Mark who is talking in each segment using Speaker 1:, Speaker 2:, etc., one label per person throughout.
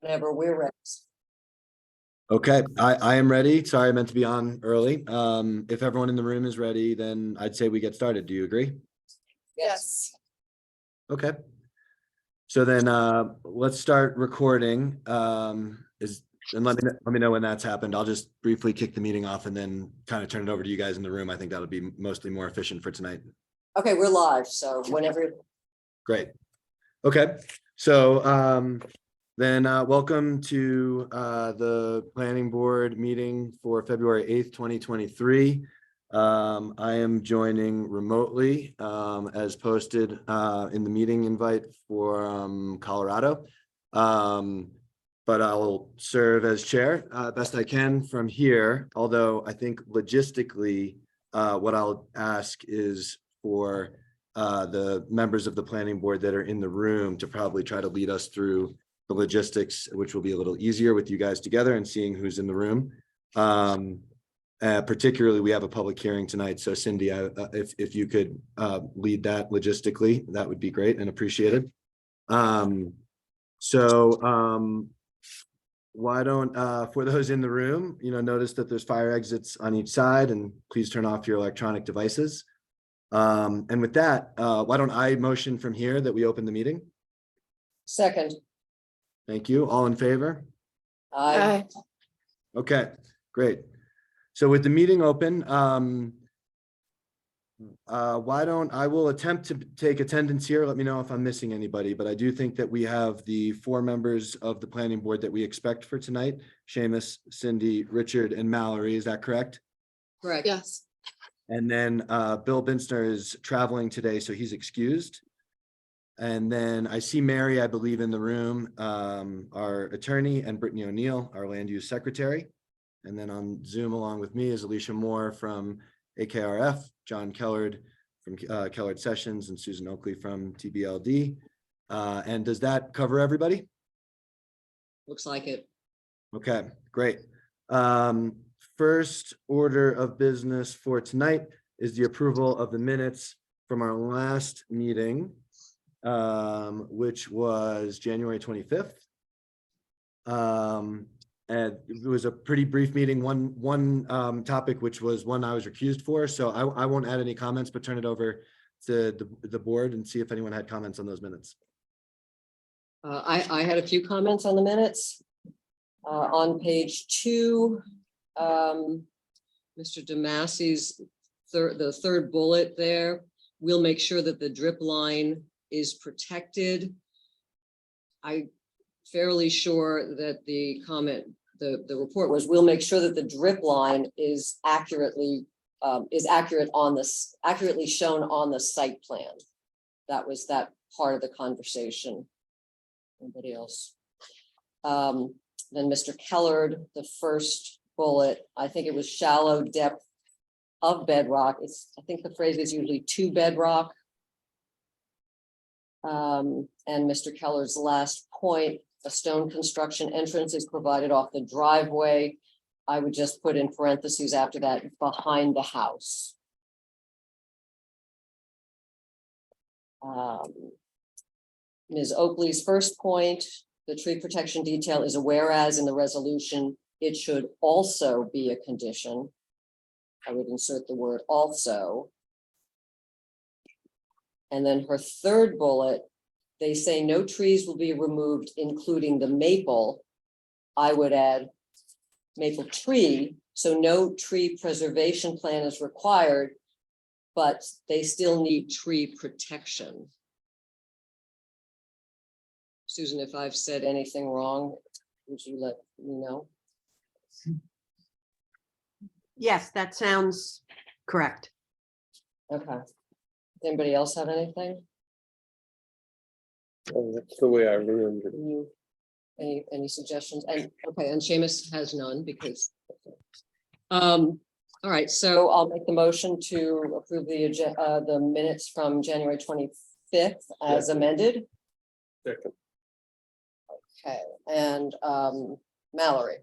Speaker 1: Whenever we're ready.
Speaker 2: Okay, I am ready. Sorry, I meant to be on early. If everyone in the room is ready, then I'd say we get started. Do you agree?
Speaker 1: Yes.
Speaker 2: Okay. So then let's start recording. And let me know when that's happened. I'll just briefly kick the meeting off and then kind of turn it over to you guys in the room. I think that'll be mostly more efficient for tonight.
Speaker 1: Okay, we're live, so whenever.
Speaker 2: Great. Okay, so then welcome to the planning board meeting for February 8th, 2023. I am joining remotely as posted in the meeting invite for Colorado. But I'll serve as chair best I can from here, although I think logistically what I'll ask is for the members of the planning board that are in the room to probably try to lead us through the logistics, which will be a little easier with you guys together and seeing who's in the room. Particularly, we have a public hearing tonight. So Cindy, if you could lead that logistically, that would be great and appreciated. Why don't, for those in the room, notice that there's fire exits on each side, and please turn off your electronic devices. And with that, why don't I motion from here that we open the meeting?
Speaker 1: Second.
Speaker 2: Thank you. All in favor?
Speaker 1: Aye.
Speaker 2: Okay, great. So with the meeting open, I will attempt to take attendance here. Let me know if I'm missing anybody, but I do think that we have the 4 members of the planning board that we expect for tonight: Seamus, Cindy, Richard, and Mallory. Is that correct?
Speaker 1: Correct. Yes.
Speaker 2: And then Bill Binsner is traveling today, so he's excused. And then I see Mary, I believe, in the room, our attorney, and Brittany O'Neill, our land use secretary. And then on Zoom along with me is Alicia Moore from AKRF, John Kellard from Kellard Sessions, and Susan Oakley from TBLD. And does that cover everybody?
Speaker 1: Looks like it.
Speaker 2: Okay, great. First order of business for tonight is the approval of the minutes from our last meeting, which was January 25th. And it was a pretty brief meeting. One topic, which was one I was recused for. So I won't add any comments, but turn it over to the board and see if anyone had comments on those minutes.
Speaker 1: I had a few comments on the minutes. On page 2, Mr. DeMassi's the third bullet there. We'll make sure that the drip line is protected. I'm fairly sure that the comment, the report was, we'll make sure that the drip line is accurately shown on the site plan. That was that part of the conversation. Anybody else? Then Mr. Kellard, the first bullet, I think it was shallow depth of bedrock. I think the phrase is usually to bedrock. And Mr. Keller's last point, a stone construction entrance is provided off the driveway. I would just put in parentheses after that, behind the house. Ms. Oakley's first point, the tree protection detail is a whereas in the resolution. It should also be a condition. I would insert the word also. And then her third bullet, they say no trees will be removed, including the maple. I would add maple tree, so no tree preservation plan is required, but they still need tree protection. Susan, if I've said anything wrong, would you let me know?
Speaker 3: Yes, that sounds correct.
Speaker 1: Okay. Does anybody else have anything?
Speaker 4: Oh, that's the way I remember.
Speaker 1: Any suggestions? And okay, and Seamus has none because. All right, so I'll make the motion to approve the minutes from January 25th as amended.
Speaker 4: Second.
Speaker 1: Okay, and Mallory.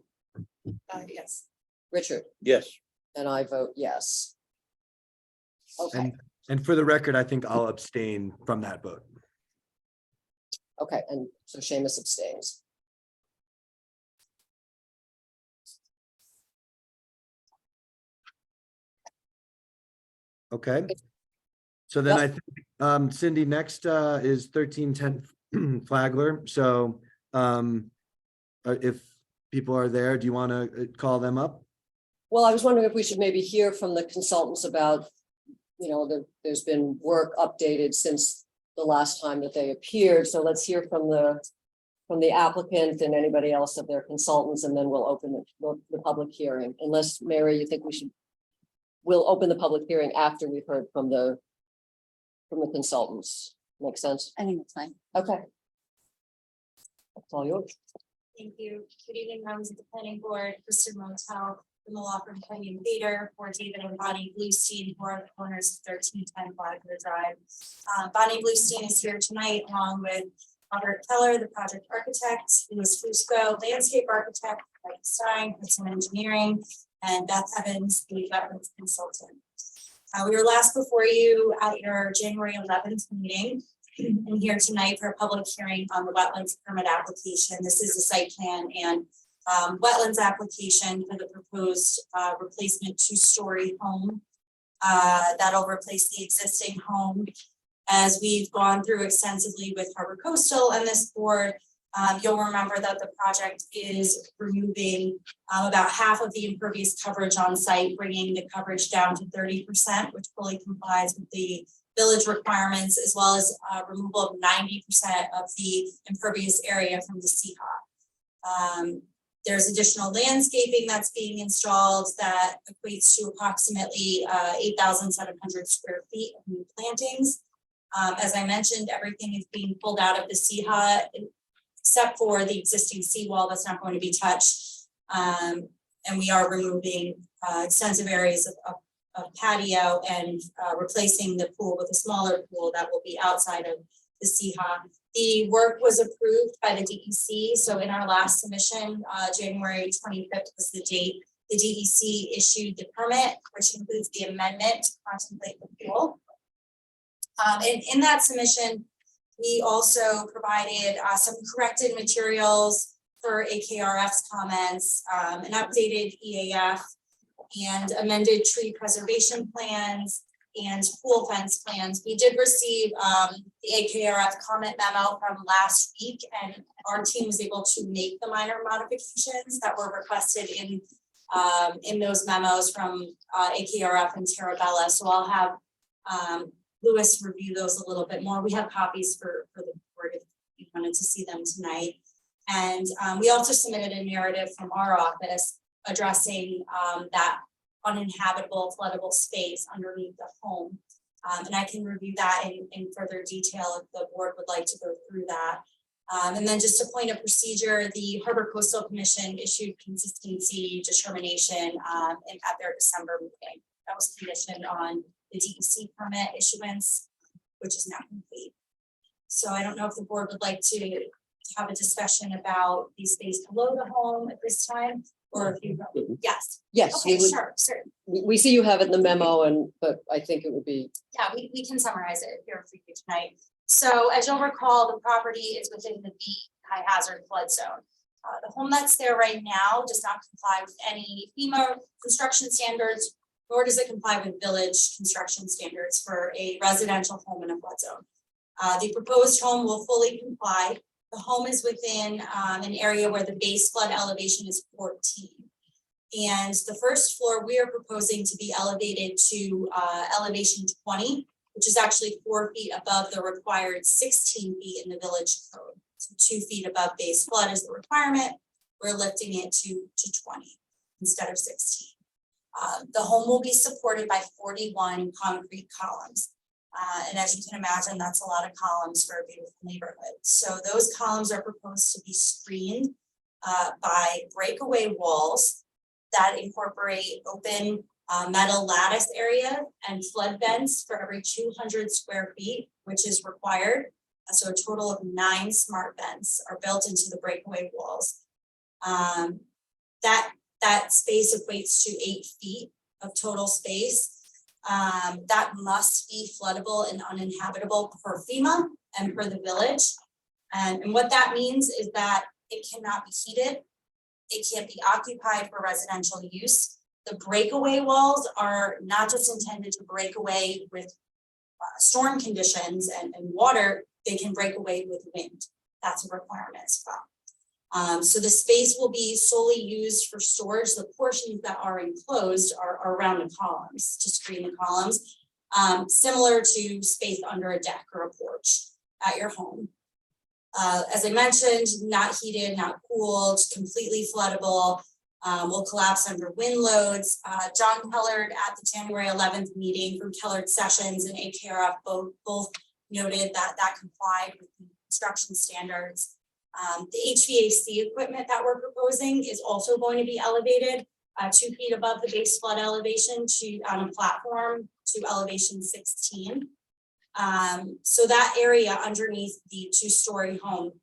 Speaker 3: Yes.
Speaker 1: Richard.
Speaker 4: Yes.
Speaker 1: And I vote yes. Okay.
Speaker 2: And for the record, I think I'll abstain from that vote.
Speaker 1: Okay, and so Seamus abstains.
Speaker 2: Okay. So then
Speaker 1: Yep.
Speaker 2: I think, Cindy, next, is 1310 Flagler. So, if people are there, do you want to call them up?
Speaker 1: Well, I was wondering if we should maybe hear from the consultants about, there's been work updated since the last time that they appeared. So let's hear from the applicant and anybody else of their consultants, and then we'll open the public hearing. Unless, Mary, you think we'll open the public hearing after we've heard from the consultants. Make sense?
Speaker 5: I think that's fine.
Speaker 1: Okay. That's all yours.
Speaker 6: Thank you. Good evening, members of the planning board, Kristen Motel, from the law firm Kenny and Bader, for David and Bonnie Bluestein, who are the owners of 1310 Flagler Drive. Bonnie Bluestein is here tonight, along with Robert Keller, the project architect, Louis Fusco, landscape architect, Mike Stein, Hudson Engineering, and Beth Evans, the wetlands consultant. We were last before you at your January 11th meeting, and here tonight for a public hearing on the wetlands permit application. This is a site plan and wetlands application for the proposed replacement 2-story home that'll replace the existing home. As we've gone through extensively with Harbor Coastal and this board, you'll remember that the project is removing about half of the impervious coverage on site, bringing the coverage down to 30%, which fully complies with the village requirements, as well as removal of 90% of the impervious area from the CHA. There's additional landscaping that's being installed that equates to approximately 8,700 square feet of new plantings. As I mentioned, everything is being pulled out of the CHA except for the existing seawall that's not going to be touched. And we are removing extensive areas of patio and replacing the pool with a smaller pool that will be outside of the CHA. The work was approved by the DEC. So in our last submission, January 25th was the date. The DEC issued the permit, which includes the amendment to contemplate the pool. And in that submission, we also provided some corrected materials for AKRF's comments, an updated EAF, and amended tree preservation plans and pool fence plans. We did receive the AKRF comment memo from last week, and our team was able to make the minor modifications that were requested in those memos from AKRF and Terabella. So I'll have Louis review those a little bit more. We have copies for the board if you wanted to see them tonight. And we also submitted a narrative from our office addressing that uninhabitable floodable space underneath the home. And I can review that in further detail if the board would like to go through that. And then just a point of procedure, the Harbor Coastal Commission issued consistency determination at their December meeting. That was conditioned on the DEC permit issuance, which is now complete. So I don't know if the board would like to have a discussion about the space below the home at this time, or if you, yes.
Speaker 1: Yes,
Speaker 6: Okay,
Speaker 1: we would,
Speaker 6: sure, certainly.
Speaker 1: we see you have it in the memo, but I think it would be,
Speaker 6: Yeah, we can summarize it here for you tonight. So as you'll recall, the property is within the B high hazard flood zone. The home that's there right now does not comply with any FEMA construction standards, nor does it comply with village construction standards for a residential home in a flood zone. The proposed home will fully comply. The home is within an area where the base flood elevation is 14. And the first floor we are proposing to be elevated to elevation 20, which is actually 4 feet above the required 16 feet in the village code. So 2 feet above base flood is the requirement. We're lifting it to 20 instead of 16. The home will be supported by 41 concrete columns. And as you can imagine, that's a lot of columns for a beautiful neighborhood. So those columns are proposed to be screened by breakaway walls that incorporate open metal lattice area and flood vents for every 200 square feet, which is required. So a total of 9 smart vents are built into the breakaway walls. That space equates to 8 feet of total space. That must be floodable and uninhabitable per FEMA and per the village. And what that means is that it cannot be heated. It can't be occupied for residential use. The breakaway walls are not just intended to break away with storm conditions and water, they can break away with wind. That's a requirement as well. So the space will be solely used for storage. The portions that are enclosed are around the columns, to screen the columns, similar to space under a deck or a porch at your home. As I mentioned, not heated, not cooled, completely floodable, will collapse under wind loads. John Kellard at the January 11th meeting from Kellard Sessions and AKRF both noted that complied with the construction standards. The HVAC equipment that we're proposing is also going to be elevated 2 feet above the base flood elevation on a platform to elevation 16. So that area underneath the 2-story home,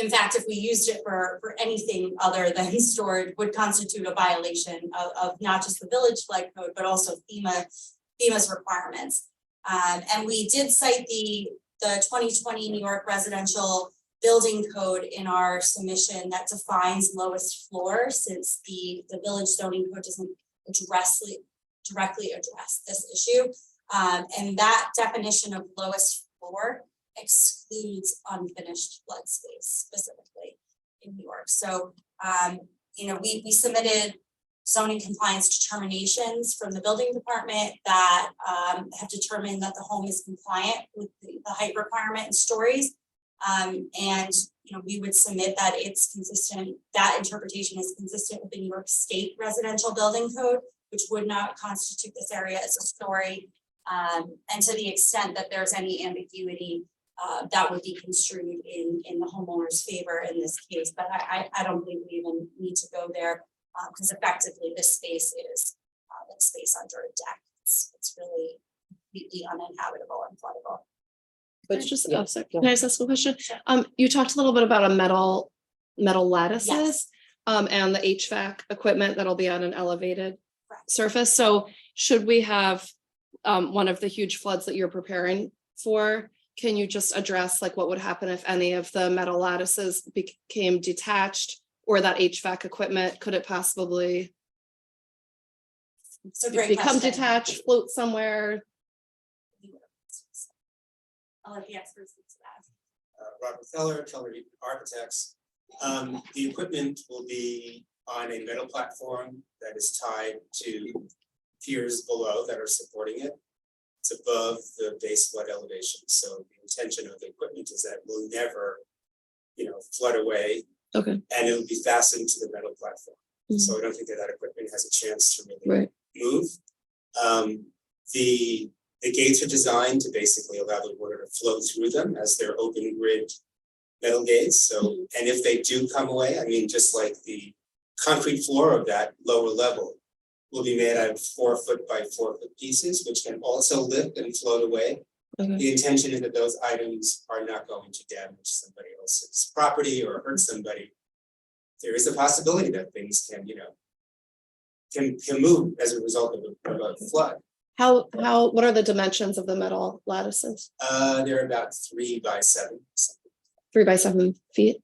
Speaker 6: in fact, if we used it for anything other than storage, would constitute a violation of not just the village flood code, but also FEMA's requirements. And we did cite the 2020 New York residential building code in our submission that defines lowest floor, since the village zoning code doesn't directly address this issue. And that definition of lowest floor excludes unfinished flood space specifically in New York. So, we submitted zoning compliance determinations from the building department that have determined that the home is compliant with the height requirement and stories. And we would submit that it's consistent, that interpretation is consistent with the New York State residential building code, which would not constitute this area as a story. And to the extent that there's any ambiguity, that would be construed in the homeowner's favor in this case. But I don't believe we even need to go there, because effectively this space is like space under a deck. It's really completely uninhabitable and floodable.
Speaker 1: But
Speaker 5: Just,
Speaker 1: yeah,
Speaker 5: oh, sorry.
Speaker 1: go
Speaker 5: Can I ask a question?
Speaker 6: Sure.
Speaker 5: You talked a little bit about a metal lattices,
Speaker 6: Yes.
Speaker 5: and the HVAC equipment that'll be on an elevated
Speaker 6: Correct.
Speaker 5: surface. So should we have one of the huge floods that you're preparing for? Can you just address like what would happen if any of the metal lattices became detached, or that HVAC equipment, could it possibly
Speaker 6: It's a great
Speaker 5: become
Speaker 6: question.
Speaker 5: detached, float somewhere?
Speaker 6: I'll let the experts speak to that.
Speaker 7: Robert Keller Architects. The equipment will be on a metal platform that is tied to piers below that are supporting it. It's above the base flood elevation. So the intention of the equipment is that it will never, flood away,
Speaker 5: Okay.
Speaker 7: and it will be fastened to the metal platform.
Speaker 5: Mhm.
Speaker 7: So I don't think that equipment has a chance to really
Speaker 5: Right.
Speaker 7: move. The gates are designed to basically allow the water to flow through them as they're open grid metal gates. So, and if they do come away, I mean, just like the concrete floor of that lower level will be made out of 4 foot by 4 foot pieces, which can also lift and float away.
Speaker 5: Okay.
Speaker 7: The intention is that those items are not going to damage somebody else's property or hurt somebody. There is a possibility that things can, can move as a result of a flood.
Speaker 5: What are the dimensions of the metal lattices?
Speaker 7: They're about 3 by 7.
Speaker 5: 3 by 7 feet?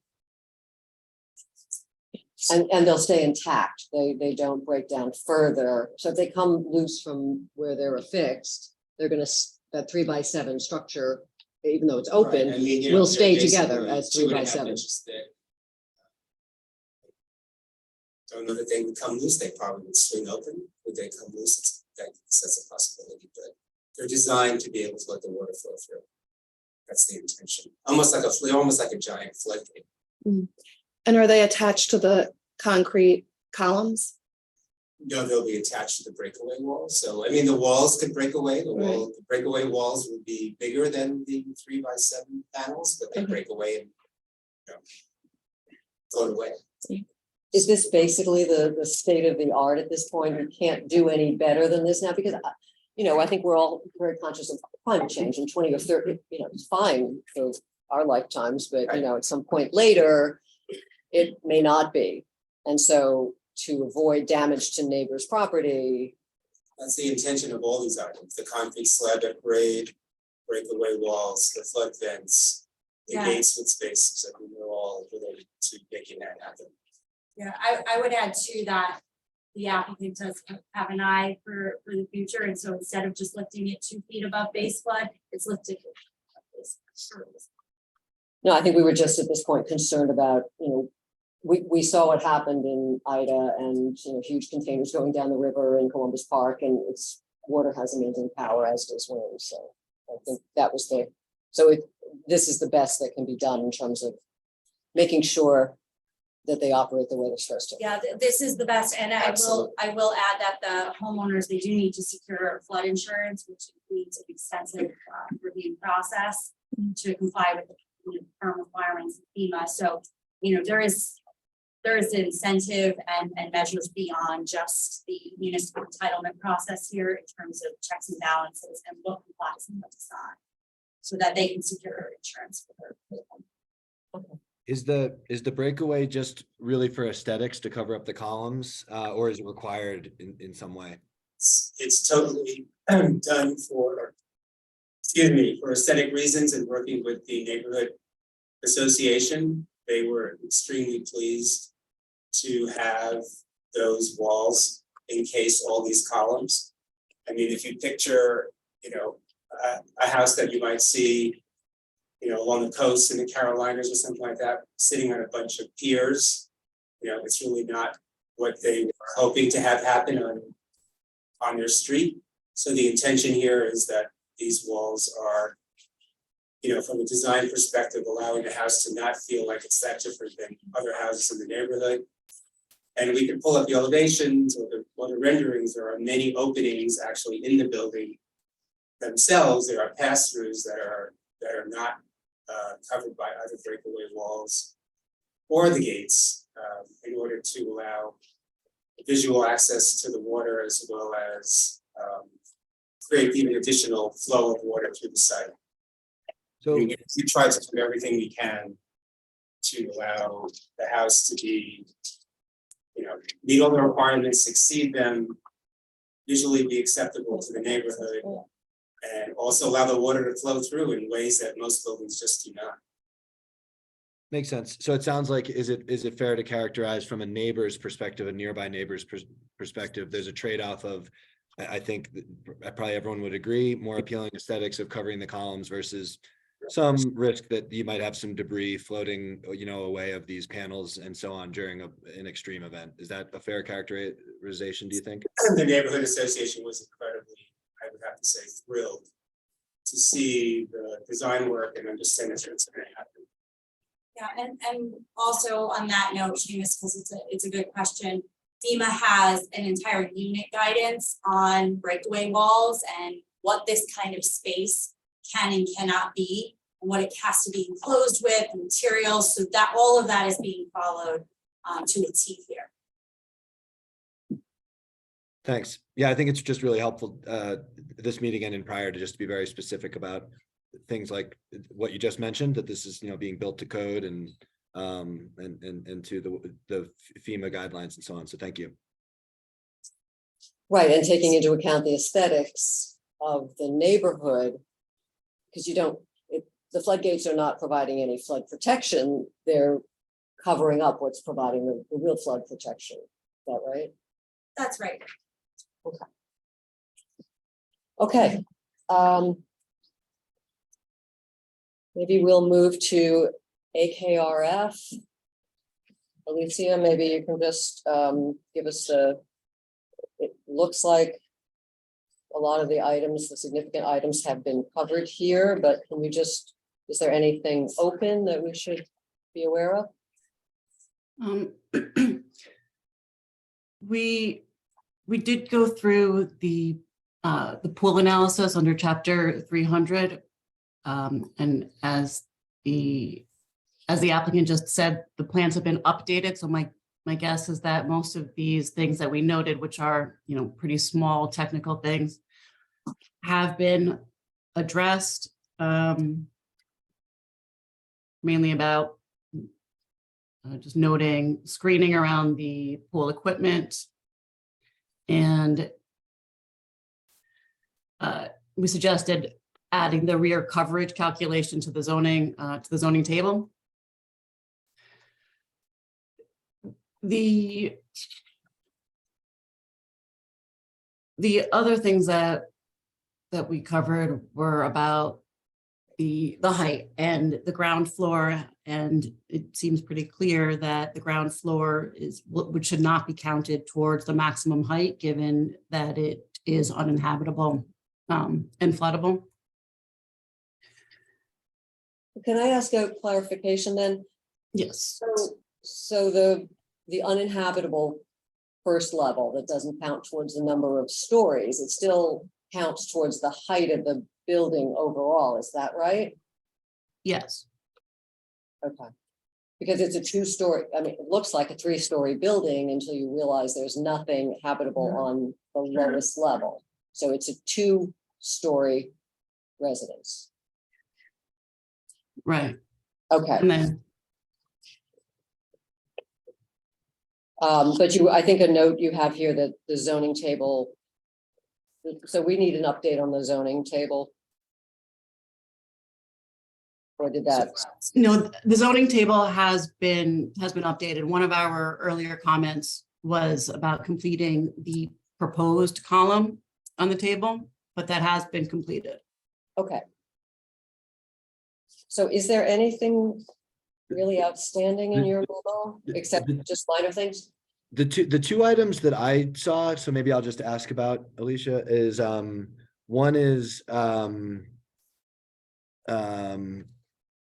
Speaker 1: And they'll stay intact. They don't break down further. So if they come loose from where they're affixed, they're gonna, that 3 by 7 structure, even though it's open,
Speaker 7: Right, I mean,
Speaker 1: will
Speaker 7: they're
Speaker 1: stay together
Speaker 7: basically
Speaker 1: as 3 by
Speaker 7: 2.5
Speaker 1: 7.
Speaker 7: inches thick. Don't know that they would come loose. They probably would swing open. Would they come loose? That's a possibility, but they're designed to be able to let the water flow through. That's the intention. Almost like a giant floodgate.
Speaker 5: And are they attached to the concrete columns?
Speaker 7: No, they'll be attached to the breakaway wall. So I mean, the walls could break away. The breakaway walls would be bigger than the 3 by 7 panels, but they
Speaker 5: Okay.
Speaker 7: break away and float away.
Speaker 1: Is this basically the state of the art at this point? We can't do any better than this now, because I think we're all very conscious of climate change, and 20 or 30, it's fine for our lifetimes, but at some point later, it may not be. And so to avoid damage to neighbors' property.
Speaker 7: That's the intention of all these items, the concrete slab at grade, breakaway walls, the flood vents, the
Speaker 6: Yeah.
Speaker 7: gates with spaces, I mean, they're all related to making that happen.
Speaker 6: Yeah, I would add to that, the applicant does have an eye for the future, and so instead of just lifting it 2 feet above base flood, it's lifted.
Speaker 1: No, I think we were just at this point concerned about, we saw what happened in Ida and, huge containers going down the river in Columbus Park, and it's, water has amazing power, as does wind, so I think that was this is the best that can be done in terms of making sure that they operate the way they're supposed to.
Speaker 6: Yeah, this is the best, and
Speaker 7: Absolutely.
Speaker 6: I will add that the homeowners, they do need to secure flood insurance, which includes an extensive review process to comply with the firm requirements of FEMA. So, there is an incentive and measures beyond just the municipal entitlement process here in terms of checks and balances and what complies and what does not, so that they can secure insurance for their home.
Speaker 2: Is the breakaway just really for aesthetics to cover up the columns, or is it required in some way?
Speaker 7: It's totally done for aesthetic reasons and working with the neighborhood association. They were extremely pleased to have those walls encase all these columns. I mean, if you picture, a house that you might see, along the coast in the Carolinas or something like that, sitting on a bunch of piers, it's really not what they were hoping to have happen on their street. So the intention here is that these walls are, from a design perspective, allowing the house to not feel like it's that different than other houses in the neighborhood. And we can pull up the elevations or the renderings. There are many openings actually in the building themselves. There are pass-throughs that are not covered by either breakaway walls or the gates, in order to allow visual access to the water, as well as create even additional flow of water through the site.
Speaker 2: So
Speaker 7: We try to do everything we can to allow the house to be, meet all the requirements, exceed them, visually be acceptable to the neighborhood, and also allow the water to flow through in ways that most buildings just do not.
Speaker 2: makes sense. So it sounds like, is it fair to characterize from a neighbor's perspective, a nearby neighbor's perspective, there's a trade-off of, I think probably everyone would agree, more appealing aesthetics of covering the columns versus some risk that you might have some debris floating, away of these panels and so on during an extreme event. Is that a fair characterization, do you think?
Speaker 7: The neighborhood association was incredibly, I would have to say, thrilled to see the design work and understand that it's going to happen.
Speaker 6: Yeah, and also on that note, Seamus, because it's a good question. FEMA has an entire unit guidance on breakaway walls and what this kind of space can and cannot be, and what it has to be enclosed with, the materials, so that all of that is being followed to a T here.
Speaker 2: Thanks. Yeah, I think it's just really helpful, this meeting and in prior, to just be very specific about things like what you just mentioned, that this is, being built to code and to the FEMA guidelines and so on. So thank you.
Speaker 1: Right, and taking into account the aesthetics of the neighborhood, because the floodgates are not providing any flood protection, they're covering up what's providing the real flood protection. Is that right?
Speaker 6: That's right.
Speaker 1: Okay. Maybe we'll move to AKRF. Alicia, maybe you can just give us it looks like a lot of the items, the significant items have been covered here, but can we just, is there anything open that we should be aware of?
Speaker 8: We did go through the pool analysis under chapter 300. And as the applicant just said, the plans have been updated. So my guess is that most of these things that we noted, which are, pretty small technical things, have been addressed, mainly about just noting screening around the pool equipment. And we suggested adding the rear coverage calculation to the zoning table. The the other things that we covered were about the height and the ground floor. And it seems pretty clear that the ground floor is what should not be counted towards the maximum height, given that it is uninhabitable and floodable.
Speaker 1: Can I ask a clarification then?
Speaker 8: Yes.
Speaker 1: So the uninhabitable first level, that doesn't count towards the number of stories, it still counts towards the height of the building overall, is that right?
Speaker 8: Yes.
Speaker 1: Okay. Because it's a 2-story, I mean, it looks like a 3-story building until you realize there's nothing habitable on the lowest level. So it's a 2-story residence.
Speaker 8: Right.
Speaker 1: Okay.
Speaker 8: And then,
Speaker 1: But I think a note you have here that the zoning table. So we need an update on the zoning table. Or did that?
Speaker 8: no, the zoning table has been updated. One of our earlier comments was about completing the proposed column on the table, but that has been completed.
Speaker 1: Okay. So is there anything really outstanding in your memo, except just minor things?
Speaker 2: The two items that I saw, so maybe I'll just ask about, Alicia, is one is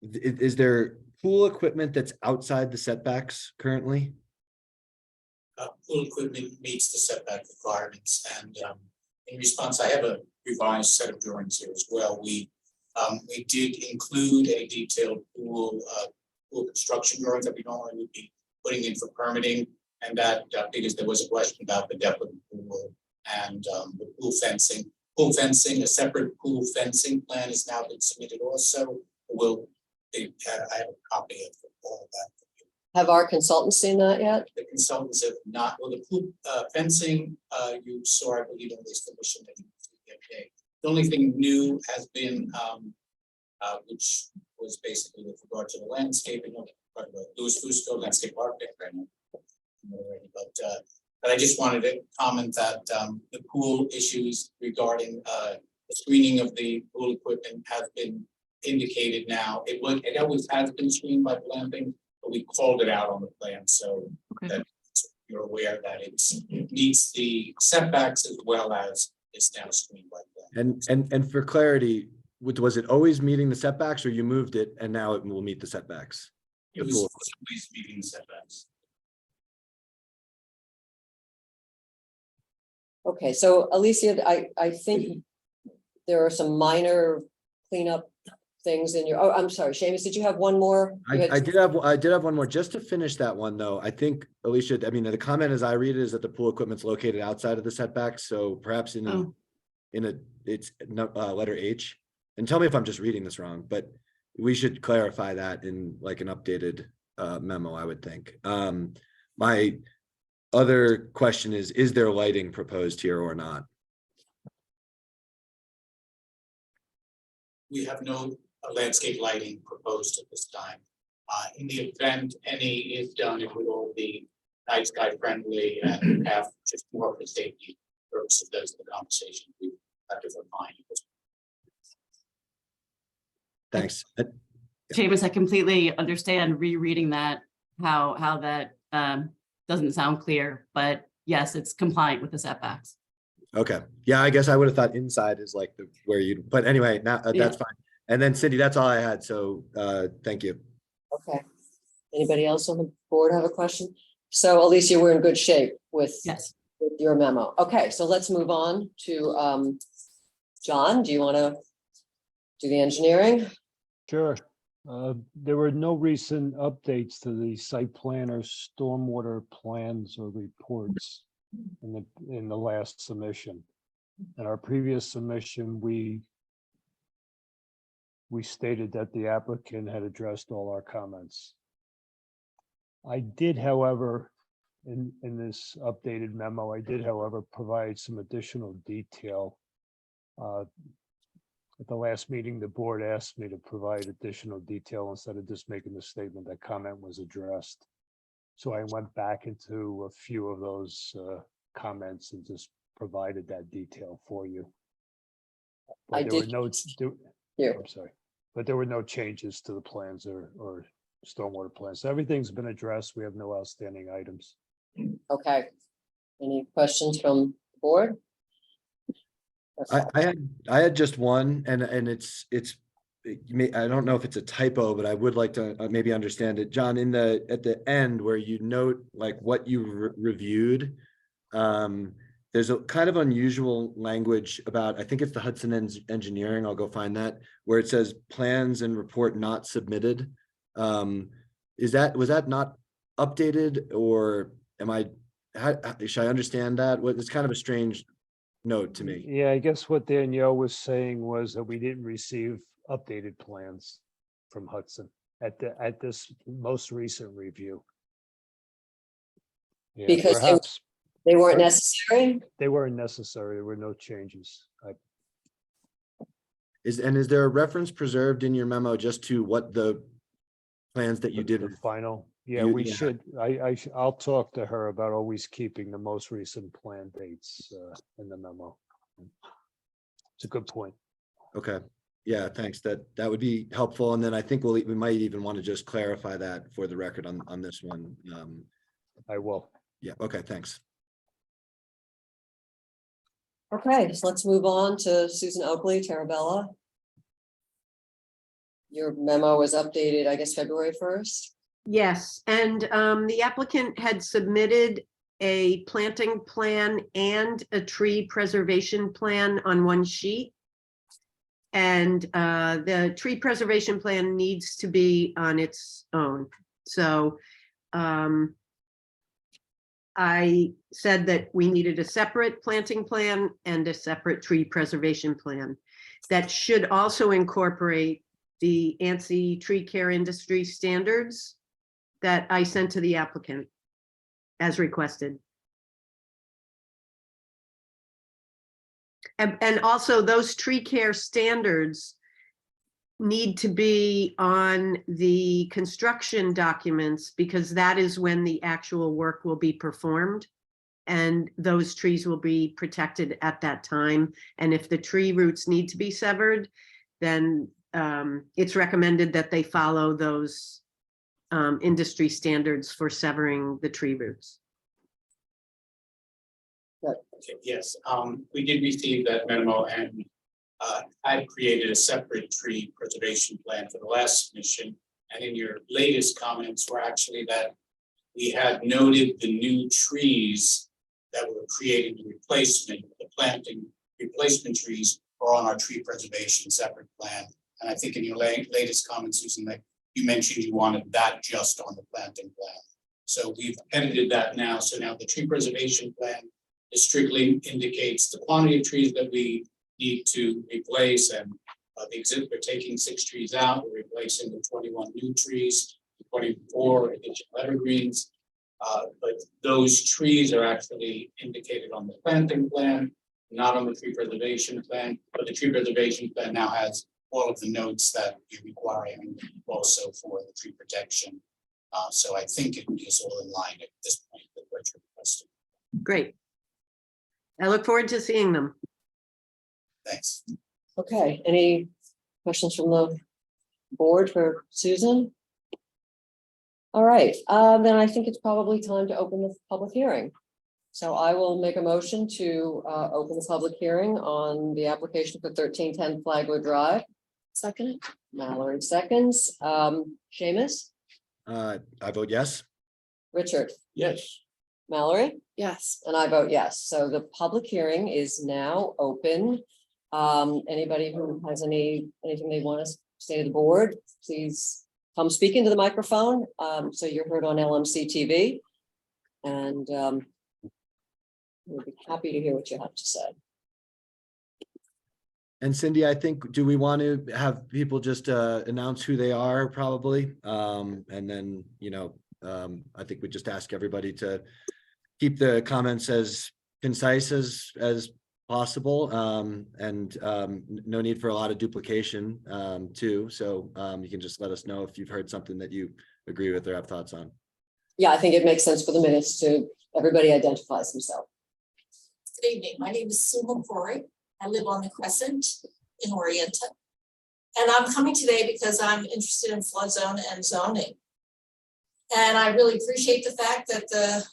Speaker 2: is there pool equipment that's outside the setbacks currently?
Speaker 7: Pool equipment meets the setback requirements, and in response, I have a revised set of drawings here as well. We did include a detailed pool construction drawings that we normally would be putting in for permitting, and that because there was a question about the depth of the pool and the pool fencing. Pool fencing, a separate pool fencing plan has now been submitted also. I have a copy of all of that.
Speaker 1: Have our consultants seen that yet?
Speaker 7: The consultants have not, well, the pool fencing, you saw, I believe, on this submission that you received the other day. The only thing new has been, which was basically with regard to the landscaping of Louis Fusco landscape architect right now. But I just wanted to comment that the pool issues regarding the screening of the pool equipment have been indicated now. It always has been screened by planting, but we called it out on the plan, so that you're aware that it meets the setbacks as well as it's now screened by plan.
Speaker 2: And for clarity, was it always meeting the setbacks, or you moved it and now it will meet the setbacks?
Speaker 7: It was always meeting the setbacks.
Speaker 1: Okay, so Alicia, I think there are some minor cleanup things in your, oh, I'm sorry, Seamus, did you have one more?
Speaker 2: I did have one more, just to finish that one, though. I think, Alicia, I mean, the comment as I read it is that the pool equipment's located outside of the setbacks, so perhaps it's letter H. And tell me if I'm just reading this wrong, but we should clarify that in like an updated memo, I would think. My other question is there lighting proposed here or not?
Speaker 7: We have no landscape lighting proposed at this time. In the event any is done, it would all be night sky friendly and have just more for safety purposes. Those are the conversations we have to refine.
Speaker 2: Thanks.
Speaker 8: Seamus, I completely understand rereading that, how that doesn't sound clear, but yes, it's compliant with the setbacks.
Speaker 2: Okay. Yeah, I guess I would have thought inside is like where you, but anyway, now that's fine. And then Cindy, that's all I had. So thank you.
Speaker 1: Okay. Anybody else on the board have a question? So Alicia, we're in good shape with your memo. Okay, so let's move on to John. Do you want to do the engineering?
Speaker 9: Sure. There were no recent updates to the site plan or stormwater plans or reports in the last submission. In our previous submission, we stated that the applicant had addressed all our comments. I did, however, in this updated memo, I did, however, provide some additional detail. At the last meeting, the board asked me to provide additional detail instead of just making the statement that comment was addressed. So I went back into a few of those comments and just provided that detail for you.
Speaker 1: I
Speaker 9: But there were
Speaker 1: did.
Speaker 9: no, I'm sorry, but there were no changes to the plans or stormwater plans. So everything's been addressed. We have no outstanding items.
Speaker 1: Okay. Any questions from the board?
Speaker 2: I had just one, and I don't know if it's a typo, but I would like to maybe understand it. John, at the end where you note like what you reviewed, there's a kind of unusual language about, I think it's the Hudson Engineering, I'll go find that, where it says plans and report not submitted. Was that not updated, or should I understand that? It's kind of a strange note to me.
Speaker 9: Yeah, I guess what Danielle was saying was that we didn't receive updated plans from Hudson at this most recent review. Yeah,
Speaker 1: Because
Speaker 9: perhaps
Speaker 1: they weren't necessary?
Speaker 9: they weren't necessary. There were no changes.
Speaker 2: Is there a reference preserved in your memo just to what the plans that you did?
Speaker 9: The final, yeah,
Speaker 2: You-
Speaker 9: we
Speaker 2: yeah.
Speaker 9: should, I'll talk to her about always keeping the most recent plan dates in the memo. It's a good point.
Speaker 2: Okay, yeah, thanks. That would be helpful. And then I think we might even want to just clarify that for the record on this one.
Speaker 9: I will.
Speaker 2: Yeah, okay, thanks.
Speaker 1: Okay, so let's move on to Susan Oakley, Terabella. Your memo was updated, I guess, February 1st.
Speaker 3: Yes, and the applicant had submitted a planting plan and a tree preservation plan on one sheet. And the tree preservation plan needs to be on its own. So I said that we needed a separate planting plan and a separate tree preservation plan. That should also incorporate the ANSI tree care industry standards that I sent to the applicant as requested. And also those tree care standards need to be on the construction documents, because that is when the actual work will be performed. And those trees will be protected at that time. And if the tree roots need to be severed, then it's recommended that they follow those industry standards for severing the tree roots.
Speaker 7: Okay, yes, we did receive that memo, and I created a separate tree preservation plan for the last submission. And in your latest comments were actually that we had noted the new trees that were created in replacement, the planting replacement trees are on our tree preservation separate plan. And I think in your latest comments, Susan, that you mentioned you wanted that just on the planting plan. So we've edited that now. So now the tree preservation plan is strictly indicates the quantity of trees that we need to replace, and the exhibit, we're taking 6 trees out, we're replacing with 21 new trees, 24 additional evergreens. But those trees are actually indicated on the planting plan, not on the tree preservation plan. But the tree preservation plan now has all of the notes that you're requiring also for the tree protection. So I think it is all in line at this point with what you're requesting.
Speaker 3: Great. I look forward to seeing them.
Speaker 7: Thanks.
Speaker 1: Okay, any questions from the board for Susan? All right, then I think it's probably time to open the public hearing. So I will make a motion to open the public hearing on the application for 1310 Flagler Drive.
Speaker 5: Second.
Speaker 1: Mallory seconds. Seamus,
Speaker 2: I vote yes.
Speaker 1: Richard,
Speaker 4: Yes.
Speaker 1: Mallory,
Speaker 5: Yes.
Speaker 1: and I vote yes. So the public hearing is now open. Anybody who has anything they want to say to the board, please come speak into the microphone. So you're heard on LMC TV. And we'll be happy to hear what you have to say.
Speaker 2: And Cindy, I think, do we want to have people just announce who they are probably? And then, I think we just ask everybody to keep the comments as concise as possible, and no need for a lot of duplication too. So you can just let us know if you've heard something that you agree with or have thoughts on.
Speaker 1: Yeah, I think it makes sense for the minutes to everybody identifies himself.
Speaker 10: Good evening. My name is Sue McCrory. I live on the Crescent in Orienta. And I'm coming today because I'm interested in flood zone and zoning. And I really appreciate the fact that the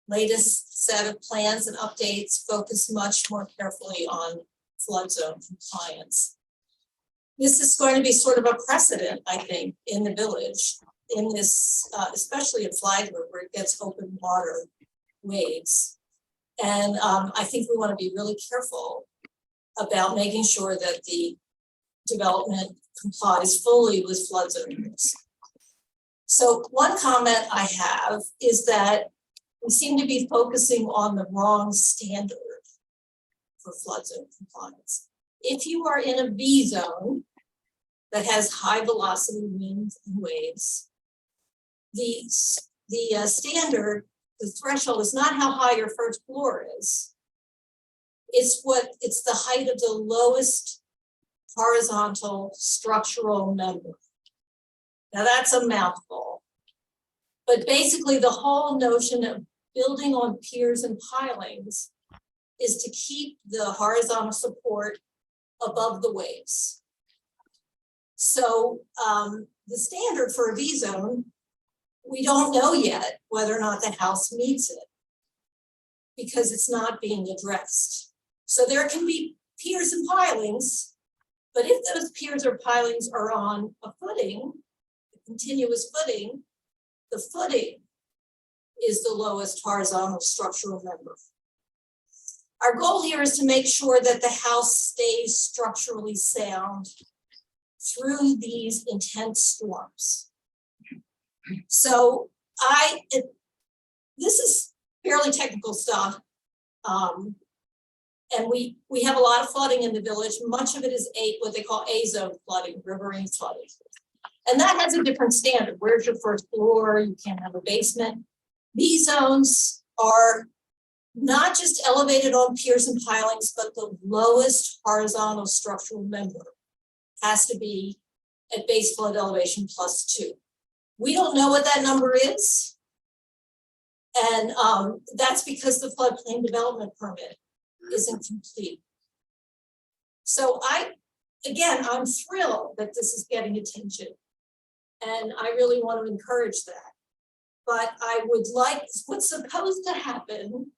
Speaker 10: latest set of plans and updates focus much more carefully on flood zone compliance. This is going to be sort of a precedent, I think, in the village, in this, especially in Flagler, where it gets open water waves. And I think we want to be really careful about making sure that the development complies fully with flood zone rules. So one comment I have is that we seem to be focusing on the wrong standard for flood zone compliance. If you are in a V zone that has high velocity winds and waves, the standard, the threshold is not how high your first floor is. It's the height of the lowest horizontal structural member. Now that's a mouthful, but basically the whole notion of building on piers and pilings is to keep the horizontal support above the waves. So the standard for a V zone, we don't know yet whether or not the house meets it because it's not being addressed. So there can be piers and pilings, but if those piers or pilings are on a footing, a continuous footing, the footing is the lowest horizontal structural member. Our goal here is to make sure that the house stays structurally sound through these intense storms. So this is fairly technical stuff. And we have a lot of flooding in the village. Much of it is what they call A-zone flooding, riverine flooding. And that has a different standard. Where's your first floor? You can't have a basement. These zones are not just elevated on piers and pilings, but the lowest horizontal structural member has to be at base flood elevation +2. We don't know what that number is. And that's because the floodplain development permit isn't complete. So I'm thrilled that this is getting attention. And I really want to encourage that. But I would like, what's supposed to happen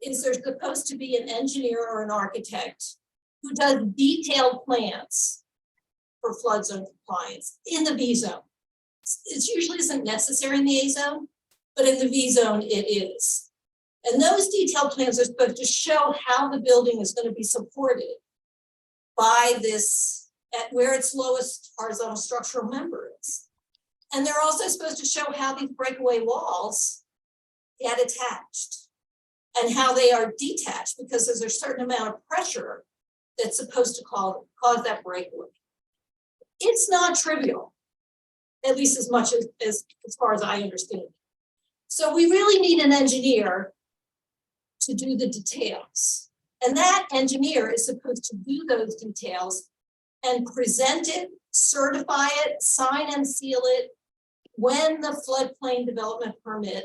Speaker 10: is there's supposed to be an engineer or an architect who does detailed plans for flood zone compliance in the V zone. It usually isn't necessary in the A zone, but in the V zone it is. And those detailed plans are supposed to show how the building is going to be supported by this at where its lowest horizontal structural member is. And they're also supposed to show how these breakaway walls get attached and how they are detached because there's a certain amount of pressure that's supposed to cause that breakaway. It's not trivial, at least as much as far as I understand. So we really need an engineer to do the details. And that engineer is supposed to do those details and present it, certify it, sign and seal it when the floodplain development permit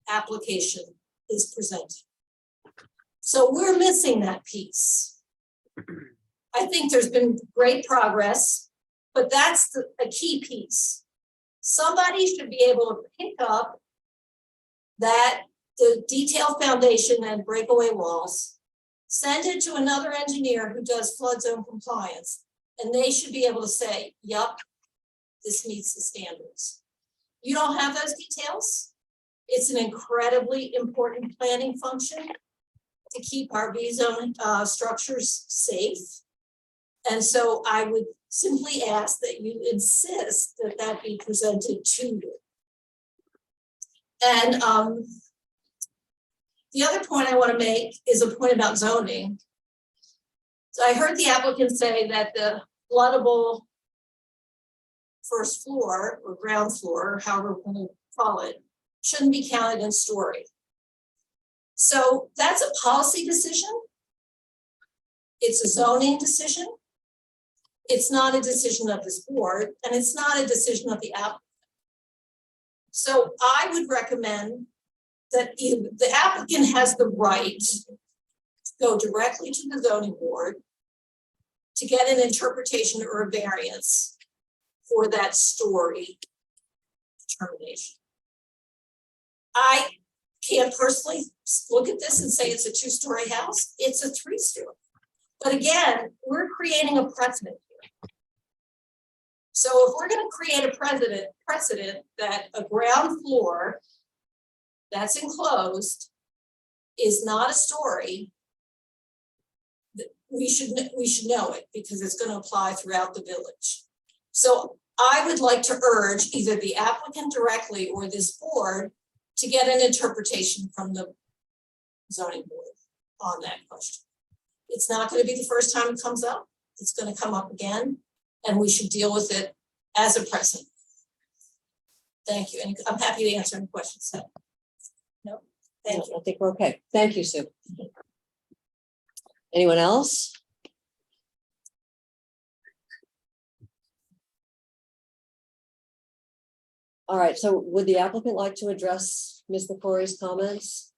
Speaker 10: application is presented. So we're missing that piece. I think there's been great progress, but that's a key piece. Somebody should be able to pick up that the detailed foundation and breakaway walls, send it to another engineer who does flood zone compliance, and they should be able to say, yup, this meets the standards. You don't have those details? It's an incredibly important planning function to keep our V zone structures safe. And so I would simply ask that you insist that that be presented to you. And the other point I want to make is a point about zoning. So I heard the applicant say that the floodable first floor or ground floor, however we're going to call it, shouldn't be counted in story. So that's a policy decision. It's a zoning decision. It's not a decision of this board, and it's not a decision of the applicant. So I would recommend that the applicant has the right to go directly to the zoning board to get an interpretation or a variance for that story determination. I can't personally look at this and say it's a 2-story house, it's a 3-story. But again, we're creating a precedent here. So if we're gonna create a precedent that a ground floor that's enclosed is not a story, we should know it because it's gonna apply throughout the village. So I would like to urge either the applicant directly or this board to get an interpretation from the zoning board on that question. It's not gonna be the first time it comes up. It's gonna come up again, and we should deal with it as a precedent. Thank you, and I'm happy to answer any questions. No, thank you.
Speaker 1: I think we're okay. Thank you, Sue. Anyone else? All right, so would the applicant like to address Ms. McCrory's comments?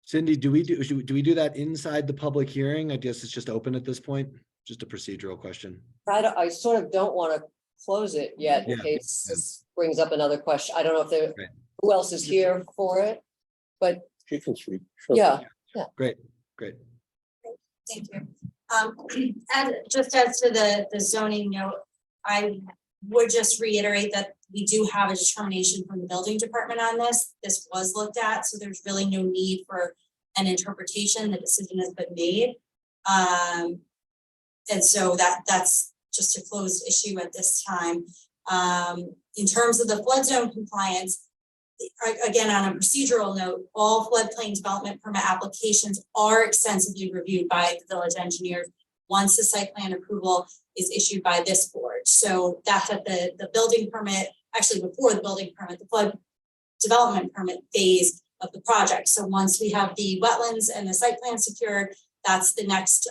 Speaker 2: Cindy, do we do that inside the public hearing? I guess it's just open at this point, just a procedural question.
Speaker 1: I sort of don't want to close it yet in
Speaker 2: Yeah,
Speaker 1: case this brings up another question. I don't know if there,
Speaker 2: Right.
Speaker 1: who else is here for it, but
Speaker 4: She can speak. Sure.
Speaker 1: yeah,
Speaker 2: Great.
Speaker 6: Thank you. And just as to the zoning note, I would just reiterate that we do have a determination from the building department on this. This was looked at, so there's really no need for an interpretation. The decision has been made. And so that's just a closed issue at this time. In terms of the flood zone compliance, again, on a procedural note, all floodplain development permit applications are extensively reviewed by the village engineer once the site plan approval is issued by this board. So that's at the building permit, actually before the building permit, the flood development permit phase of the project. So once we have the wetlands and the site plan secured, that's the next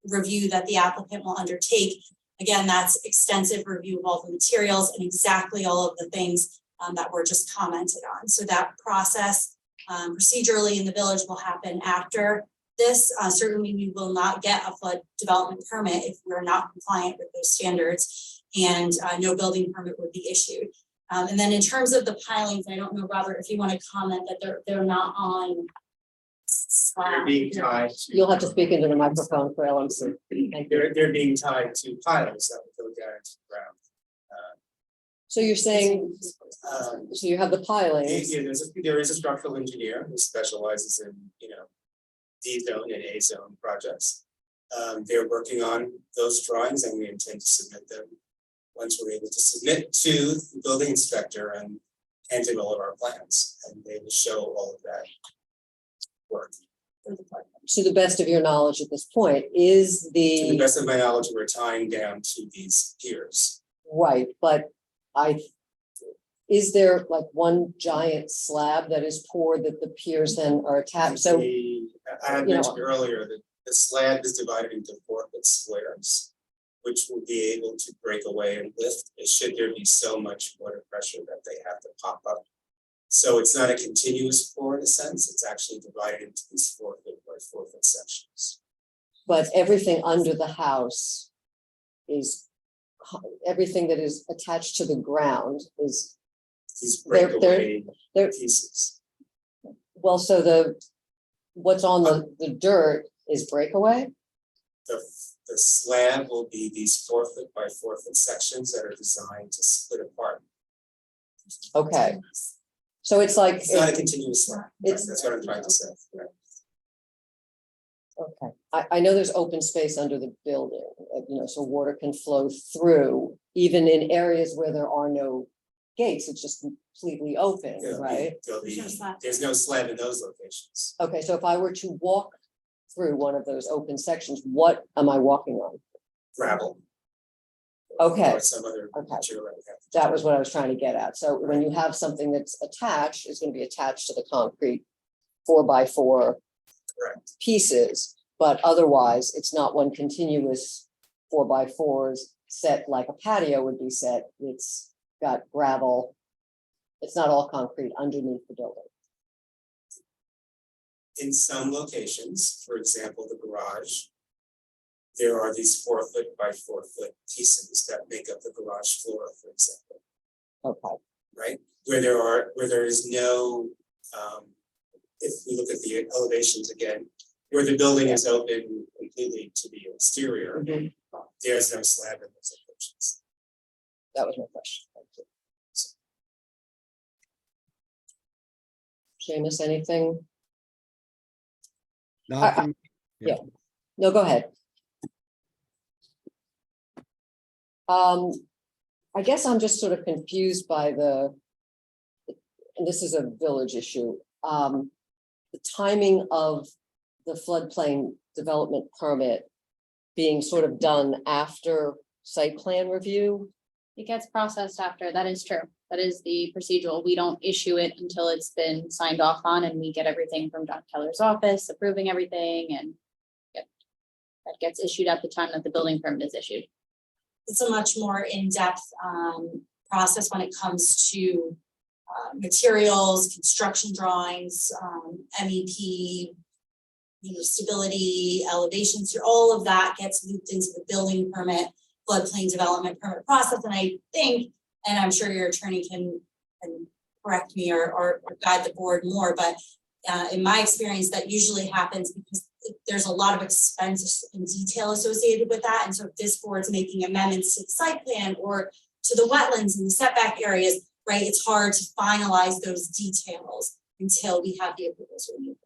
Speaker 6: review that the applicant will undertake. Again, that's extensive review of all the materials and exactly all of the things that were just commented on. So that process procedurally in the village will happen after this. Certainly we will not get a flood development permit if we're not compliant with those standards, and no building permit would be issued. And then in terms of the pilings, I don't know, Robert, if you want to comment that they're not on slab.
Speaker 7: They're being tied to.
Speaker 1: you'll have to speak into the microphone for LMC. Thank you.
Speaker 7: They're being tied to pilings that will go down into the ground.
Speaker 1: So you're saying, so you have the pilings,
Speaker 7: Yeah, there is a structural engineer who specializes in, D zone and A zone projects. They're working on those drawings and we intend to submit them once we're able to submit to the building inspector and hand in all of our plans, and they will show all of that work.
Speaker 1: to the best of your knowledge at this point, is
Speaker 7: To the
Speaker 1: the,
Speaker 7: best of my knowledge, we're tying down to these piers.
Speaker 1: right, but is there like one giant slab that is poured that the piers then are attached? So,
Speaker 7: I had
Speaker 1: you know-
Speaker 7: mentioned earlier that the slab is divided into 4-foot squares, which will be able to break away and lift, should there be so much water pressure that they have to pop up. So it's not a continuous pour in a sense, it's actually divided into these 4-foot by 4-foot sections.
Speaker 1: but everything under the house is, everything that is attached to the ground is,
Speaker 7: These
Speaker 1: They're-
Speaker 7: breakaway
Speaker 1: they're-
Speaker 7: pieces.
Speaker 1: well, so what's on the dirt is breakaway?
Speaker 7: The slab will be these 4-foot by 4-foot sections that are designed to split apart.
Speaker 1: Okay. So it's like,
Speaker 7: It's not a continuous slab,
Speaker 1: It's-
Speaker 7: that's what I'm trying to say.
Speaker 1: okay, I know there's open space under the building, so water can flow through, even in areas where there are no gates, it's just completely open, right?
Speaker 7: There's no slab in those locations.
Speaker 1: Okay, so if I were to walk through one of those open sections, what am I walking on?
Speaker 7: Gravel.
Speaker 1: Okay,
Speaker 7: Or some other
Speaker 1: okay.
Speaker 7: material that we have to
Speaker 1: that was what I was trying to get at. So when you have something that's attached, it's gonna be attached to the concrete 4x4
Speaker 7: Correct.
Speaker 1: pieces, but otherwise, it's not one continuous 4x4s set like a patio would be set. It's got gravel It's not all concrete underneath the building.
Speaker 7: In some locations, for example, the garage, there are these 4-foot by 4-foot pieces that make up the garage floor, for example,
Speaker 1: Okay,
Speaker 7: right? Where there is no, if we look at the elevations again, where the building is open completely to the exterior,
Speaker 1: Mhm.
Speaker 7: there's no slab in those locations.
Speaker 1: that was my question. Thank you. Seamus, anything?
Speaker 2: Not from,
Speaker 1: Yeah. No, go ahead. I guess I'm just sort of confused by and this is a village issue, the timing of the floodplain development permit being sort of done after site plan review.
Speaker 11: It gets processed after, that is true. That is the procedural. We don't issue it until it's been signed off on and we get everything from John Keller's office approving everything and yep, that gets issued at the time that the building permit is issued.
Speaker 6: It's a much more in-depth process when it comes to materials, construction drawings, MEP, stability, elevations, all of that gets looped into the building permit, floodplain development permit process. And I think, and I'm sure your attorney can correct me or guide the board more, but in my experience, that usually happens because there's a lot of expense and detail associated with that. And so if this board's making amendments to the site plan or to the wetlands and the setback areas, right, it's hard to finalize those details until we have the approvals removed.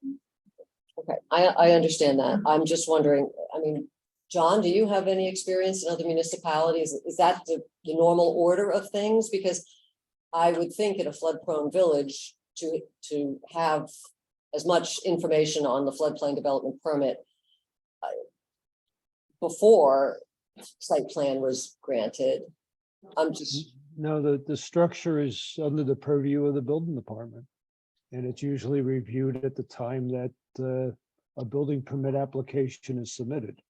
Speaker 1: Okay, I understand that. I'm just wondering, I mean, John, do you have any experience in other municipalities? Is that the normal order of things? Because I would think in a flood-prone village to have as much information on the floodplain development permit before site plan was granted. I'm just,
Speaker 9: No, the structure is under the purview of the building department. And it's usually reviewed at the time that a building permit application is submitted.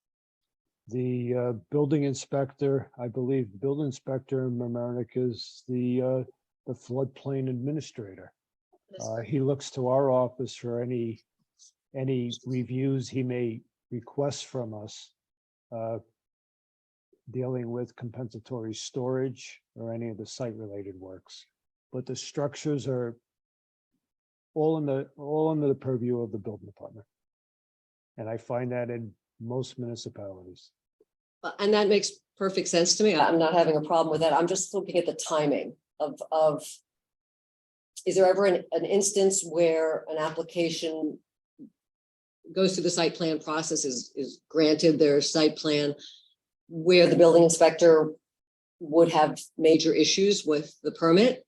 Speaker 9: The building inspector, I believe, the building inspector in Mamaroneck is the floodplain administrator. He looks to our office for any reviews he may request from us dealing with compensatory storage or any of the site-related works. But the structures are all under the purview of the building department. And I find that in most municipalities.
Speaker 1: and that makes perfect sense to me. I'm not having a problem with that. I'm just looking at the timing of is there ever an instance where an application goes through the site plan process, is granted their site plan, where the building inspector would have major issues with the permit?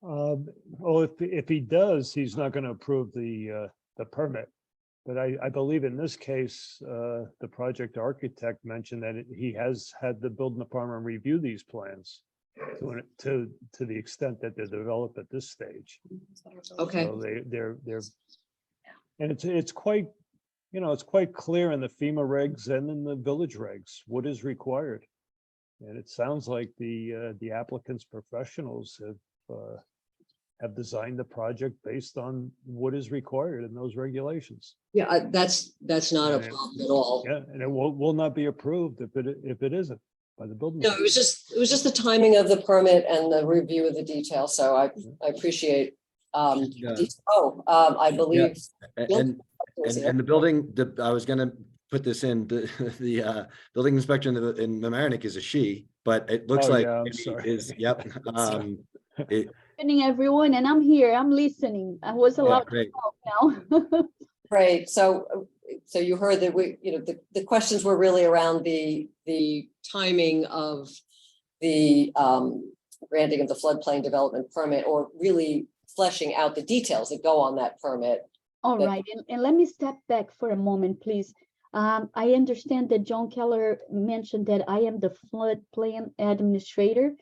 Speaker 9: Well, if he does, he's not going to approve the permit. But I believe in this case, the project architect mentioned that he has had the building department review these plans to the extent that they're developed at this stage.
Speaker 1: Okay,
Speaker 9: So they're and it's quite, it's quite clear in the FEMA regs and in the village regs what is required. And it sounds like the applicant's professionals have designed the project based on what is required in those regulations.
Speaker 1: yeah, that's not a problem at all.
Speaker 9: Yeah, and it will not be approved if it isn't by the building.
Speaker 1: No, it was just the timing of the permit and the review of the details. So I appreciate.
Speaker 2: Yeah.
Speaker 1: I believe.
Speaker 2: and the building, I was gonna put this in, the building inspector in Mamaroneck is a she, but it looks
Speaker 9: Oh,
Speaker 2: like
Speaker 9: yeah, I'm
Speaker 2: Amy
Speaker 9: sorry.
Speaker 2: is, yep.
Speaker 12: Evening, everyone, and I'm here. I'm listening. I was
Speaker 2: Yeah,
Speaker 12: allowed to
Speaker 2: great.
Speaker 12: talk now.
Speaker 1: Great. So you heard that the questions were really around the timing of the granting of the floodplain development permit, or really fleshing out the details that go on that permit.
Speaker 12: All
Speaker 1: That-
Speaker 12: right, and let me step back for a moment, please. I understand that John Keller mentioned that I am the floodplain administrator.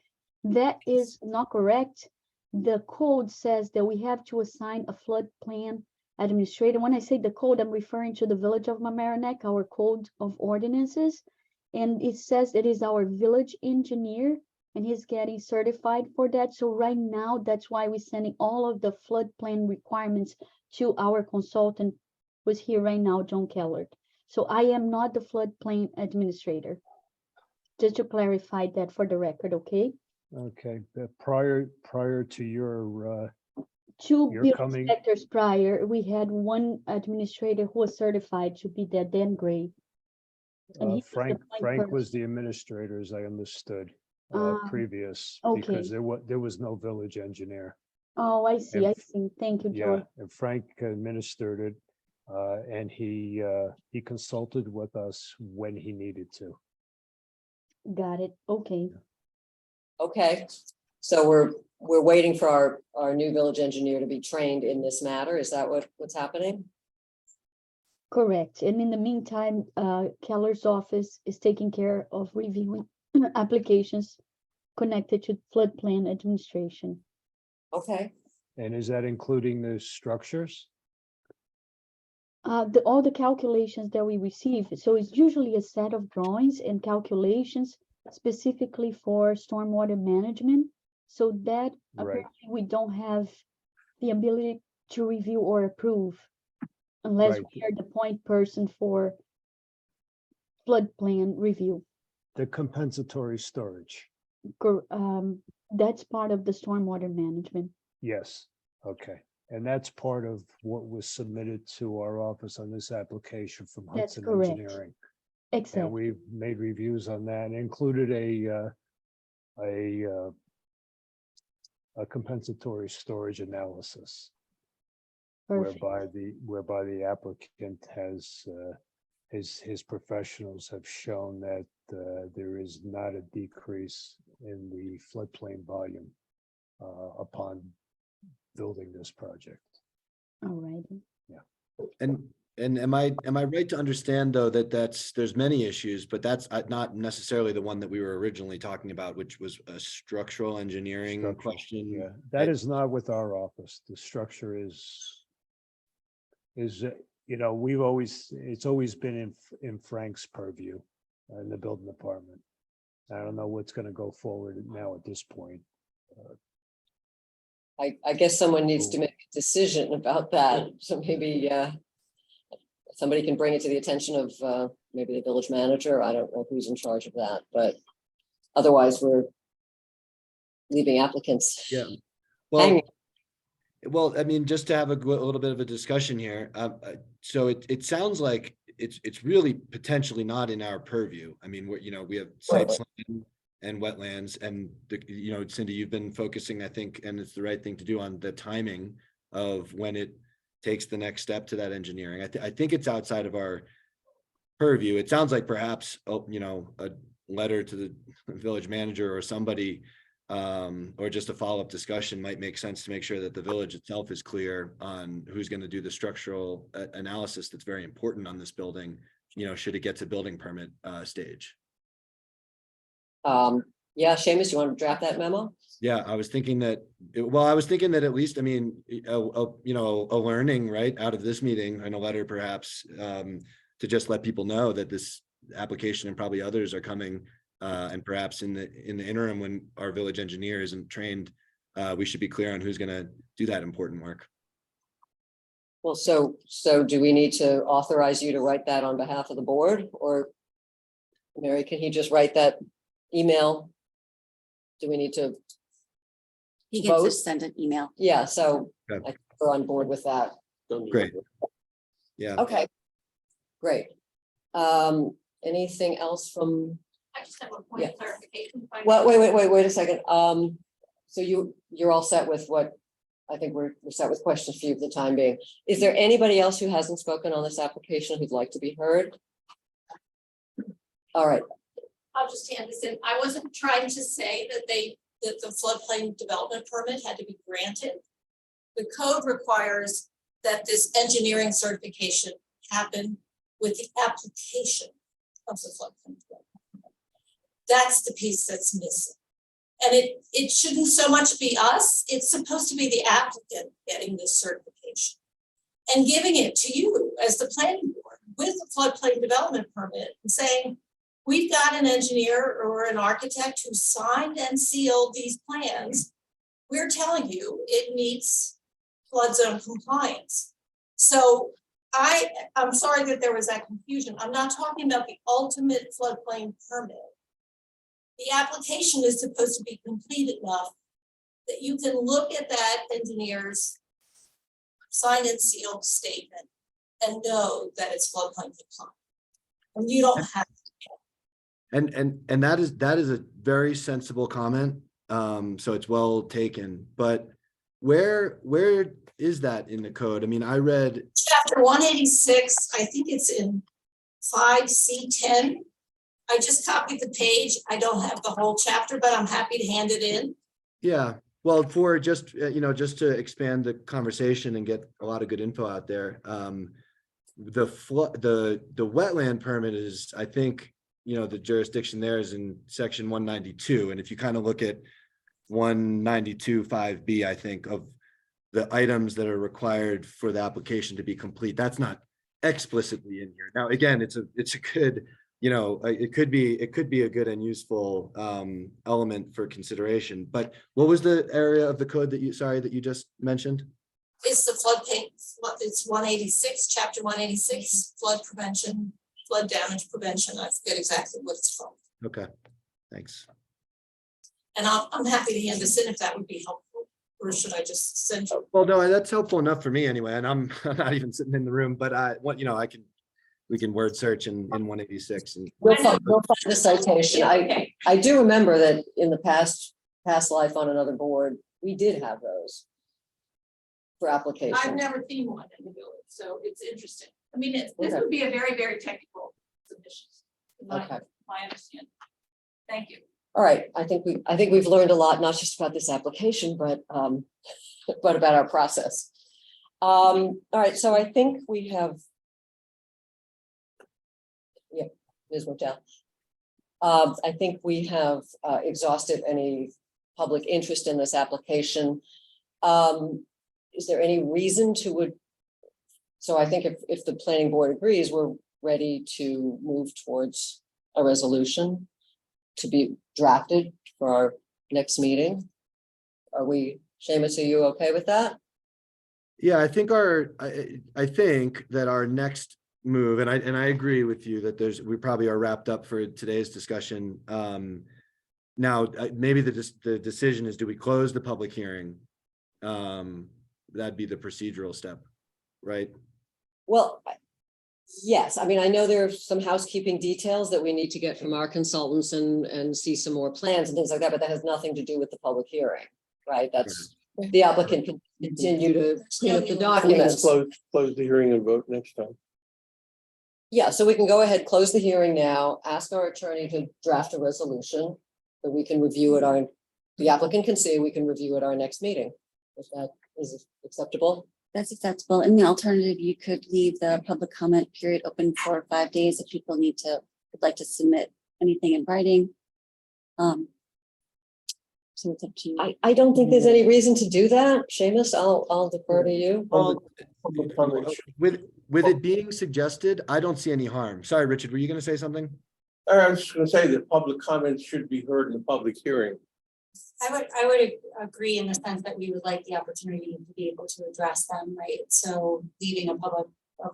Speaker 12: That is not correct. The code says that we have to assign a floodplain administrator. When I say the code, I'm referring to the Village of Mamaroneck, our code of ordinances. And it says it is our village engineer and he's getting certified for that. So right now, that's why we're sending all of the floodplain requirements to our consultant who's here right now, John Keller. So I am not the floodplain administrator. Just to clarify that for the record, okay?
Speaker 9: Okay, but prior to your,
Speaker 12: Two
Speaker 9: You're
Speaker 12: building
Speaker 9: coming-
Speaker 12: inspectors prior, we had one administrator who was certified to be that Dan Gray. And he was the
Speaker 9: Frank
Speaker 12: point
Speaker 9: was
Speaker 12: person.
Speaker 9: the administrator, as I understood,
Speaker 12: Ah,
Speaker 9: previous,
Speaker 12: okay.
Speaker 9: because there was no village engineer.
Speaker 12: Oh, I see, I
Speaker 9: And-
Speaker 12: see. Thank you,
Speaker 9: Yeah,
Speaker 12: George.
Speaker 9: and Frank administered it, and he consulted with us when he needed to.
Speaker 12: Got it. Okay.
Speaker 1: Okay, so we're waiting for our new village engineer to be trained in this matter. Is that what's happening?
Speaker 12: Correct. And in the meantime, Keller's office is taking care of reviewing applications connected to floodplain administration.
Speaker 1: Okay,
Speaker 9: And is that including the structures?
Speaker 12: All the calculations that we receive, so it's usually a set of drawings and calculations specifically for stormwater management. So that
Speaker 9: Right.
Speaker 12: apparently we don't have the ability to review or approve unless
Speaker 9: Right.
Speaker 12: we are the point person for floodplain review.
Speaker 9: The compensatory storage?
Speaker 12: That's part of the stormwater management.
Speaker 9: Yes, okay. And that's part of what was submitted to our office on this application from
Speaker 12: That's
Speaker 9: Hudson
Speaker 12: correct.
Speaker 9: Engineering.
Speaker 12: Exactly.
Speaker 9: And we've made reviews on that and included a compensatory storage analysis
Speaker 12: Perfect.
Speaker 9: whereby the applicant has his professionals have shown that there is not a decrease in the floodplain volume upon building this project.
Speaker 12: All righty.
Speaker 2: And am I right to understand though that there's many issues, but that's not necessarily the one that we were originally talking about, which was a structural engineering
Speaker 9: Structural,
Speaker 2: question?
Speaker 9: Yeah, that is not with our office. The structure is, it's always been in Frank's purview in the building department. I don't know what's gonna go forward now at this point.
Speaker 1: I guess someone needs to make a decision about that. So maybe somebody can bring it to the attention of maybe the village manager. I don't know who's in charge of that, but otherwise we're leaving applicants.
Speaker 2: Yeah.
Speaker 1: hanging.
Speaker 2: Well, I mean, just to have a little bit of a discussion here. So it sounds like it's really potentially not in our purview. I mean, we have sites and wetlands and Cindy, you've been focusing, I think, and it's the right thing to do on the timing of when it takes the next step to that engineering. I think it's outside of our purview. It sounds like perhaps, a letter to the village manager or somebody, or just a follow-up discussion might make sense to make sure that the village itself is clear on who's going to do the structural analysis that's very important on this building, should it get to building permit stage.
Speaker 1: Yeah, Seamus, you want to draft that memo?
Speaker 2: Yeah, I was thinking that, at least, I mean, a learning, right, out of this meeting and a letter perhaps, to just let people know that this application and probably others are coming, and perhaps in the interim, when our village engineer isn't trained, we should be clear on who's gonna do that important work.
Speaker 1: Well, so do we need to authorize you to write that on behalf of the board, or Mary, can he just write that email? Do we need to?
Speaker 13: You can
Speaker 1: vote?
Speaker 13: just send an email.
Speaker 1: Yeah, so
Speaker 2: Okay.
Speaker 1: I think we're on board with that.
Speaker 2: Great. Yeah.
Speaker 1: Okay, great. Anything else from,
Speaker 10: I just have a point of clarification. if I may.
Speaker 1: well, wait a second. So you're all set with what, I think we're set with questions for you for the time being. Is there anybody else who hasn't spoken on this application who'd like to be heard? All right,
Speaker 10: I'll just hand this in. I wasn't trying to say that the floodplain development permit had to be granted. The code requires that this engineering certification happen with the application of the floodplain development permit. That's the piece that's missing. And it shouldn't so much be us, it's supposed to be the applicant getting this certification and giving it to you as the planning board with the floodplain development permit and saying, we've got an engineer or an architect who signed and sealed these plans. We're telling you it meets flood zone compliance. So I'm sorry that there was that confusion. I'm not talking about the ultimate floodplain permit. The application is supposed to be complete enough that you can look at that engineer's signed and sealed statement and know that it's floodplain compliant. And you don't have
Speaker 2: And that is a very sensible comment. So it's well taken, but where is that in the code? I mean, I read.
Speaker 10: chapter 186, I think it's in 5C10. I just copied the page. I don't have the whole chapter, but I'm happy to hand it in.
Speaker 2: Yeah, well, for just, just to expand the conversation and get a lot of good info out there. The wetland permit is, I think, the jurisdiction there is in section 192. And if you kind of look at 192 5B, I think, of the items that are required for the application to be complete, that's not explicitly in here. Now, again, it's a good, it could be a good and useful element for consideration. But what was the area of the code that you just mentioned?
Speaker 10: It's the floodplain, it's 186, chapter 186, flood prevention, flood damage prevention. I forget exactly what it's called.
Speaker 2: Okay, thanks.
Speaker 10: And I'm happy to hand this in if that would be helpful. Or should I just send you?
Speaker 2: Well, no, that's helpful enough for me anyway. And I'm not even sitting in the room, but we can word search in 186 and.
Speaker 1: We'll find the citation. I do remember that in the past life on another board, we did have those for application.
Speaker 10: I've never seen one in the village, so it's interesting. I mean, this would be a very, very technical submission.
Speaker 1: Okay.
Speaker 10: My understanding. Thank you.
Speaker 1: All right, I think we've learned a lot, not just about this application, but about our process. All right, so I think we have. Yeah, Ms. Motel. I think we have exhausted any public interest in this application. Is there any reason to so I think if the planning board agrees, we're ready to move towards a resolution to be drafted for our next meeting. Are we, Seamus, are you okay with that?
Speaker 2: Yeah, I think I think that our next move, and I agree with you that we probably are wrapped up for today's discussion. Now, maybe the decision is, do we close the public hearing? That'd be the procedural step, right?
Speaker 1: Well, yes. I mean, I know there are some housekeeping details that we need to get from our consultants and see some more plans and things like that, but that has nothing to do with the public hearing, right? That's the applicant can continue to clean up the documents.
Speaker 4: Close the hearing and vote next time.
Speaker 1: Yeah, so we can go ahead, close the hearing now, ask our attorney to draft a resolution that we can review at the applicant can see, we can review at our next meeting. If that is acceptable.
Speaker 13: That's acceptable. In the alternative, you could leave the public comment period open for 5 days if people would like to submit anything in writing. So it's up to you.
Speaker 1: I don't think there's any reason to do that. Seamus, I'll defer to you.
Speaker 4: Public comment.
Speaker 2: With it being suggested, I don't see any harm. Sorry, Richard, were you going to say something?
Speaker 4: I was just going to say that public comments should be heard in the public hearing.
Speaker 6: I would agree in the sense that we would like the opportunity to be able to address them, right? So leaving a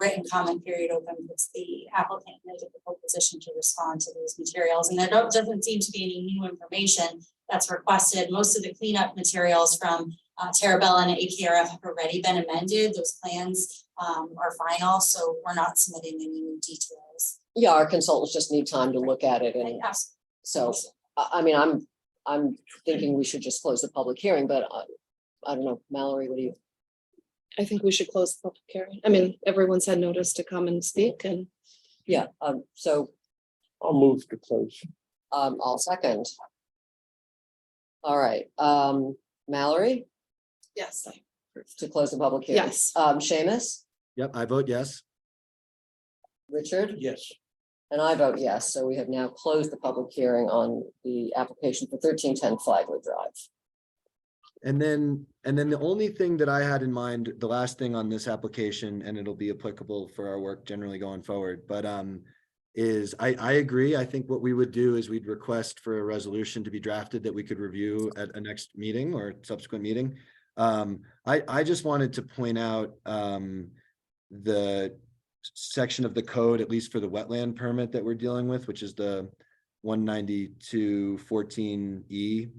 Speaker 6: written comment period open puts the applicant in a difficult position to respond to those materials. And there doesn't seem to be any new information that's requested. Most of the cleanup materials from Terabella and AKRF have already been amended. Those plans are final, so we're not submitting any new details.
Speaker 1: Yeah, our consultants just need time to look at it. And
Speaker 6: Yes.
Speaker 1: so, I mean, I'm thinking we should just close the public hearing, but I don't know, Mallory, what do you?
Speaker 5: I think we should close the public hearing. I mean, everyone's had notice to come and speak and.
Speaker 1: Yeah, so
Speaker 4: I'll move to close.
Speaker 1: I'll second. All right, Mallory,
Speaker 5: Yes.
Speaker 1: to close the public hearing.
Speaker 5: Yes.
Speaker 1: Seamus,
Speaker 2: Yep, I vote yes.
Speaker 1: Richard,
Speaker 4: Yes.
Speaker 1: and I vote yes. So we have now closed the public hearing on the application for 1310 Flagler Drive.
Speaker 2: And then the only thing that I had in mind, the last thing on this application, and it'll be applicable for our work generally going forward, but is I agree. I think what we would do is we'd request for a resolution to be drafted that we could review at a next meeting or subsequent meeting. I just wanted to point out the section of the code, at least for the wetland permit that we're dealing with, which is the 192.14E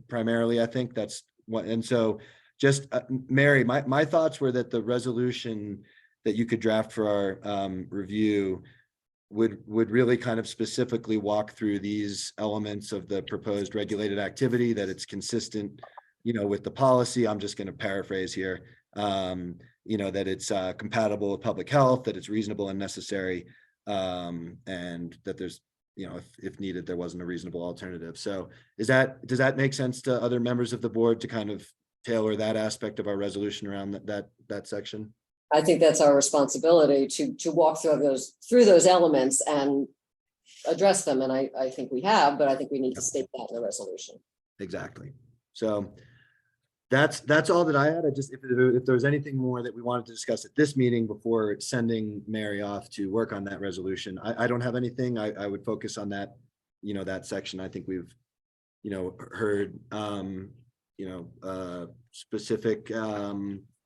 Speaker 2: primarily, I think that's what, and so just Mary, my thoughts were that the resolution that you could draft for our review would really kind of specifically walk through these elements of the proposed regulated activity, that it's consistent, with the policy. I'm just going to paraphrase here, that it's compatible with public health, that it's reasonable and necessary, and that there's, if needed, there wasn't a reasonable alternative. So does that make sense to other members of the board to kind of tailor that aspect of our resolution around that section?
Speaker 1: I think that's our responsibility to walk through those elements and address them. And I think we have, but I think we need to state that in the resolution.
Speaker 2: Exactly. So that's all that I had. I just, if there was anything more that we wanted to discuss at this meeting before sending Mary off to work on that resolution, I don't have anything. I would focus on that, that section. I think we've, heard, specific,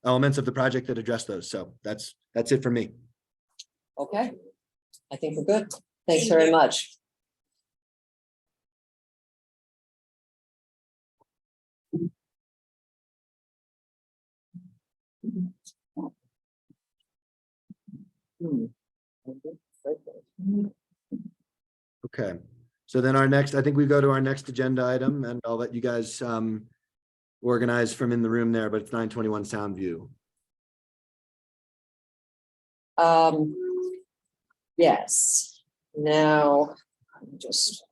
Speaker 2: elements of the project that address those. So that's it for me.
Speaker 1: Okay. I think we're good. Thanks very much.
Speaker 2: Okay. So then I think we go to our next agenda item, and I'll let you guys organize from in the room there, but it's 921 Soundview.
Speaker 1: Yes. Now, I'm just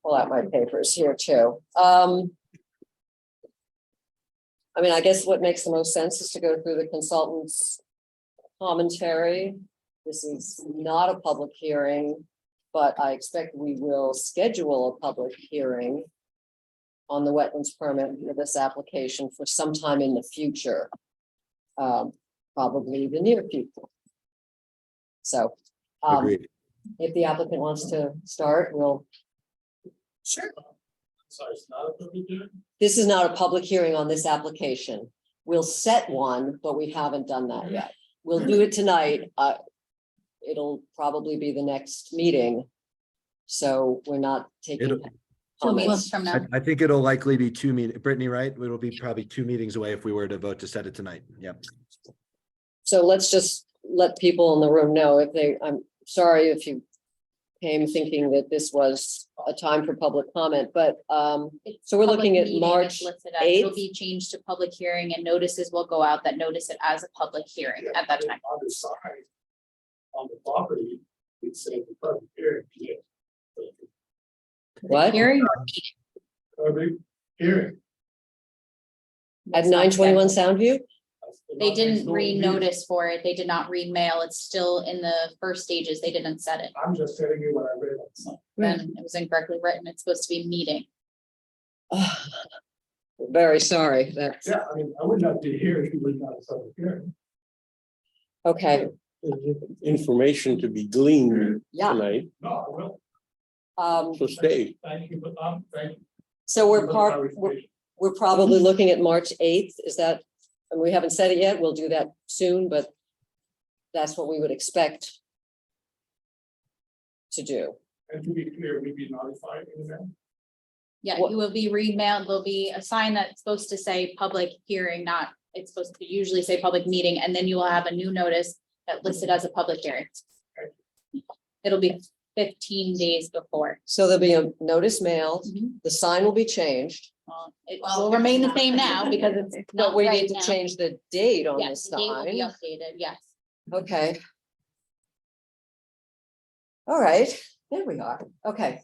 Speaker 1: pull out my papers here too. I guess what makes the most sense is to go through the consultant's commentary. This is not a public hearing, but I expect we will schedule a public hearing on the wetlands permit for this application for sometime in the future, probably the near future. So,
Speaker 2: Agreed.
Speaker 1: if the applicant wants to start, we'll.
Speaker 4: Sure. So it's not a public hearing?
Speaker 1: This is not a public hearing on this application. We'll set one, but we haven't done that yet. We'll do it tonight. It'll probably be the next meeting. So we're not taking
Speaker 11: 2 weeks
Speaker 1: comments.
Speaker 11: from now.
Speaker 2: I think it'll likely be 2 meetings. Brittany, right? It'll be probably 2 meetings away if we were to vote to set it tonight. Yep.
Speaker 1: So let's just let people in the room know I'm sorry if you came thinking that this was a time for public comment, but so we're looking at March
Speaker 11: It'll
Speaker 1: 8th.
Speaker 11: be changed to public hearing, and notices will go out that notice it as a public hearing at that time.
Speaker 4: On the side, on the property, it said the public hearing. Yeah.
Speaker 1: What?
Speaker 11: Hearing,
Speaker 4: Public hearing.
Speaker 1: At 921 Soundview?
Speaker 11: they didn't re-notice for it. They did not re-mail. It's still in the first stages. They didn't set it.
Speaker 4: I'm just telling you what I read.
Speaker 11: Then it was incorrectly written. It's supposed to be meeting.
Speaker 1: Very sorry. That's
Speaker 4: Yeah, I would not be here if you would not have public hearing.
Speaker 1: okay.
Speaker 4: Information to be gleaned
Speaker 1: Yeah.
Speaker 4: tonight, no, I will,
Speaker 1: Um,
Speaker 4: so stay.
Speaker 10: Thank you, but thank you.
Speaker 1: so we're probably looking at March 8th. Is that, and we haven't said it yet. We'll do that soon, but that's what we would expect to do.
Speaker 10: And to be clear, we'd be notified in advance.
Speaker 11: Yeah,
Speaker 1: What-
Speaker 11: you will be re-mailed. There'll be a sign that's supposed to say public hearing, it's supposed to usually say public meeting, and then you will have a new notice that listed as a public hearing. It'll be 15 days before.
Speaker 1: So there'll be a notice mailed,
Speaker 11: Mhm.
Speaker 1: the sign will be changed,
Speaker 11: It will remain the same now because it's
Speaker 1: but
Speaker 11: not
Speaker 1: we
Speaker 11: right
Speaker 1: need to
Speaker 11: now.
Speaker 1: change the date on the
Speaker 11: Yes, the date will be
Speaker 1: sign.
Speaker 11: updated, yes.
Speaker 1: Okay. All right, there we are. Okay.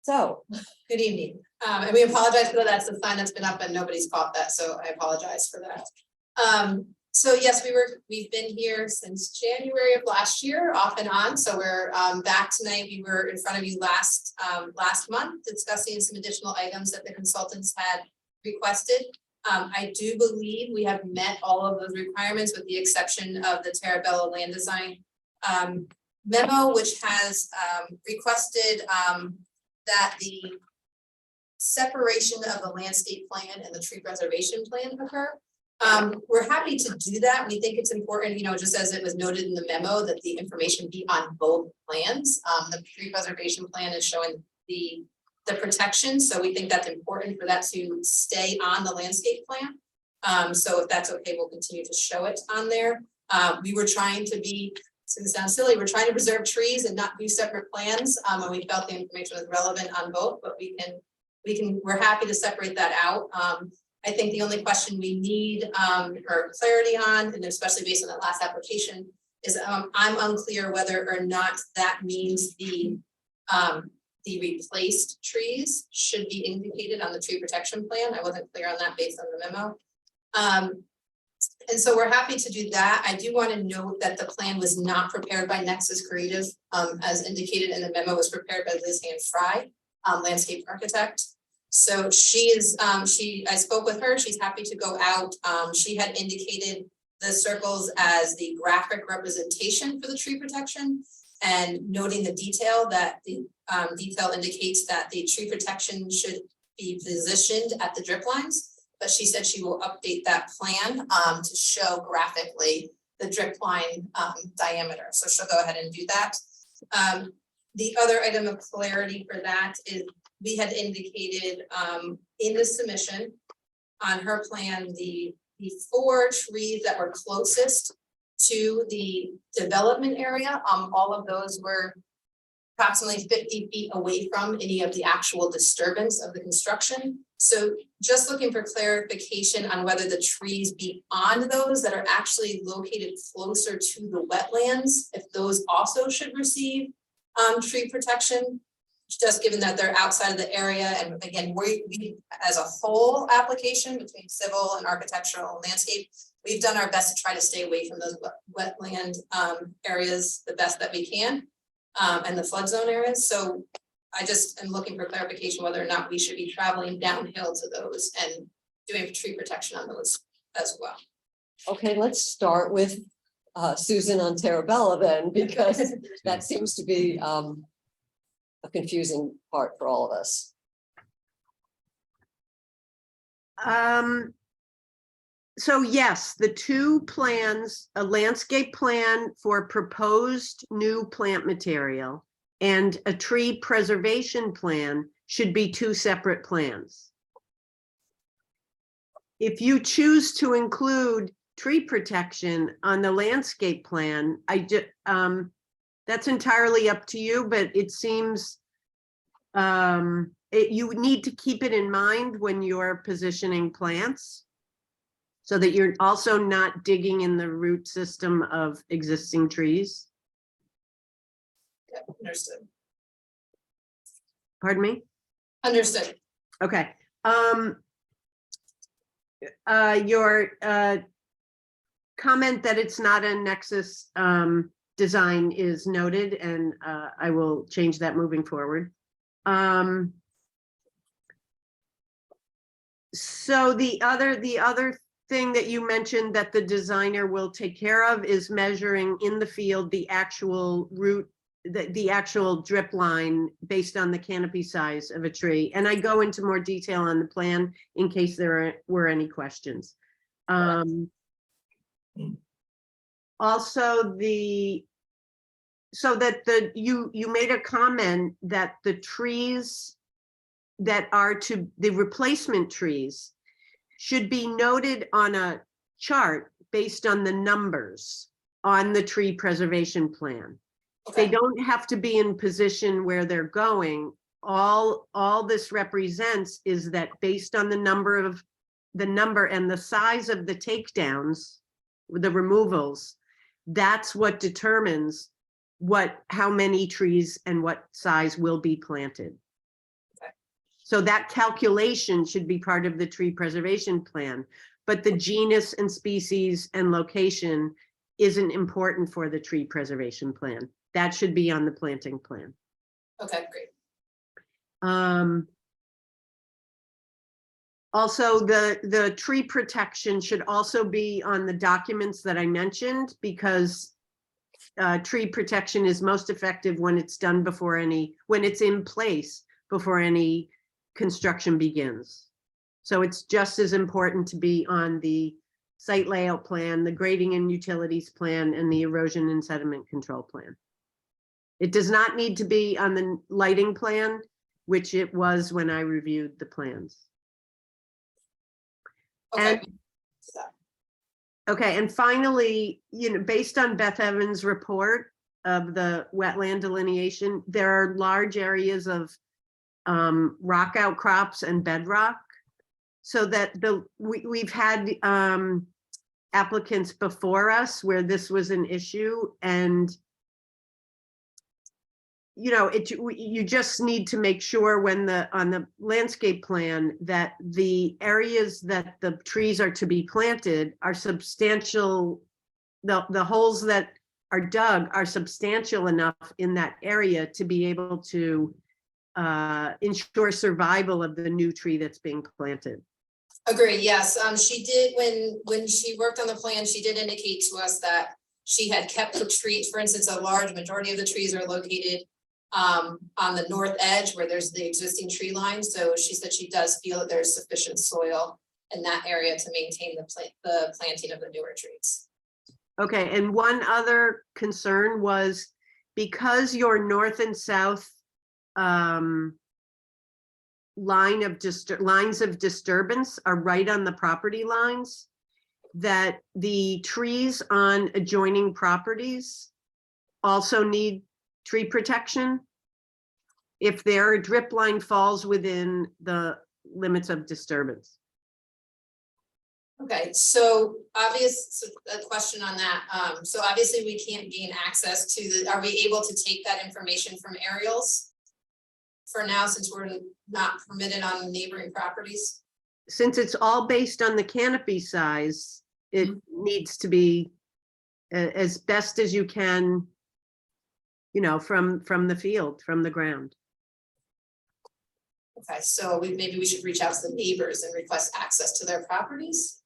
Speaker 1: So,
Speaker 14: Good evening, and we apologize for that. That's the sign that's been up and nobody's caught that, so I apologize for that. So yes, we've been here since January of last year, off and on, so we're back tonight. We were in front of you last month discussing some additional items that the consultants had requested. I do believe we have met all of those requirements with the exception of the Terabella land design memo, which has requested that the separation of the landscape plan and the tree preservation plan occur. We're happy to do that. We think it's important, you know, just as it was noted in the memo, that the information be on both plans. The tree preservation plan is showing the protection, so we think that's important for that to stay on the landscape plan. So if that's okay, we'll continue to show it on there. We were trying to be, it's gonna sound silly, we're trying to preserve trees and not do separate plans, and we felt the information was relevant on both, but we're happy to separate that out. I think the only question we need or clarity on, and especially based on that last application, is I'm unclear whether or not that means the replaced trees should be indicated on the tree protection plan. I wasn't clear on that based on the memo. And so we're happy to do that. I do want to note that the plan was not prepared by Nexus Creative, as indicated in the memo, was prepared by Liz Ann Fry, landscape architect. So I spoke with her, she's happy to go out. She had indicated the circles as the graphic representation for the tree protection, and noting the detail that the detail indicates that the tree protection should be positioned at the drip lines. But she said she will update that plan to show graphically the drip line diameter. So she'll go ahead and do that. The other item of clarity for that is we had indicated in the submission on her plan, the 4 trees that were closest to the development area, all of those were approximately 50 feet away from any of the actual disturbance of the construction. So just looking for clarification on whether the trees beyond those that are actually located closer to the wetlands, if those also should receive tree protection, just given that they're outside of the area. And again, we as a whole application between civil and architectural and landscape, we've done our best to try to stay away from those wetland areas the best that we can, and the flood zone areas. So I just am looking for clarification whether or not we should be traveling downhill to those and doing tree protection on those as well.
Speaker 1: Okay, let's start with Susan on Terabella then, because that seems to be a confusing part for all of us.
Speaker 3: So yes, the 2 plans, a landscape plan for proposed new plant material and a tree preservation plan should be 2 separate plans. If you choose to include tree protection on the landscape plan, that's entirely up to you, but it seems you need to keep it in mind when you're positioning plants, so that you're also not digging in the root system of existing trees.
Speaker 14: Yep, understood.
Speaker 3: Pardon me?
Speaker 14: Understood.
Speaker 3: Okay. Your comment that it's not a Nexus design is noted, and I will change that moving forward. So the other thing that you mentioned that the designer will take care of is measuring in the field the actual root, the actual drip line based on the canopy size of a tree. And I go into more detail on the plan in case there were any questions. Also, you made a comment that the trees that are the replacement trees should be noted on a chart based on the numbers on the tree preservation plan.
Speaker 14: Okay.
Speaker 3: They don't have to be in position where they're going. All this represents is that based on the number and the size of the takedowns, the removals, that's what determines how many trees and what size will be planted.
Speaker 14: Okay.
Speaker 3: So that calculation should be part of the tree preservation plan, but the genus and species and location isn't important for the tree preservation plan. That should be on the planting plan.
Speaker 14: Okay, great.
Speaker 3: Also, the tree protection should also be on the documents that I mentioned, because tree protection is most effective when it's done when it's in place before any construction begins. So it's just as important to be on the site layout plan, the grading and utilities plan, and the erosion and sediment control plan. It does not need to be on the lighting plan, which it was when I reviewed the plans.
Speaker 14: Okay.
Speaker 3: Okay, and finally, based on Beth Evans' report of the wetland delineation, there are large areas of rock outcrops and bedrock. So that we've had applicants before us where this was an issue, and you just need to make sure on the landscape plan that the areas that the trees are to be planted are substantial. The holes that are dug are substantial enough in that area to be able to ensure survival of the new tree that's being planted.
Speaker 14: Agree, yes, she did, when she worked on the plan, she did indicate to us that she had kept the trees, for instance, a large majority of the trees are located on the north edge where there's the existing tree line, so she said she does feel that there's sufficient soil in that area to maintain the planting of the newer trees.
Speaker 3: Okay, and one other concern was because your north and south lines of disturbance are right on the property lines, that the trees on adjoining properties also need tree protection if their drip line falls within the limits of disturbance.
Speaker 14: Okay, so a question on that. So obviously we can't gain access to are we able to take that information from aerials for now, since we're not permitted on neighboring properties?
Speaker 3: Since it's all based on the canopy size, it needs to be as best as you can, from the field, from the ground.
Speaker 14: Okay, so maybe we should reach out to the neighbors and request access to their properties.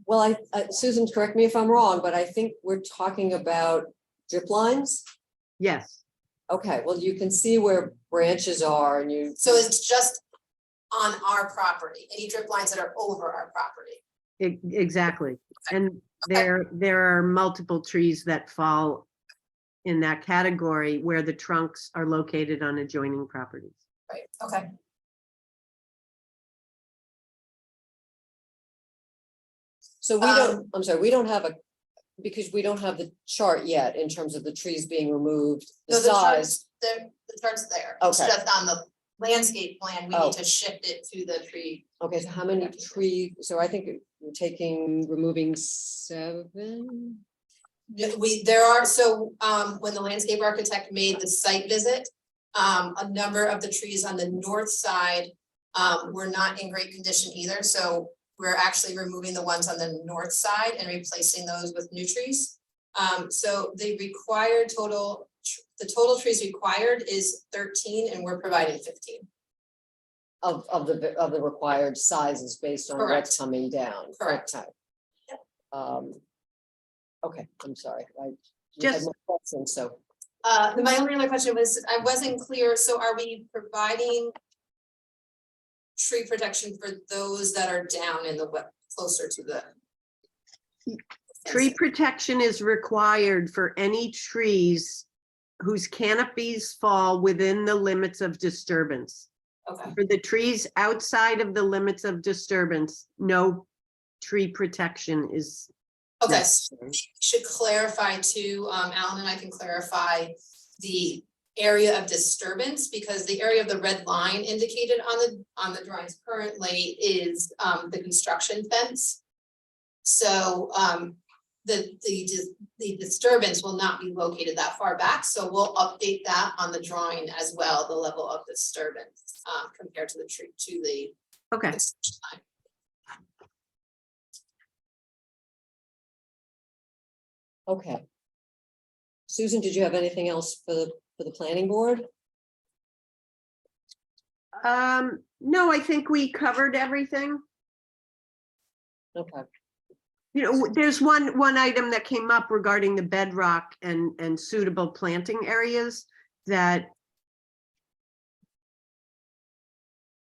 Speaker 1: Well, Susan, correct me if I'm wrong, but I think we're talking about drip lines.
Speaker 3: Yes.
Speaker 1: Okay, well, you can see where branches are and
Speaker 14: So it's just on our property, any drip lines that are over our property.
Speaker 3: Exactly. And there are multiple trees that fall in that category where the trunks are located on adjoining properties.
Speaker 14: Right, okay.
Speaker 1: So I'm sorry, we don't have because we don't have the chart yet in terms of the trees being removed, the
Speaker 14: No,
Speaker 1: size.
Speaker 14: the chart's there. It's
Speaker 1: Okay.
Speaker 14: just on the landscape plan, we
Speaker 1: Oh.
Speaker 14: need to shift it to the tree.
Speaker 1: Okay, so how many trees? So I think you're removing 7.
Speaker 14: When the landscape architect made the site visit, a number of the trees on the north side were not in great condition either, so we're actually removing the ones on the north side and replacing those with new trees. So the total trees required is 13 and we're providing 15.
Speaker 1: Of the required sizes based on what's
Speaker 14: Correct.
Speaker 1: coming down.
Speaker 14: Correct.
Speaker 1: Okay. Okay, I'm sorry. I
Speaker 3: Just-
Speaker 1: had more questions, so.
Speaker 14: My only other question was, I wasn't clear, so are we providing tree protection for those that are down in the closer to the?
Speaker 3: Tree protection is required for any trees whose canopies fall within the limits of disturbance.
Speaker 14: Okay,
Speaker 3: For the trees outside of the limits of disturbance, no tree protection is
Speaker 14: okay,
Speaker 3: necessary.
Speaker 14: should clarify too, Alan and I can clarify the area of disturbance, because the area of the red line indicated on the drawings currently is the construction fence. So the disturbance will not be located that far back, so we'll update that on the drawing as well, the level of disturbance compared to the tree to the
Speaker 3: Okay.
Speaker 14: construction line.
Speaker 1: Okay. Susan, did you have anything else for the planning board?
Speaker 3: No, I think we covered everything.
Speaker 1: Okay.
Speaker 3: You know, there's one item that came up regarding the bedrock and suitable planting areas that,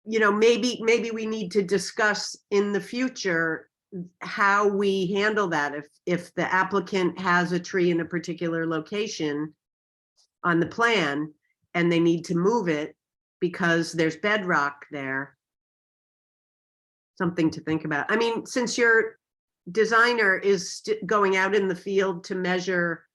Speaker 3: you know, maybe we need to discuss in the future how we handle that. If the applicant has a tree in a particular location on the plan and they need to move it because there's bedrock there. Something to think about. I mean, since your designer is going out in the field to measure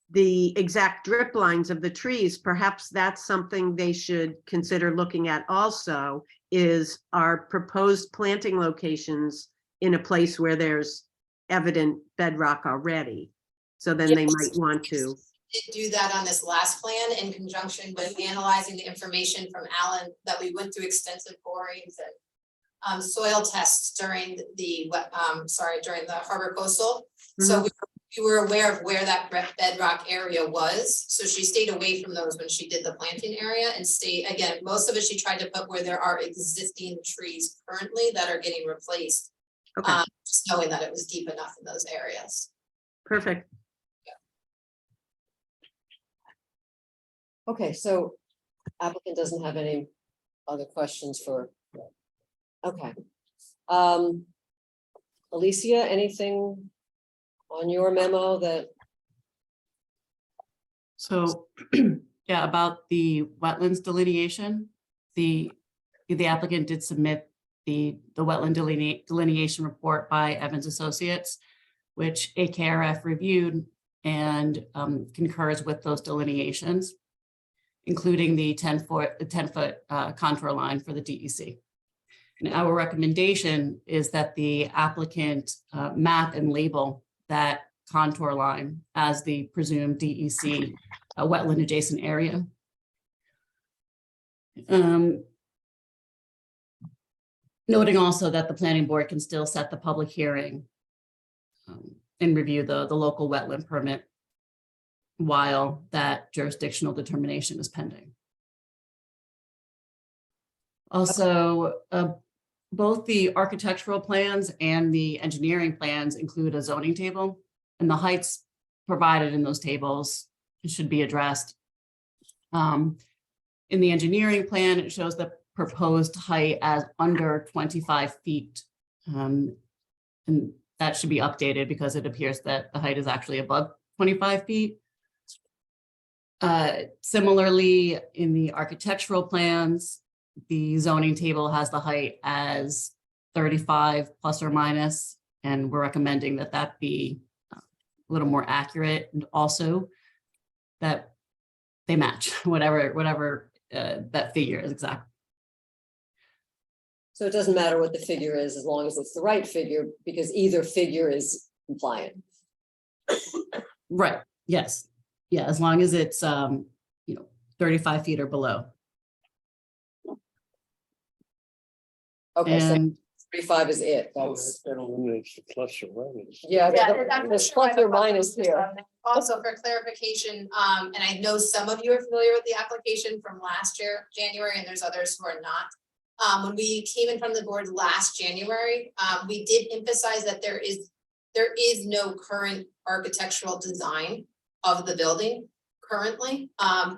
Speaker 3: the exact drip lines of the trees, perhaps that's something they should consider looking at also, is our proposed planting locations in a place where there's evident bedrock already. So then they might want to.
Speaker 14: Did do that on this last plan in conjunction with analyzing the information from Alan, that we went through extensive borings and soil tests during the Harbor Coastal. So we were aware of where that bedrock area was. So she stayed away from those when she did the planting area and again, most of it she tried to put where there are existing trees currently that are getting replaced.
Speaker 3: Okay.
Speaker 14: Just knowing that it was deep enough in those areas.
Speaker 3: Perfect.
Speaker 1: Okay, so applicant doesn't have any other questions for, okay. Alicia, anything on your memo that?
Speaker 8: So, yeah, about the wetlands delineation, the applicant did submit the wetland delineation report by Evans Associates, which AKRF reviewed and concurs with those delineations, including the 10-foot contour line for the DEC. And our recommendation is that the applicant map and label that contour line as the presumed DEC wetland adjacent area. Noting also that the planning board can still set the public hearing and review the local wetland permit while that jurisdictional determination is pending. Also, both the architectural plans and the engineering plans include a zoning table, and the heights provided in those tables should be addressed. In the engineering plan, it shows the proposed height as under 25 feet. And that should be updated because it appears that the height is actually above 25 feet. Similarly, in the architectural plans, the zoning table has the height as 35 plus or minus, and we're recommending that that be a little more accurate, and also that they match whatever that figure is exactly.
Speaker 1: So it doesn't matter what the figure is as long as it's the right figure, because either figure is compliant.
Speaker 8: Right, yes. Yeah, as long as it's 35 feet or below.
Speaker 1: Okay, so
Speaker 8: And
Speaker 1: 35 is it.
Speaker 9: That eliminates the plus or minus.
Speaker 1: Yeah,
Speaker 14: I'm
Speaker 1: there's
Speaker 14: not
Speaker 1: plus
Speaker 14: sure
Speaker 1: or minus here.
Speaker 14: Also, for clarification, and I know some of you are familiar with the application from last year, January, and there's others who are not. When we came in from the board last January, we did emphasize that there is no current architectural design of the building currently,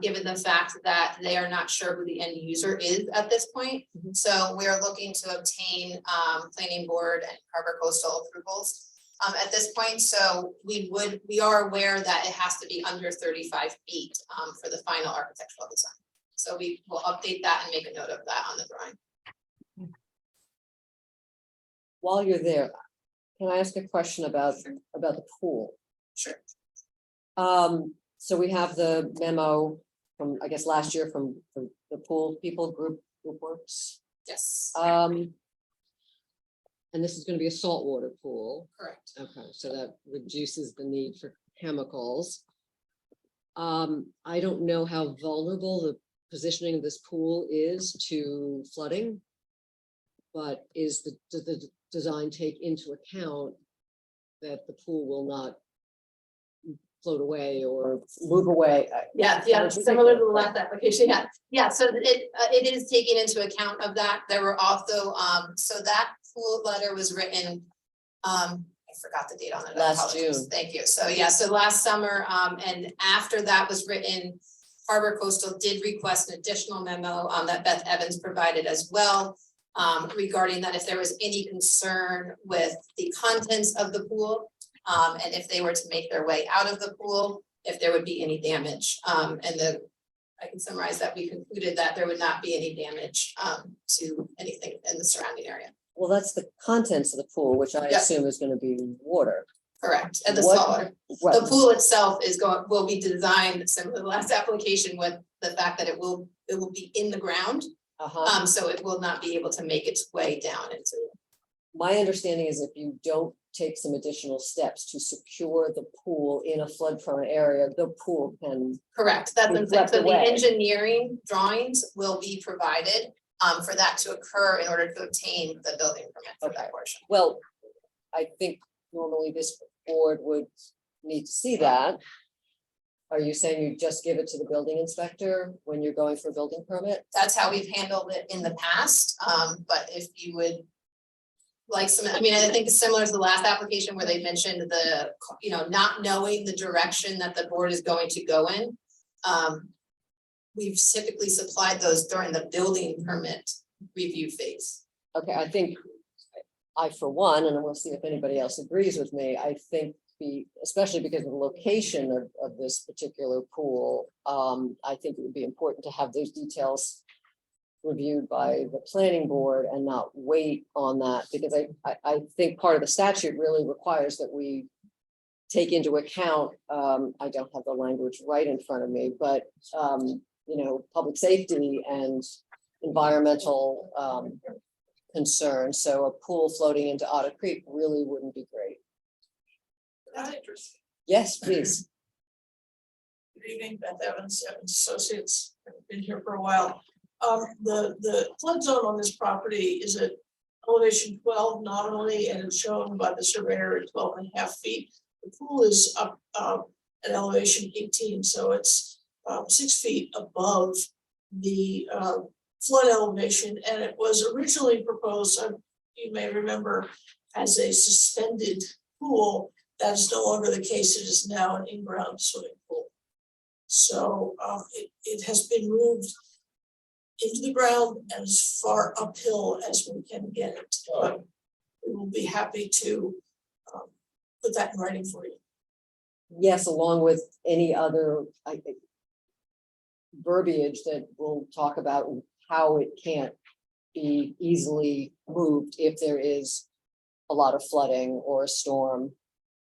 Speaker 14: given the fact that they are not sure who the end user is at this point. So we're looking to obtain planning board and Harbor Coastal approvals at this point. So we are aware that it has to be under 35 feet for the final architectural design. So we will update that and make a note of that on the drawing.
Speaker 1: While you're there, can I ask a question about the pool?
Speaker 14: Sure.
Speaker 1: So we have the memo from, I guess, last year from the pool people group works.
Speaker 14: Yes,
Speaker 1: And this is going to be a saltwater pool.
Speaker 14: correct.
Speaker 1: Okay, so that reduces the need for chemicals. I don't know how vulnerable the positioning of this pool is to flooding. But does the design take into account that the pool will not float away or move away?
Speaker 14: Yeah, similar to the last application, yeah. So it is taken into account of that. There were also, so that pool letter was written, I forgot the date on it. I
Speaker 1: Last
Speaker 14: apologize.
Speaker 1: June.
Speaker 14: Thank you. So yeah, so last summer, and after that was written, Harbor Coastal did request an additional memo, that Beth Evans provided as well, regarding that if there was any concern with the contents of the pool, and if they were to make their way out of the pool, if there would be any damage. I can summarize that we concluded that there would not be any damage, to anything in the surrounding area.
Speaker 1: Well, that's the contents of the pool, which I
Speaker 14: Yep.
Speaker 1: assume is gonna be water.
Speaker 14: Correct, and the
Speaker 1: What-
Speaker 14: saltwater.
Speaker 1: Right.
Speaker 14: The pool itself will be designed similar to the last application with the fact that it will be in the ground.
Speaker 1: Uh-huh.
Speaker 14: So it will not be able to make its way down into.
Speaker 1: My understanding is if you don't take some additional steps to secure the pool in a flood prone area, the pool can,
Speaker 14: Correct, that's what I'm
Speaker 1: It's
Speaker 14: saying.
Speaker 1: left
Speaker 14: So the
Speaker 1: away.
Speaker 14: engineering drawings will be provided for that to occur in order to obtain the building permit for that portion.
Speaker 1: well, I think normally this board would need to see that. Are you saying you just give it to the building inspector when you're going for a building permit?
Speaker 14: That's how we've handled it in the past, but if you would. Like I think it's similar to the last application where they mentioned the, not knowing the direction that the board is going to go in. We've typically supplied those during the building permit review phase.
Speaker 1: Okay, I think I, for one, and we'll see if anybody else agrees with me, I think especially because of the location of this particular pool, I think it would be important to have those details reviewed by the planning board and not wait on that, because I think part of the statute really requires that we take into account, I don't have the language right in front of me, but public safety and environmental concerns. So a pool floating into Otter Creek really wouldn't be great.
Speaker 10: That's interesting.
Speaker 1: Yes, please.
Speaker 10: Good evening, Beth Evans, Evans Associates. I've been here for a while. The flood zone on this property is at elevation 12 nominally, and it's shown by the surveyor at 12.5 feet. The pool is up at elevation 18, so it's 6 feet above the flood elevation, and it was originally proposed, you may remember, as a suspended pool. That is no longer the case. It is now an in-ground swimming pool. So it has been moved into the ground as far uphill as we can get it. But we will be happy to put that in writing for you.
Speaker 1: Yes, along with any other verbiage that we'll talk about how it can't be easily moved if there is a lot of flooding or a storm.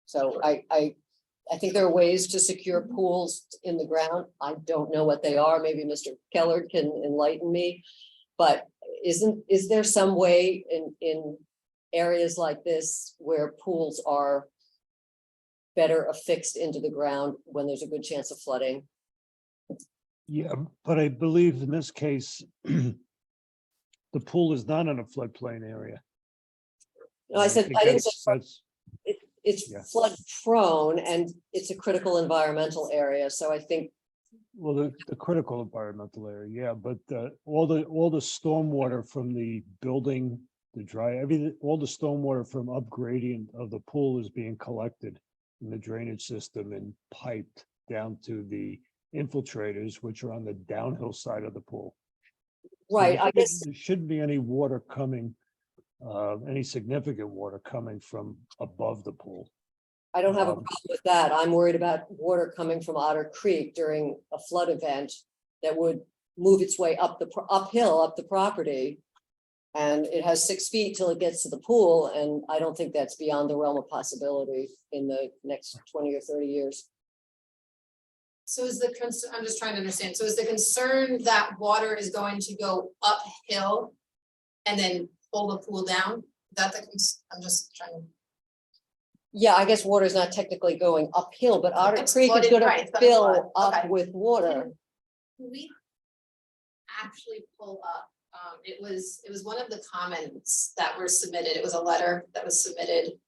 Speaker 1: So I think there are ways to secure pools in the ground. I don't know what they are. Maybe Mr. Keller can enlighten me. But is there some way in areas like this where pools are better affixed into the ground when there's a good chance of flooding?
Speaker 9: Yeah, but I believe in this case, the pool is not in a floodplain area.
Speaker 1: No, I didn't say
Speaker 9: That's,
Speaker 1: it's
Speaker 9: yeah.
Speaker 1: flood prone and it's a critical environmental area. So I think,
Speaker 9: well, the critical environmental area, yeah, but all the stormwater from the building, all the stormwater from up gradient of the pool is being collected in the drainage system and piped down to the infiltrators, which are on the downhill side of the pool. So
Speaker 1: right, I guess,
Speaker 9: there shouldn't be any water coming, any significant water coming from above the pool.
Speaker 1: I don't have a problem with that. I'm worried about water coming from Otter Creek during a flood event that would move its way uphill up the property. And it has 6 feet till it gets to the pool. And I don't think that's beyond the realm of possibility in the next 20 or 30 years.
Speaker 14: So is the concern, I'm just trying to understand, so is the concern that water is going to go uphill and then pull the pool down? Is that I'm just trying.
Speaker 1: Yeah, I guess water is not technically going uphill, but Otter
Speaker 14: It's
Speaker 1: Creek is
Speaker 14: flooded,
Speaker 1: gonna
Speaker 14: right, it's gonna flood,
Speaker 1: fill up
Speaker 14: okay.
Speaker 1: with water.
Speaker 14: Can we actually pull up? It was one of the comments that were submitted. It was a letter that was submitted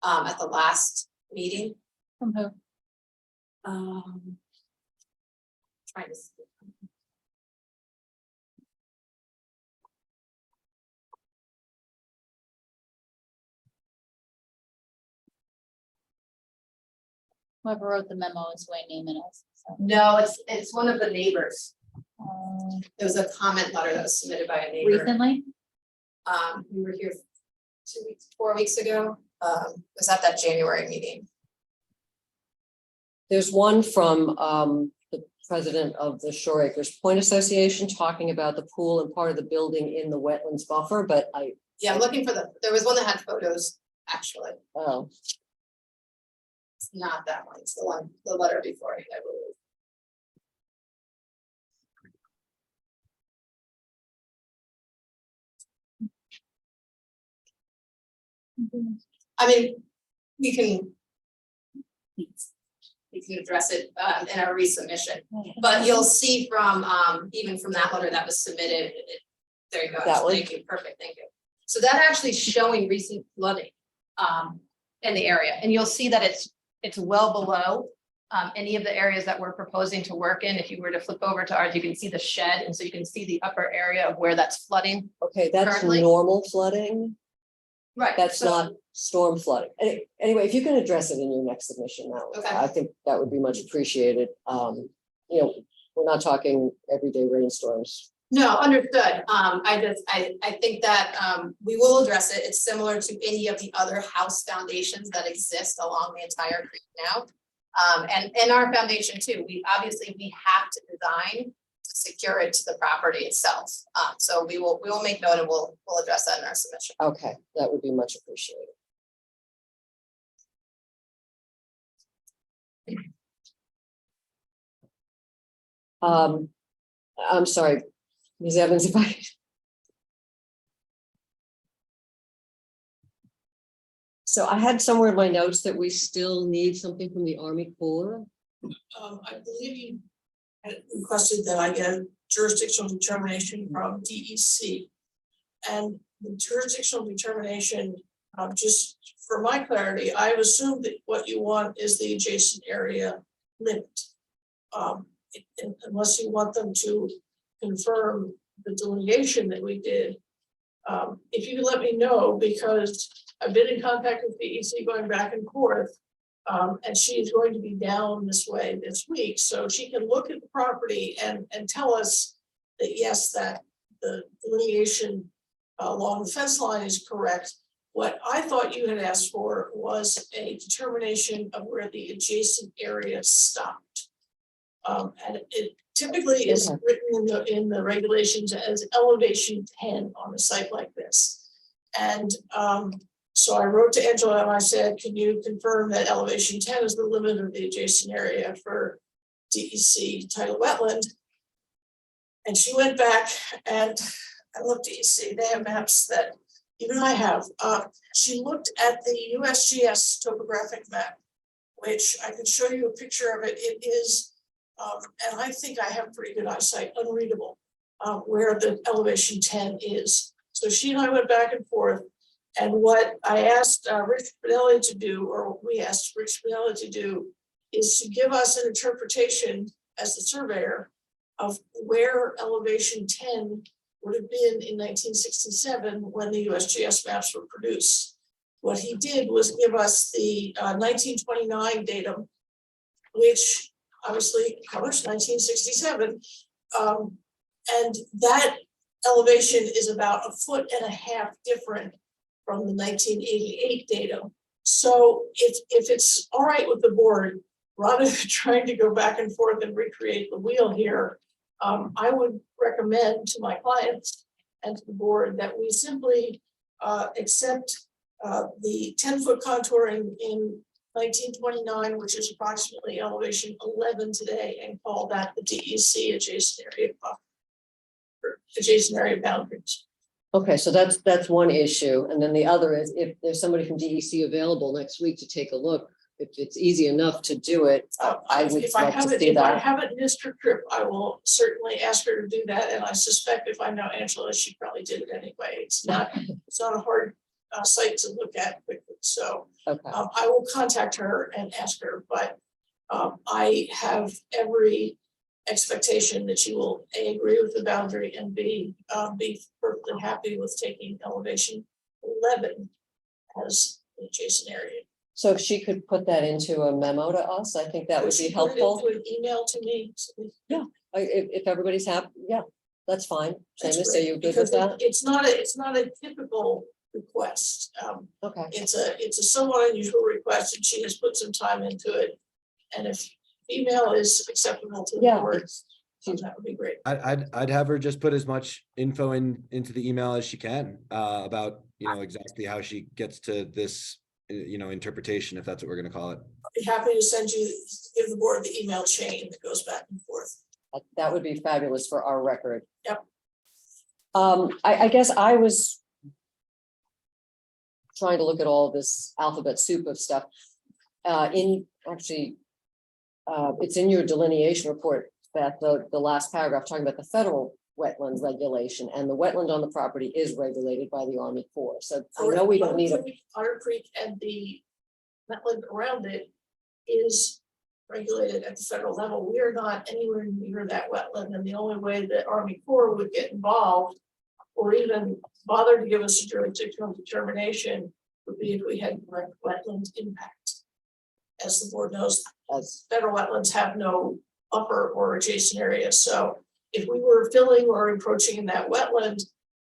Speaker 14: at the last meeting.
Speaker 11: From who?
Speaker 14: Trying to see.
Speaker 11: Whoever wrote the memo is Wayne Neiman also. So.
Speaker 14: No, it's one of the neighbors. There was a comment letter that was submitted by a neighbor.
Speaker 11: Recently?
Speaker 14: We were here 4 weeks ago. Was at that January meeting.
Speaker 1: There's one from the president of the Shore Acres Point Association talking about the pool and part of the building in the wetlands buffer, but
Speaker 14: Yeah, I'm looking for there was one that had photos, actually.
Speaker 1: oh,
Speaker 14: It's not that one, it's the letter before it, I believe. I mean, we can address it in our resubmission, but you'll see from even from that letter that was submitted, there you go,
Speaker 1: That one?
Speaker 14: thank you, perfect, thank you. So that actually is showing recent flooding in the area, and you'll see that it's well below any of the areas that we're proposing to work in. If you were to flip over to ours, you can see the shed, and so you can see the upper area of where that's flooding.
Speaker 1: okay, that's
Speaker 14: Currently?
Speaker 1: normal flooding.
Speaker 14: Right.
Speaker 1: That's
Speaker 14: so-
Speaker 1: not storm flooding. Anyway, if you can address it in your next submission,
Speaker 14: Okay.
Speaker 1: I think that would be much appreciated. You know, we're not talking everyday rainstorms.
Speaker 14: No, understood. I think that we will address it. It's similar to any of the other house foundations that exist along the entire creek now. And our foundation too, we have to design to secure it to the property itself. So we will make note and we'll address that in our submission.
Speaker 1: Okay, that would be much appreciated. I'm sorry, Ms. Evans, if I. So I had somewhere in my notes that we still need something from the Army Corps.
Speaker 10: I believe you had requested that I get a jurisdictional determination from DEC. And the jurisdictional determination, just for my clarity, I've assumed that what you want is the adjacent area limit. Unless you want them to confirm the delineation that we did. If you could let me know, because I've been in contact with DEC going back and forth. And she's going to be down this way this week, so she can look at the property and tell us that yes, that the delineation along the fence line is correct. What I thought you had asked for was a determination of where the adjacent area stopped. And it typically is written in the regulations as elevation 10 on a site like this. And so I wrote to Angela and I said, can you confirm that elevation 10 is the limit of the adjacent area for DEC title wetland? And she went back and I looked at DEC, they have maps that even I have. She looked at the USGS topographic map, which I can show you a picture of it. It is, and I think I have pretty good eyesight, unreadable, where the elevation 10 is. So she and I went back and forth. And what I asked Rich Spinelli to do, or we asked Rich Spinelli to do, is to give us an interpretation as the surveyor of where elevation 10 would have been in 1967 when the USGS maps were produced. What he did was give us the 1929 datum, which obviously covers 1967. And that elevation is about 1.5 feet different from the 1988 datum. So if it's all right with the board, rather than trying to go back and forth and recreate the wheel here, I would recommend to my clients and to the board that we simply accept the 10-foot contouring in 1929, which is approximately elevation 11 today, and call that the DEC adjacent area buffer, adjacent area boundaries.
Speaker 1: Okay, so that's one issue. And then the other is if there's somebody from DEC available next week to take a look, if it's easy enough to do it, I would
Speaker 10: If I
Speaker 1: like
Speaker 10: have
Speaker 1: to
Speaker 10: it,
Speaker 1: see
Speaker 10: if I
Speaker 1: that.
Speaker 10: haven't missed her trip, I will certainly ask her to do that. And I suspect if I know Angela, she probably did it anyway. It's not a hard site to look at quickly. So
Speaker 1: Okay,
Speaker 10: I will contact her and ask her, but I have every expectation that she will A, agree with the boundary, and B, be perfectly happy with taking elevation 11 as the adjacent area.
Speaker 1: So if she could put that into a memo to us, I think that would be
Speaker 10: She put it
Speaker 1: helpful.
Speaker 10: into an email to me.
Speaker 1: If everybody's happy, yeah, that's fine.
Speaker 10: That's
Speaker 1: Seamus, are
Speaker 10: great,
Speaker 1: you good
Speaker 10: because
Speaker 1: with that?
Speaker 10: it's not a typical request.
Speaker 1: Okay,
Speaker 10: It's a somewhat unusual request and she has put some time into it. And if email is acceptable to the
Speaker 1: yeah,
Speaker 10: board,
Speaker 1: it's-
Speaker 10: that would be great.
Speaker 2: I'd have her just put as much info into the email as she can, about, exactly how she gets to this, interpretation, if that's what we're gonna call it.
Speaker 10: I'd be happy to give the board the email chain that goes back and forth.
Speaker 1: that would be fabulous for our record.
Speaker 10: Yep.
Speaker 1: I guess I was trying to look at all this alphabet soup of stuff. It's in your delineation report that the last paragraph talking about the federal wetland regulation, and the wetland on the property is regulated by the Army Corps. So I know we don't need a,
Speaker 10: Otter Creek and the wetland around it is regulated at the federal level. We are not anywhere near that wetland, and the only way that Army Corps would get involved or even bother to give us a jurisdictional determination would be if we had direct wetland impact. As the board knows,
Speaker 1: as
Speaker 10: federal wetlands have no buffer or adjacent area, so if we were filling or encroaching in that wetland,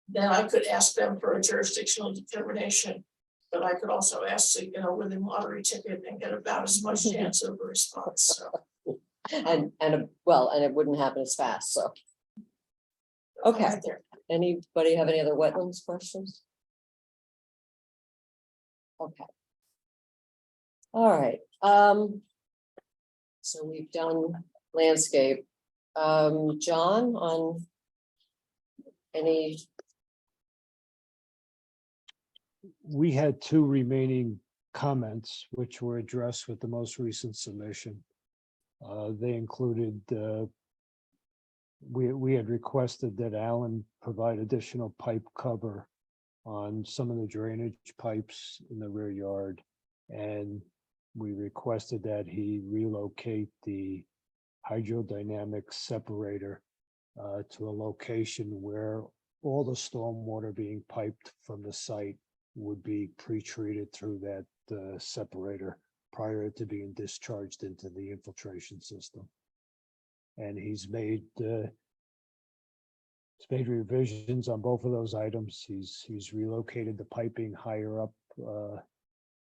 Speaker 10: then I could ask them for a jurisdictional determination. But I could also ask to, win a lottery ticket and get about as much chance of a response, so.
Speaker 1: and it wouldn't happen as fast, so. Okay,
Speaker 10: Right there.
Speaker 1: anybody have any other wetlands questions? Okay. All right, so we've done landscape. John, on any,
Speaker 9: We had two remaining comments which were addressed with the most recent submission. They included, we had requested that Alan provide additional pipe cover on some of the drainage pipes in the rear yard. And we requested that he relocate the hydrodynamic separator to a location where all the stormwater being piped from the site would be pre-treated through that separator prior to being discharged into the infiltration system. And he's made revisions on both of those items. He's relocated the piping higher up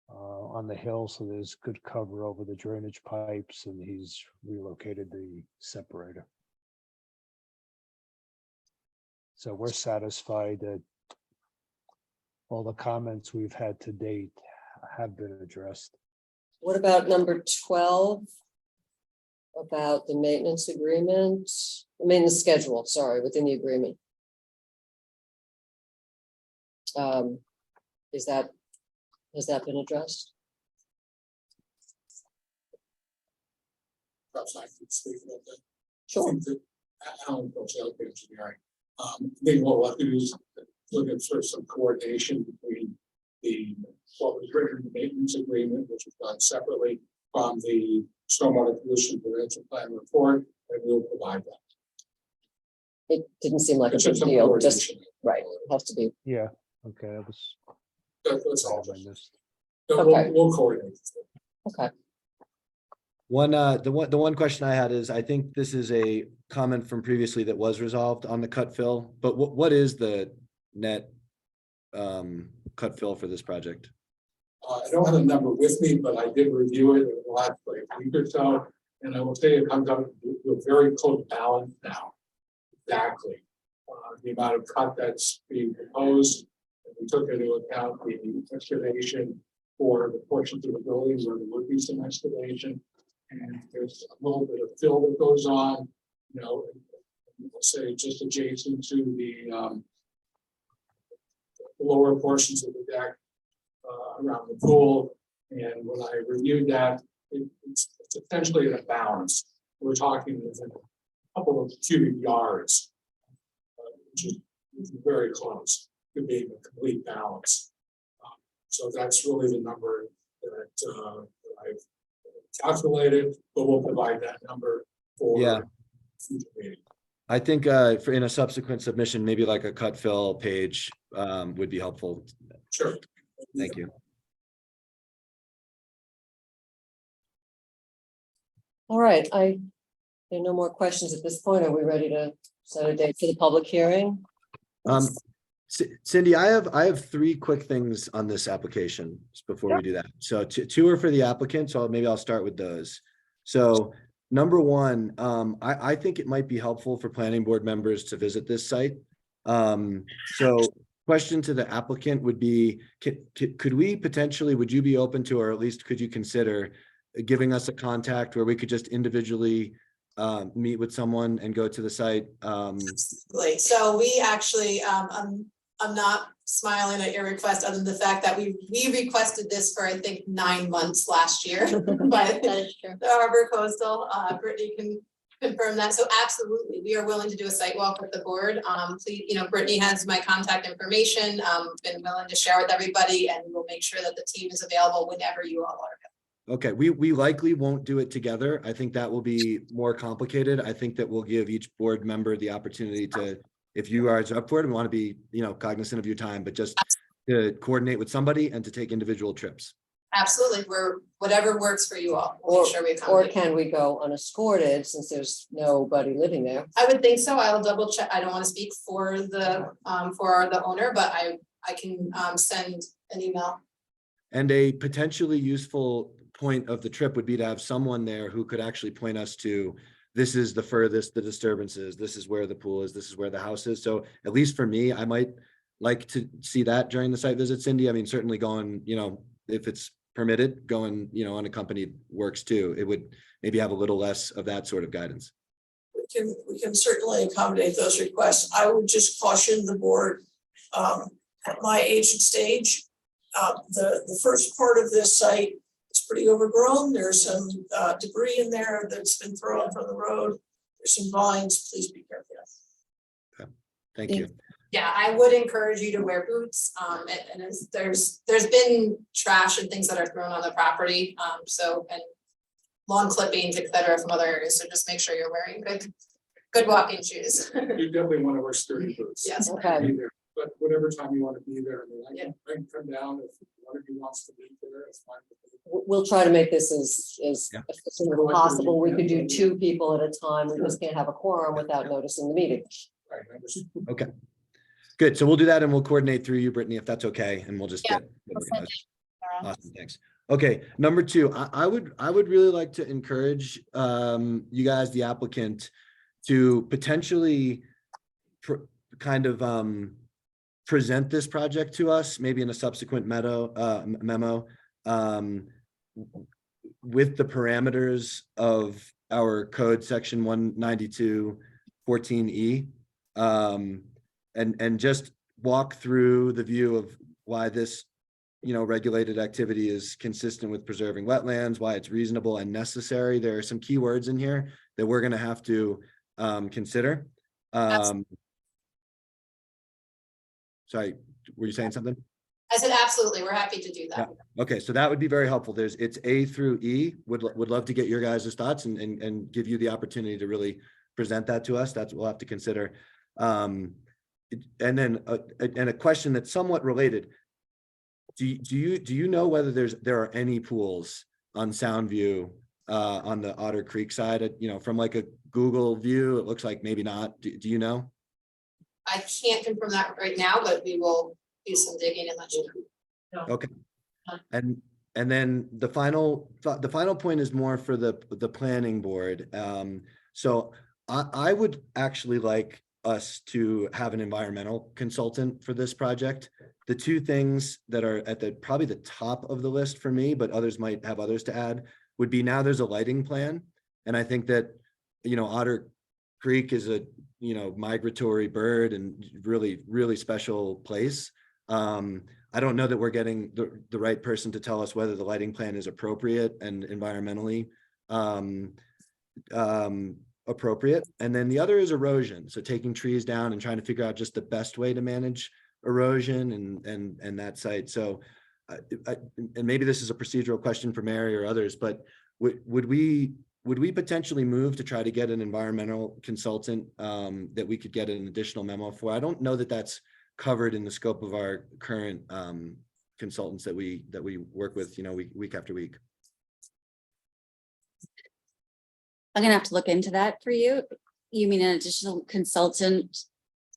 Speaker 9: on the hill, so there's good cover over the drainage pipes, and he's relocated the separator. So we're satisfied that all the comments we've had to date have been addressed.
Speaker 1: what about number 12? About the maintenance agreement, maintenance schedule, sorry, within the agreement. Has that been addressed?
Speaker 4: Perhaps I could speak about that.
Speaker 1: Sure.
Speaker 4: I think that Alan Porcello, engineering, they will have to do is look at sort of some coordination between what was written in the maintenance agreement, which was done separately from the stormwater pollution prevention plan report, and we'll provide that.
Speaker 1: It didn't seem like a
Speaker 4: It's
Speaker 1: big
Speaker 4: some
Speaker 1: deal, just,
Speaker 4: coordination.
Speaker 1: right, it has to be,
Speaker 9: Yeah, okay, that was.
Speaker 4: That's all.
Speaker 9: I missed.
Speaker 1: Okay.
Speaker 4: We'll coordinate.
Speaker 1: okay.
Speaker 2: The one question I had is, I think this is a comment from previously that was resolved on the cut fill, but what is the net cut fill for this project?
Speaker 4: I don't have the number with me, but I did review it in the last week or so, and I will say it comes out to a very close balance now. Exactly. The amount of cut that's being proposed, and we took into account the excavation for the portions of the buildings where there would be some excavation, and there's a little bit of fill that goes on, we'll say just adjacent to the lower portions of the deck around the pool. And when I reviewed that, it's essentially at a balance. We're talking within a couple of cubic yards, which is very close to being a complete balance. So that's really the number that I've calculated, but we'll provide that number for future meeting.
Speaker 2: I think for in a subsequent submission, maybe like a cut fill page would be helpful.
Speaker 4: Sure.
Speaker 2: Thank you.
Speaker 1: All right, there are no more questions at this point. Are we ready to set a date for the public hearing?
Speaker 2: Cindy, I have three quick things on this application just before we do that. So two are for the applicant, so maybe I'll start with those. So number one, I think it might be helpful for planning board members to visit this site. So question to the applicant would be, could we potentially, would you be open to, or at least could you consider giving us a contact where we could just individually meet with someone and go to the site?
Speaker 14: Absolutely. So we actually, I'm not smiling at your request, other than the fact that we requested this for, I think, 9 months last year. But
Speaker 11: That is true.
Speaker 14: the Harbor Coastal, Brittany can confirm that. So absolutely, we are willing to do a site walk with the board. Please, Brittany has my contact information, been willing to share with everybody, and we'll make sure that the team is available whenever you all are.
Speaker 2: Okay, we likely won't do it together. I think that will be more complicated. I think that we'll give each board member the opportunity to, if you are up for it and want to be, cognizant of your time, but just to coordinate with somebody and to take individual trips.
Speaker 14: Absolutely, whatever works for you all. We'll
Speaker 1: Or,
Speaker 14: make sure we
Speaker 1: or
Speaker 14: accommodate.
Speaker 1: can we go unescorted since there's nobody living there?
Speaker 14: I would think so. I'll double check. I don't want to speak for the owner, but I can send an email.
Speaker 2: And a potentially useful point of the trip would be to have someone there who could actually point us to, this is the furthest the disturbance is, this is where the pool is, this is where the house is. So at least for me, I might like to see that during the site visit, Cindy. I mean, certainly going, if it's permitted, going, unaccompanied works too. It would maybe have a little less of that sort of guidance.
Speaker 10: We can certainly accommodate those requests. I would just caution the board, at my age and stage, the first part of this site is pretty overgrown. There's some debris in there that's been thrown from the road. There's some vines. Please be careful.
Speaker 2: Thank you.
Speaker 14: Yeah, I would encourage you to wear boots. And there's been trash and things that are thrown on the property. And lawn clippings, et cetera, from other areas. So just make sure you're wearing good walking shoes.
Speaker 4: You definitely want to wear sturdy boots.
Speaker 14: Yes.
Speaker 1: Okay.
Speaker 4: Be there. But whatever time you want to be there, I can come down if one of you wants to be there, it's fine.
Speaker 1: We'll try to make this as
Speaker 2: Yeah.
Speaker 1: efficient as possible. We could do 2 people at a time. We just can't have a quorum without noticing the meeting.
Speaker 4: Right, I understand.
Speaker 2: Okay. Good. So we'll do that and we'll coordinate through you, Brittany, if that's okay. And we'll just
Speaker 11: Yeah,
Speaker 2: get.
Speaker 11: I'll send it tomorrow.
Speaker 2: Awesome, thanks. Okay, number 2, I would really like to encourage you guys, the applicant, to potentially present this project to us, maybe in a subsequent memo, with the parameters of our code section 192.14E, and just walk through the view of why this regulated activity is consistent with preserving wetlands, why it's reasonable and necessary. There are some key words in here that we're going to have to consider. Sorry, were you saying something?
Speaker 14: I said, absolutely, we're happy to do that.
Speaker 2: Yeah. Okay, so that would be very helpful. It's A through E. Would love to get your guys' thoughts and give you the opportunity to really present that to us. That's what we'll have to consider. And then a question that's somewhat related. Do you know whether there are any pools on Soundview on the Otter Creek side? From like a Google view, it looks like maybe not. Do you know?
Speaker 14: I can't confirm that right now, but we will do some digging and let you know.
Speaker 2: Okay. And then the final point is more for the planning board. So I would actually like us to have an environmental consultant for this project. The 2 things that are at probably the top of the list for me, but others might have others to add, would be, now there's a lighting plan. And I think that, Otter Creek is a, migratory bird and really special place. I don't know that we're getting the right person to tell us whether the lighting plan is appropriate and environmentally appropriate. And then the other is erosion. So taking trees down and trying to figure out just the best way to manage erosion and that site. So, and maybe this is a procedural question for Mary or others, but would we potentially move to try to get an environmental consultant that we could get an additional memo for? I don't know that that's covered in the scope of our current consultants that we work with, week after week.
Speaker 13: I'm gonna have to look into that for you. You mean an additional consultant?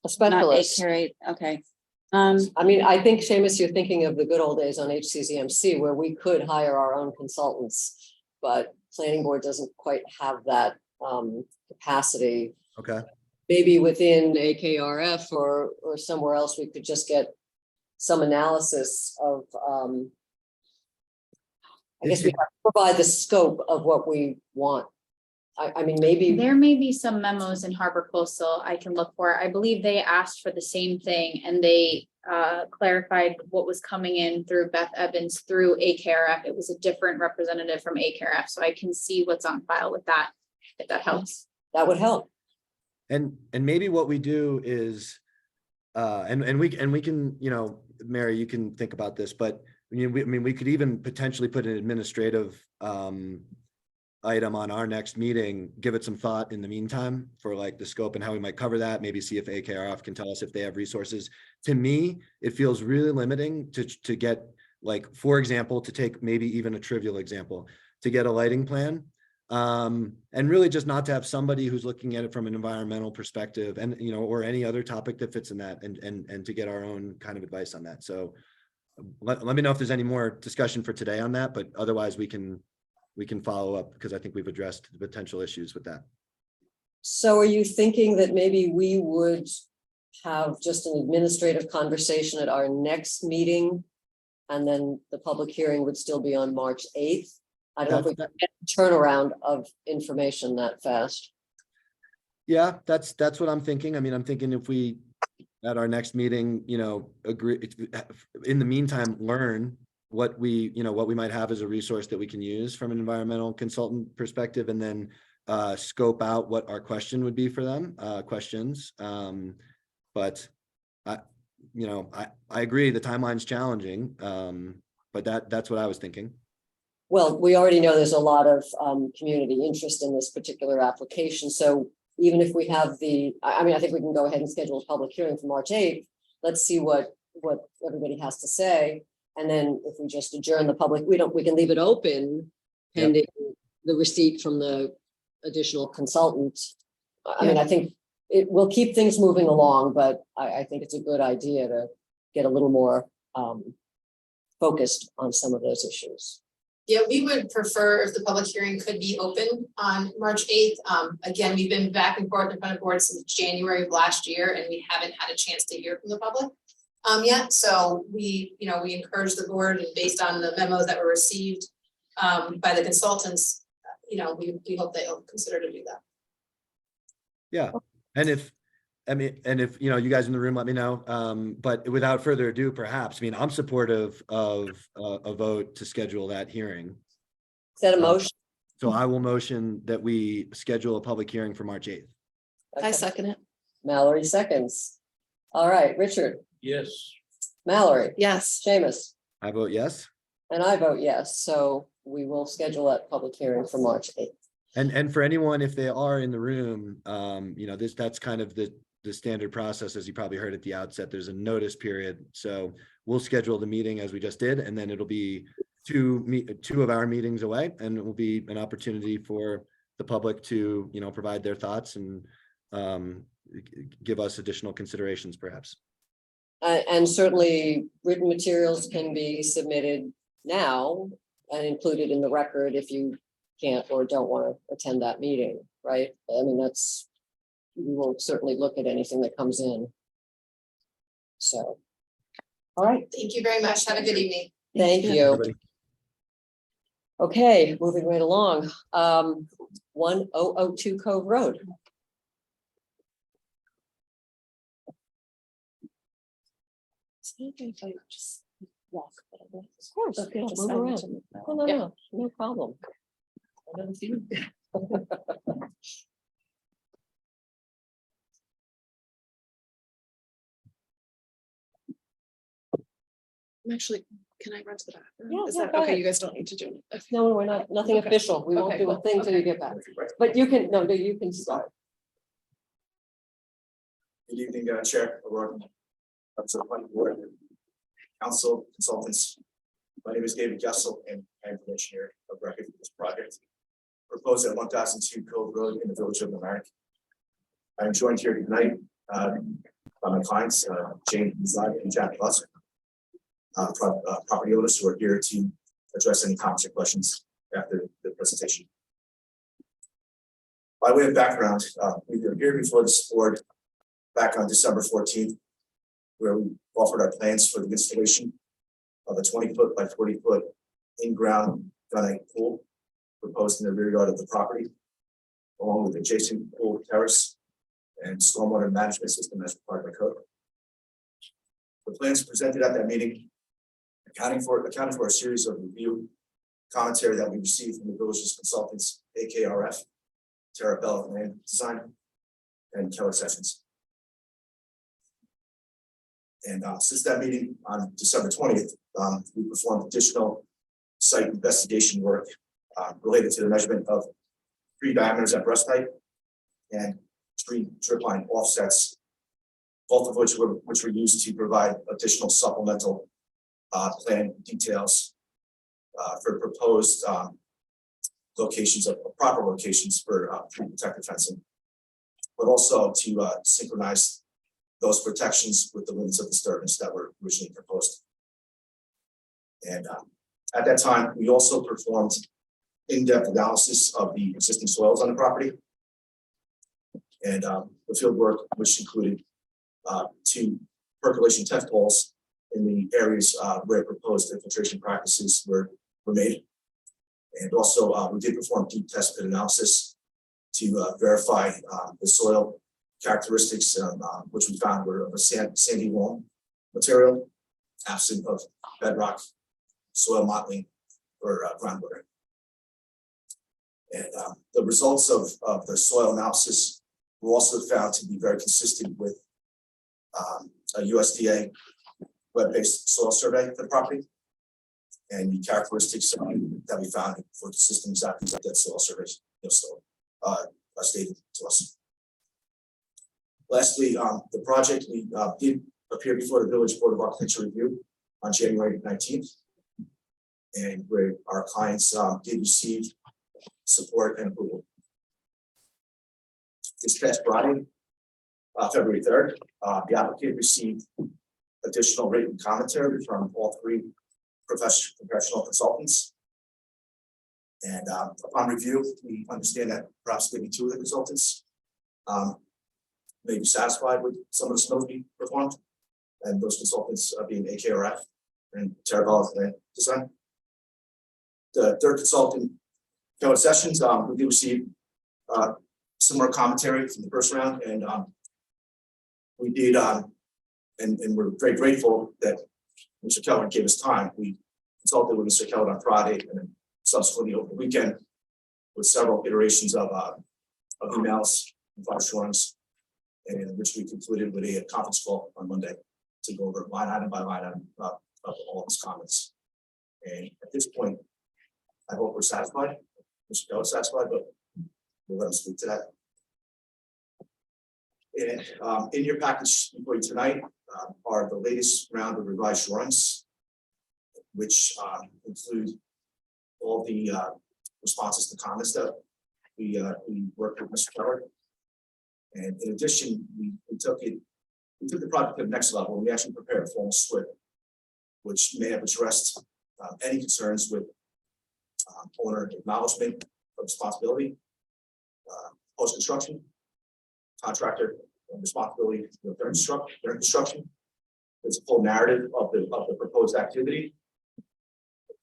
Speaker 1: A
Speaker 13: Not
Speaker 1: specialist.
Speaker 13: carried, okay.
Speaker 1: I mean, I think, Seamus, you're thinking of the good old days on HCCMC where we could hire our own consultants. But planning board doesn't quite have that capacity.
Speaker 2: Okay,
Speaker 1: Maybe within AKRF or somewhere else, we could just get some analysis of I guess we have to provide the scope of what we want. I mean, maybe.
Speaker 11: There may be some memos in Harbor Coastal I can look for. I believe they asked for the same thing and they clarified what was coming in through Beth Evans through AKRF. It was a different representative from AKRF, so I can see what's on file with that, if that helps.
Speaker 1: That would help.
Speaker 2: and maybe what we do is, and we can, you know, Mary, you can think about this, but I mean, we could even potentially put an administrative item on our next meeting, give it some thought in the meantime for like the scope and how we might cover that, maybe see if AKRF can tell us if they have resources. To me, it feels really limiting to get, like, for example, to take maybe even a trivial example, to get a lighting plan. And really just not to have somebody who's looking at it from an environmental perspective and, you know, or any other topic that fits in that and to get our own kind of advice on that. So let me know if there's any more discussion for today on that, but otherwise we can follow up because I think we've addressed the potential issues with that.
Speaker 1: So are you thinking that maybe we would have just an administrative conversation at our next meeting? And then the public hearing would still be on March 8th? I don't know if we can get a turnaround of information that fast.
Speaker 2: Yeah, that's what I'm thinking. I mean, I'm thinking if we, at our next meeting, you know, agree, in the meantime, learn what we might have as a resource that we can use from an environmental consultant perspective, and then scope out what our question would be for them, questions. But I agree the timeline's challenging, but that's what I was thinking.
Speaker 1: Well, we already know there's a lot of community interest in this particular application. So even if we have I mean, I think we can go ahead and schedule a public hearing for March 8th. Let's see what everybody has to say. And then if we just adjourn the public, we can leave it open pending the receipt from the additional consultant. I mean, I think it will keep things moving along, but I think it's a good idea to get a little more focused on some of those issues.
Speaker 14: Yeah, we would prefer if the public hearing could be open on March 8th. Again, we've been back and forth in front of board since January of last year, and we haven't had a chance to hear from the public yet. So we encourage the board, and based on the memos that were received by the consultants, we hope they'll consider to do that.
Speaker 2: Yeah, and if you guys in the room, let me know. But without further ado, perhaps, I mean, I'm supportive of a vote to schedule that hearing.
Speaker 1: Is that a motion?
Speaker 2: So I will motion that we schedule a public hearing for March 8th.
Speaker 5: I second it.
Speaker 1: Mallory seconds. All right, Richard,
Speaker 4: Yes.
Speaker 1: Mallory,
Speaker 5: Yes.
Speaker 1: Seamus,
Speaker 2: I vote yes.
Speaker 1: and I vote yes. So we will schedule that public hearing for March 8th.
Speaker 2: And for anyone, if they are in the room, that's kind of the standard process, as you probably heard at the outset. There's a notice period. So we'll schedule the meeting as we just did, and then it'll be two of our meetings away, and it will be an opportunity for the public to, provide their thoughts and give us additional considerations, perhaps.
Speaker 1: And certainly written materials can be submitted now and included in the record if you can't or don't want to attend that meeting, right? I mean, we will certainly look at anything that comes in. So, all right,
Speaker 14: Thank you very much. Have a good evening.
Speaker 1: thank you.
Speaker 2: Everybody.
Speaker 1: Okay, moving right along. 1002 Cove Road. Of course,
Speaker 5: Okay,
Speaker 1: yeah,
Speaker 5: just
Speaker 1: move
Speaker 5: sign it
Speaker 1: around.
Speaker 5: to me.
Speaker 1: No problem.
Speaker 5: Can I run to the bathroom?
Speaker 1: Yeah,
Speaker 5: Is
Speaker 1: yeah,
Speaker 5: that
Speaker 1: go
Speaker 5: okay?
Speaker 1: ahead.
Speaker 5: You guys don't need to do it. Okay.
Speaker 1: No, we're not, nothing
Speaker 5: Okay.
Speaker 1: official. We won't
Speaker 5: Okay,
Speaker 1: do a
Speaker 5: cool.
Speaker 1: thing till you
Speaker 5: Okay.
Speaker 1: get back. But you can, you can start.
Speaker 15: Good evening, Chair, O'Rourke, members of the planning board, council, consultants. My name is David Gessel, and I am the engineer of record for this project. We're proposed at 1002 Cove Road in the village of Mamaroneck. I'm joined here tonight by my clients, Jane Zlag and Jack Buss, property owners who are here to address any comments or questions after the presentation. By way of background, we were here before this board back on December 14th, where we offered our plans for the installation of a 20-foot by 40-foot in-ground gunite pool proposed in the rear yard of the property, along with adjacent pool terrace and stormwater management system as required by code. The plans presented at that meeting accounting for a series of review commentary that we received from the village's consultants, AKRF, Terrabella Land Design, and Keller Sessions. And since that meeting on December 20th, we performed additional site investigation work related to the measurement of tree diameters at breast height and tree trip line offsets, both of which were used to provide additional supplemental plan details for proposed locations of proper locations for tree protective fencing, but also to synchronize those protections with the limits of disturbance that were originally proposed. And at that time, we also performed in-depth analysis of the existing soils on the property. And the field work, which included 2 percolation test holes in the areas where proposed infiltration practices were made. And also we did perform deep test pit analysis to verify the soil characteristics, which we found were of a sandy loam material, absent of bedrock, soil mottling, or groundwater. And the results of the soil analysis were also found to be very consistent with a USDA web-based soil survey for the property, and the characteristics that we found for the system exactly like that soil surveys stated to us. Lastly, the project, we did appear before the Village Board of Architecture Review on January 19th, and where our clients did receive support and approval. This past Friday, February 3rd, the applicant received additional written commentary from all 3 professional consultants. And upon review, we understand that perhaps maybe 2 of the consultants may be satisfied with some of the snow being performed, and those consultants being AKRF and Terrabella Land Design. The 3rd consultant, Keller Sessions, we did receive similar commentary from the first round, and we did, and we're very grateful that Mr. Keller gave us time. We consulted with Mr. Keller on Friday and then subsequently over the weekend with several iterations of emails and file drawings, and which we concluded with a conference call on Monday to go over line item by line item of all of his comments. And at this point, I hope we're satisfied. Mr. Keller is satisfied, but we'll let him speak to that. And in your package for you tonight are the latest round of revised drawings, which include all the responses to comments that we worked with Mr. Keller. And in addition, we took the project to the next level. We actually prepared a formal SWIP, which may have addressed any concerns with owner acknowledgement of responsibility, post-construction, contractor responsibility during construction. There's a full narrative of the proposed activity.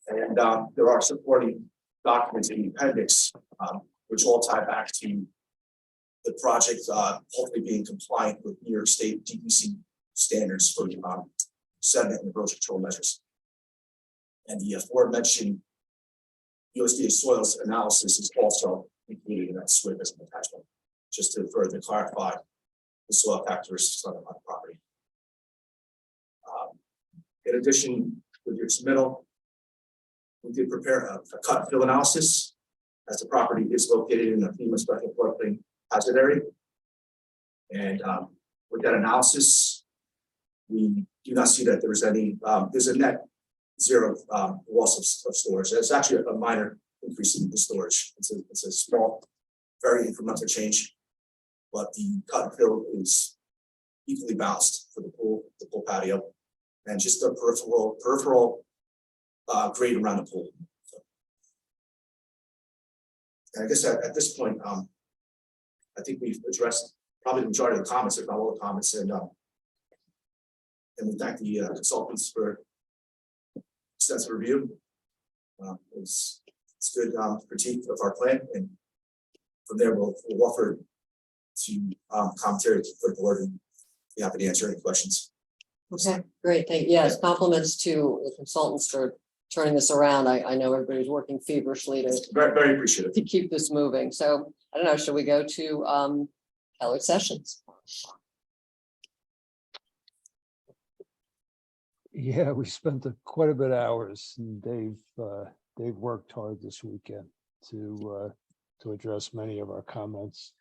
Speaker 15: And there are supporting documents in the appendix, which all tie back to the project hopefully being compliant with New York State DEC standards for sediment and erosion control measures. And the aforementioned USDA soils analysis is also included in that SWIP as an attachment, just to further clarify the soil characteristics on the property. In addition, with your submittal, we did prepare a cut and fill analysis, as the property is located in a FEMA special floodplain hazard area. And with that analysis, we do not see that there is any, there's a net zero loss of storage. It's actually a minor increasing the storage. It's a small, very incremental change, but the cut and fill is equally balanced for the pool patio, and just a peripheral grade around the pool. So, and I guess at this point, I think we've addressed probably the majority of the comments, if not all the comments, and we thank the consultants for extensive review. It's good critique of our plan, and from there we'll offer to commentary for the board, and be happy to answer any questions.
Speaker 1: Okay, great, thank you. Yes, compliments to the consultants for turning this around. I know everybody's working feverishly
Speaker 15: Very, very appreciative.
Speaker 1: to keep this moving. So I don't know, should we go to Keller Sessions?
Speaker 9: Yeah, we spent quite a bit of hours, and Dave worked hard this weekend to address many of our comments.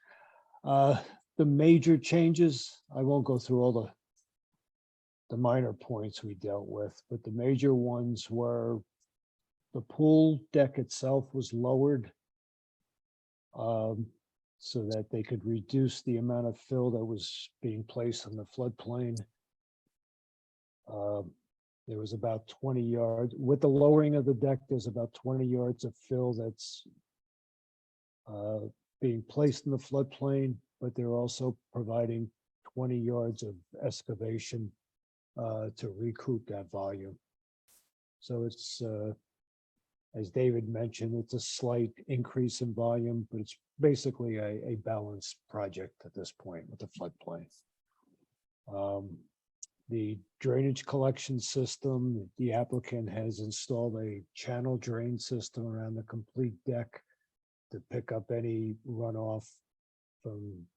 Speaker 9: The major changes, I won't go through all the minor points we dealt with, but the major ones were the pool deck itself was lowered so that they could reduce the amount of fill that was being placed on the floodplain. There was about 20 yards. With the lowering of the deck, there's about 20 yards of fill that's being placed in the floodplain, but they're also providing 20 yards of excavation to recoup that volume. So it's, as David mentioned, it's a slight increase in volume, but it's basically a balanced project at this point with the floodplain. The drainage collection system, the applicant has installed a channel drain system around the complete deck to pick up any runoff from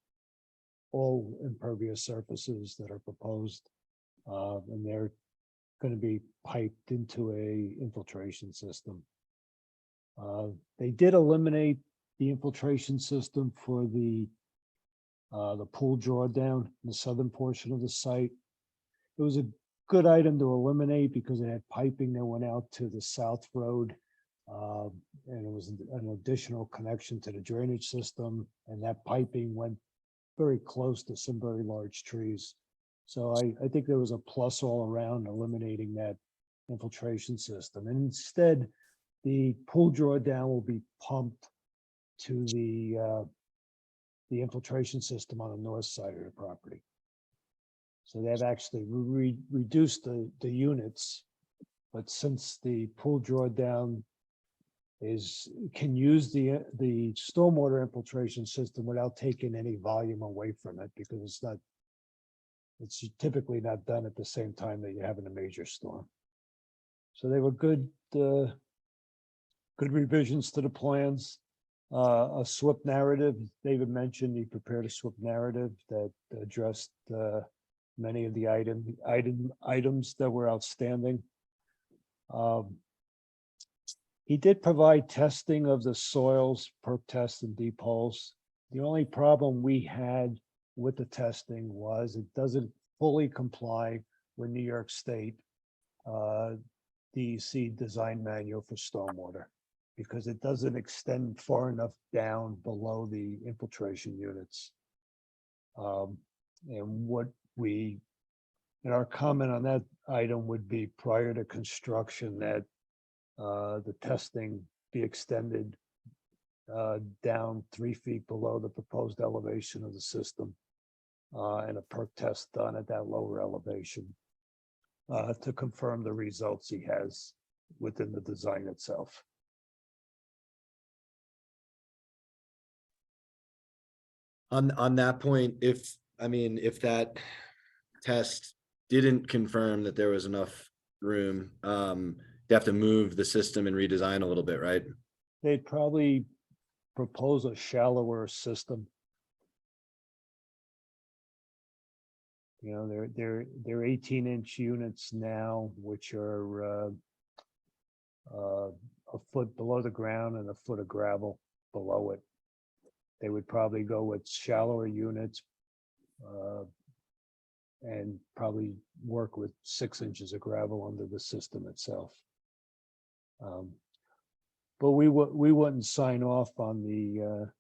Speaker 9: all impervious surfaces that are proposed. And they're going to be piped into a infiltration system. They did eliminate the infiltration system for the pool drawdown in the southern portion of the site. It was a good item to eliminate because it had piping that went out to the south road. And it was an additional connection to the drainage system, and that piping went very close to some very large trees. So I think there was a plus all around eliminating that infiltration system. And instead, the pool drawdown will be pumped to the infiltration system on the north side of the property. So they've actually reduced the units, but since the pool drawdown can use the stormwater infiltration system without taking any volume away from it, because it's typically not done at the same time that you're having a major storm. So they were good revisions to the plans. A SWIP narrative, David mentioned he prepared a SWIP narrative that addressed many of the items that were outstanding. He did provide testing of the soils, perk tests and deep holes. The only problem we had with the testing was it doesn't fully comply with New York State DEC design manual for stormwater, because it doesn't extend far enough down below the infiltration units. And our comment on that item would be prior to construction that the testing be extended down 3 feet below the proposed elevation of the system, and a perk test done at that lower elevation to confirm the results he has within the design itself.
Speaker 2: On that point, if that test didn't confirm that there was enough room, they have to move the system and redesign a little bit, right?
Speaker 9: They'd probably propose a shallower system. You know, they're 18-inch units now, which are a foot below the ground and a foot of gravel below it. They would probably go with shallower units and probably work with 6 inches of gravel under the system itself. But we wouldn't sign off on the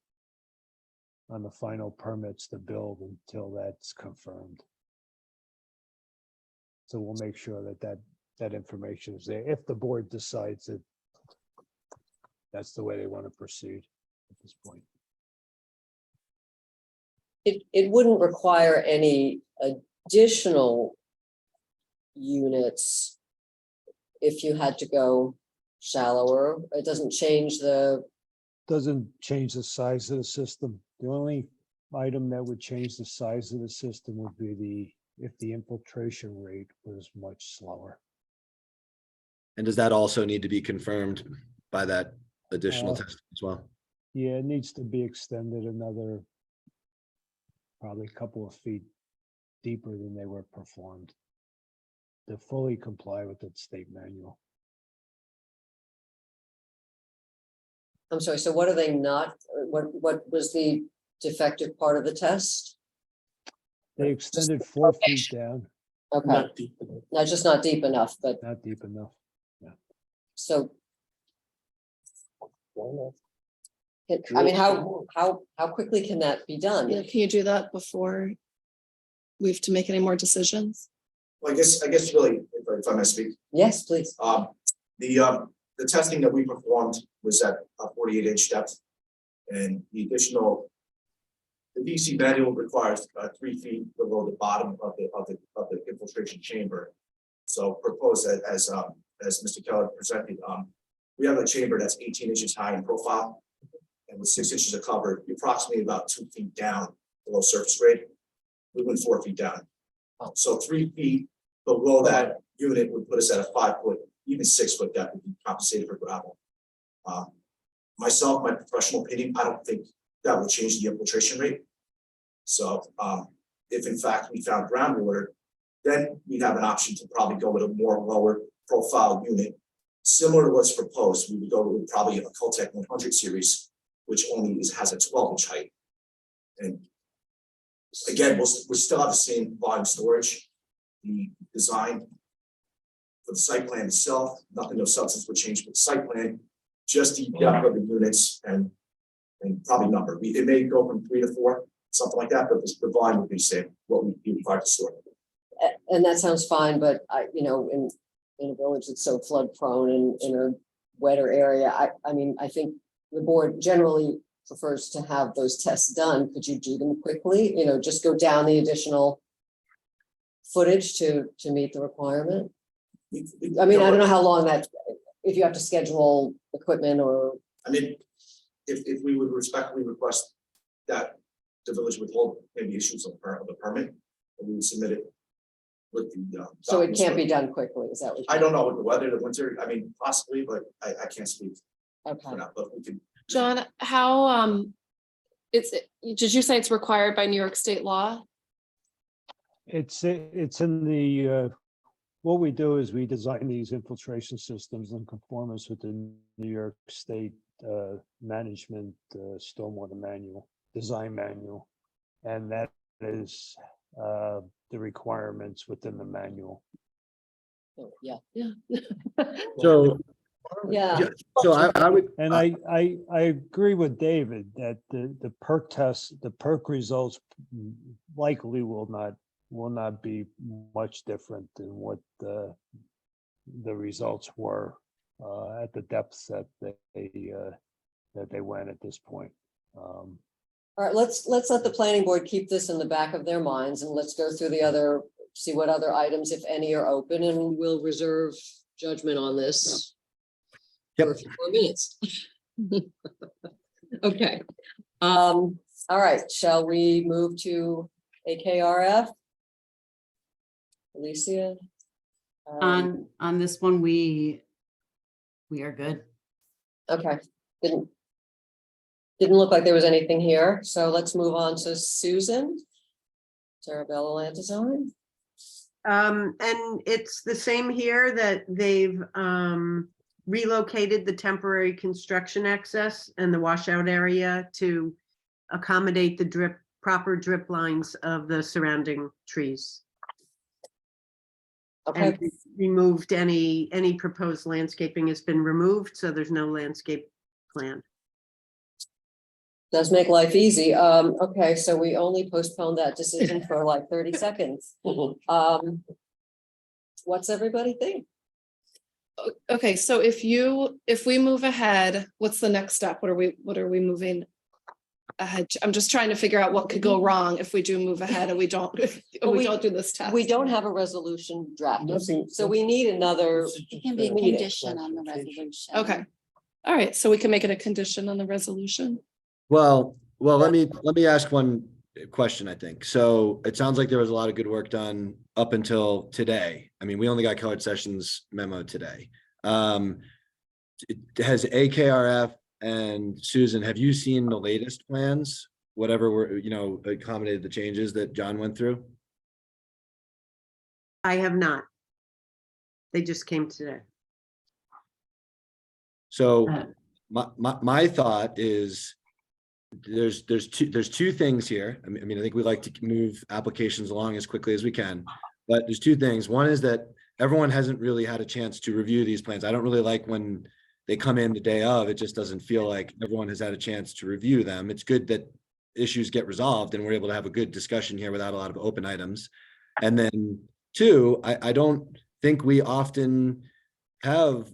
Speaker 9: final permits to build until that's confirmed. So we'll make sure that information is there if the board decides that that's the way they want to proceed at this point.
Speaker 1: It wouldn't require any additional units if you had to go shallower. It doesn't change the,
Speaker 9: Doesn't change the size of the system. The only item that would change the size of the system would be if the infiltration rate was much slower.
Speaker 2: And does that also need to be confirmed by that additional
Speaker 9: Uh,
Speaker 2: testing as well?
Speaker 9: Yeah, it needs to be extended another probably a couple of feet deeper than they were performed to fully comply with the state manual.
Speaker 1: I'm sorry, so what are they not, what was the defective part of the test?
Speaker 9: They extended 4 feet down,
Speaker 1: Okay,
Speaker 4: Not deep enough.
Speaker 1: not just not deep enough, but
Speaker 9: not deep enough.
Speaker 1: so. I mean, how quickly can that be done?
Speaker 5: Yeah, can you do that before we have to make any more decisions?
Speaker 15: Well, I guess really, if I may speak,
Speaker 1: Yes, please.
Speaker 15: the testing that we performed was at a 48-inch depth. And the DC manual requires 3 feet below the bottom of the infiltration chamber. So proposed as Mr. Keller presented, we have a chamber that's 18 inches high in profile. And with 6 inches of cover, approximately about 2 feet down below surface grade. We went 4 feet down. So 3 feet below that unit would put us at a 5 foot, even 6 foot depth would be compensated for gravel. Myself, my professional opinion, I don't think that would change the infiltration rate. So if in fact we found groundwater, then we'd have an option to probably go with a more lower profile unit. Similar to what's proposed, we would go with probably a Cultec 100 series, which only has a 12-inch height. And again, we'll still have the same volume storage. The design for the site plan itself, nothing of substance would change with the site plan, just the depth of the units and probably number. It may go from 3 to 4, something like that, but the volume would be the same, what we'd be required to store.
Speaker 1: And that sounds fine, but in a village that's so flood prone and in a wetter area, I mean, I think the board generally prefers to have those tests done. Could you do them quickly? Just go down the additional footage to meet the requirement? I mean, I don't know how long that, if you have to schedule equipment or.
Speaker 15: I mean, if we would respectfully request that the village would hold maybe issues of the permit, and we would submit it with the.
Speaker 1: So it can't be done quickly, is that what?
Speaker 15: I don't know with the weather, the winter, I mean, possibly, but I can't speak
Speaker 1: Okay.
Speaker 15: for that, but we can.
Speaker 5: John, how, did you say it's required by New York state law?
Speaker 9: It's in the, what we do is we design these infiltration systems in conformance with the New York State management stormwater manual, design manual. And that is the requirements within the manual.
Speaker 1: Oh, yeah.
Speaker 2: So,
Speaker 1: Yeah.
Speaker 2: so I would,
Speaker 9: And I agree with David that the perk test, the perk results likely will not be much different than what the results were at the depths that they went at this point.
Speaker 1: All right, let's let the planning board keep this in the back of their minds, and let's go through the other, see what other items, if any, are open, and we'll reserve judgment on this.
Speaker 2: Yep.
Speaker 1: For a few more minutes. Okay. All right, shall we move to AKRF? Alicia?
Speaker 8: On this one, we are good.
Speaker 1: Okay, didn't look like there was anything here, so let's move on to Susan. Sarabella Land Design.
Speaker 3: And it's the same here that they've relocated the temporary construction access and the washout area to accommodate the proper drip lines of the surrounding trees.
Speaker 1: Okay,
Speaker 3: And removed any proposed landscaping has been removed, so there's no landscape plan.
Speaker 1: Does make life easy. Okay, so we only postponed that decision for like 30 seconds. What's everybody think?
Speaker 5: Okay, so if we move ahead, what's the next step? What are we moving ahead? I'm just trying to figure out what could go wrong if we do move ahead and we don't,
Speaker 1: Well,
Speaker 5: we don't do this test.
Speaker 1: We don't have a resolution draft,
Speaker 9: Nothing-
Speaker 1: so we need another.
Speaker 13: It can be a
Speaker 1: meeting.
Speaker 13: condition on the resolution.
Speaker 5: Okay, all right, so we can make it a condition on the resolution.
Speaker 2: Well, let me ask one question, I think. So it sounds like there was a lot of good work done up until today. I mean, we only got Colored Sessions memo today. Has AKRF and Susan, have you seen the latest plans? Whatever were, accommodated the changes that John went through?
Speaker 3: I have not. They just came today.
Speaker 2: So
Speaker 8: Uh,
Speaker 2: my thought is there's two things here. I mean, I think we like to move applications along as quickly as we can, but there's two things. One is that everyone hasn't really had a chance to review these plans. I don't really like when they come in the day of. It just doesn't feel like everyone has had a chance to review them. It's good that issues get resolved and we're able to have a good discussion here without a lot of open items. And then two, I don't think we often have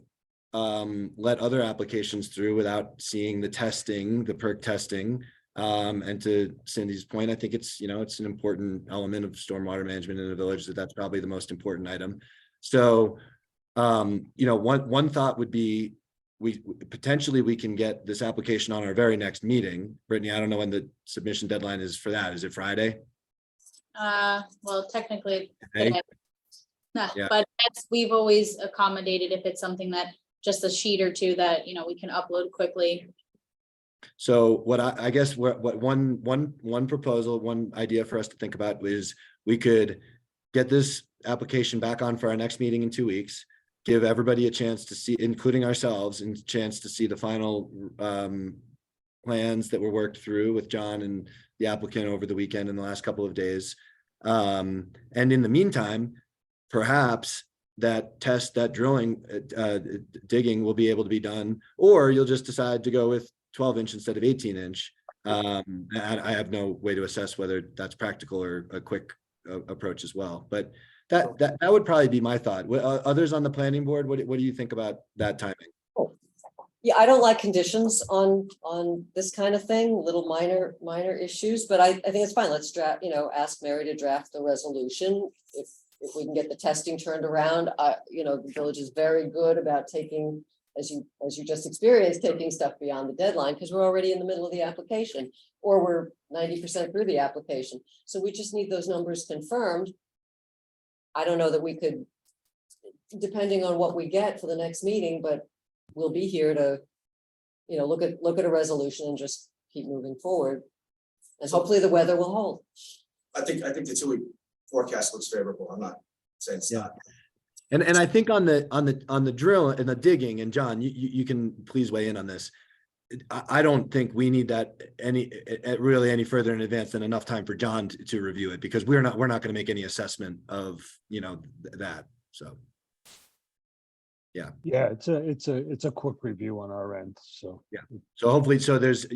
Speaker 2: let other applications through without seeing the testing, the perk testing. And to Cindy's point, I think it's, it's an important element of stormwater management in a village, that's probably the most important item. So, one thought would be we can get this application on our very next meeting. Brittany, I don't know when the submission deadline is for that. Is it Friday?
Speaker 11: Well, technically,
Speaker 2: Today?
Speaker 11: today. Nah,
Speaker 2: Yeah.
Speaker 11: but we've always accommodated if it's something that just a sheet or two that, we can upload quickly.
Speaker 2: So what I guess what one proposal, one idea for us to think about is we could get this application back on for our next meeting in 2 weeks, give everybody a chance to see, including ourselves, and chance to see the final plans that were worked through with John and the applicant over the weekend and the last couple of days. And in the meantime, perhaps that drilling, digging will be able to be done, or you'll just decide to go with 12-inch instead of 18-inch. I have no way to assess whether that's practical or a quick approach as well. But that would probably be my thought. Others on the planning board, what do you think about that timing?
Speaker 1: Yeah, I don't like conditions on this kind of thing, little minor issues, but I think it's fine. Let's draft, ask Mary to draft the resolution. If we can get the testing turned around, the village is very good about taking, as you just experienced, taking stuff beyond the deadline, because we're already in the middle of the application, or we're 90% through the application. So we just need those numbers confirmed. I don't know that we could, depending on what we get for the next meeting, but we'll be here to, look at a resolution and just keep moving forward. And hopefully the weather will hold.
Speaker 15: I think the 2-week forecast looks favorable. I'm not saying it's not.
Speaker 2: And I think on the drill and the digging, and John, you can please weigh in on this. I don't think we need that really any further in advance than enough time for John to review it, because we're not going to make any assessment of that. So. Yeah.
Speaker 9: Yeah, it's a quick review on our end, so.
Speaker 2: Yeah. So hopefully, there's,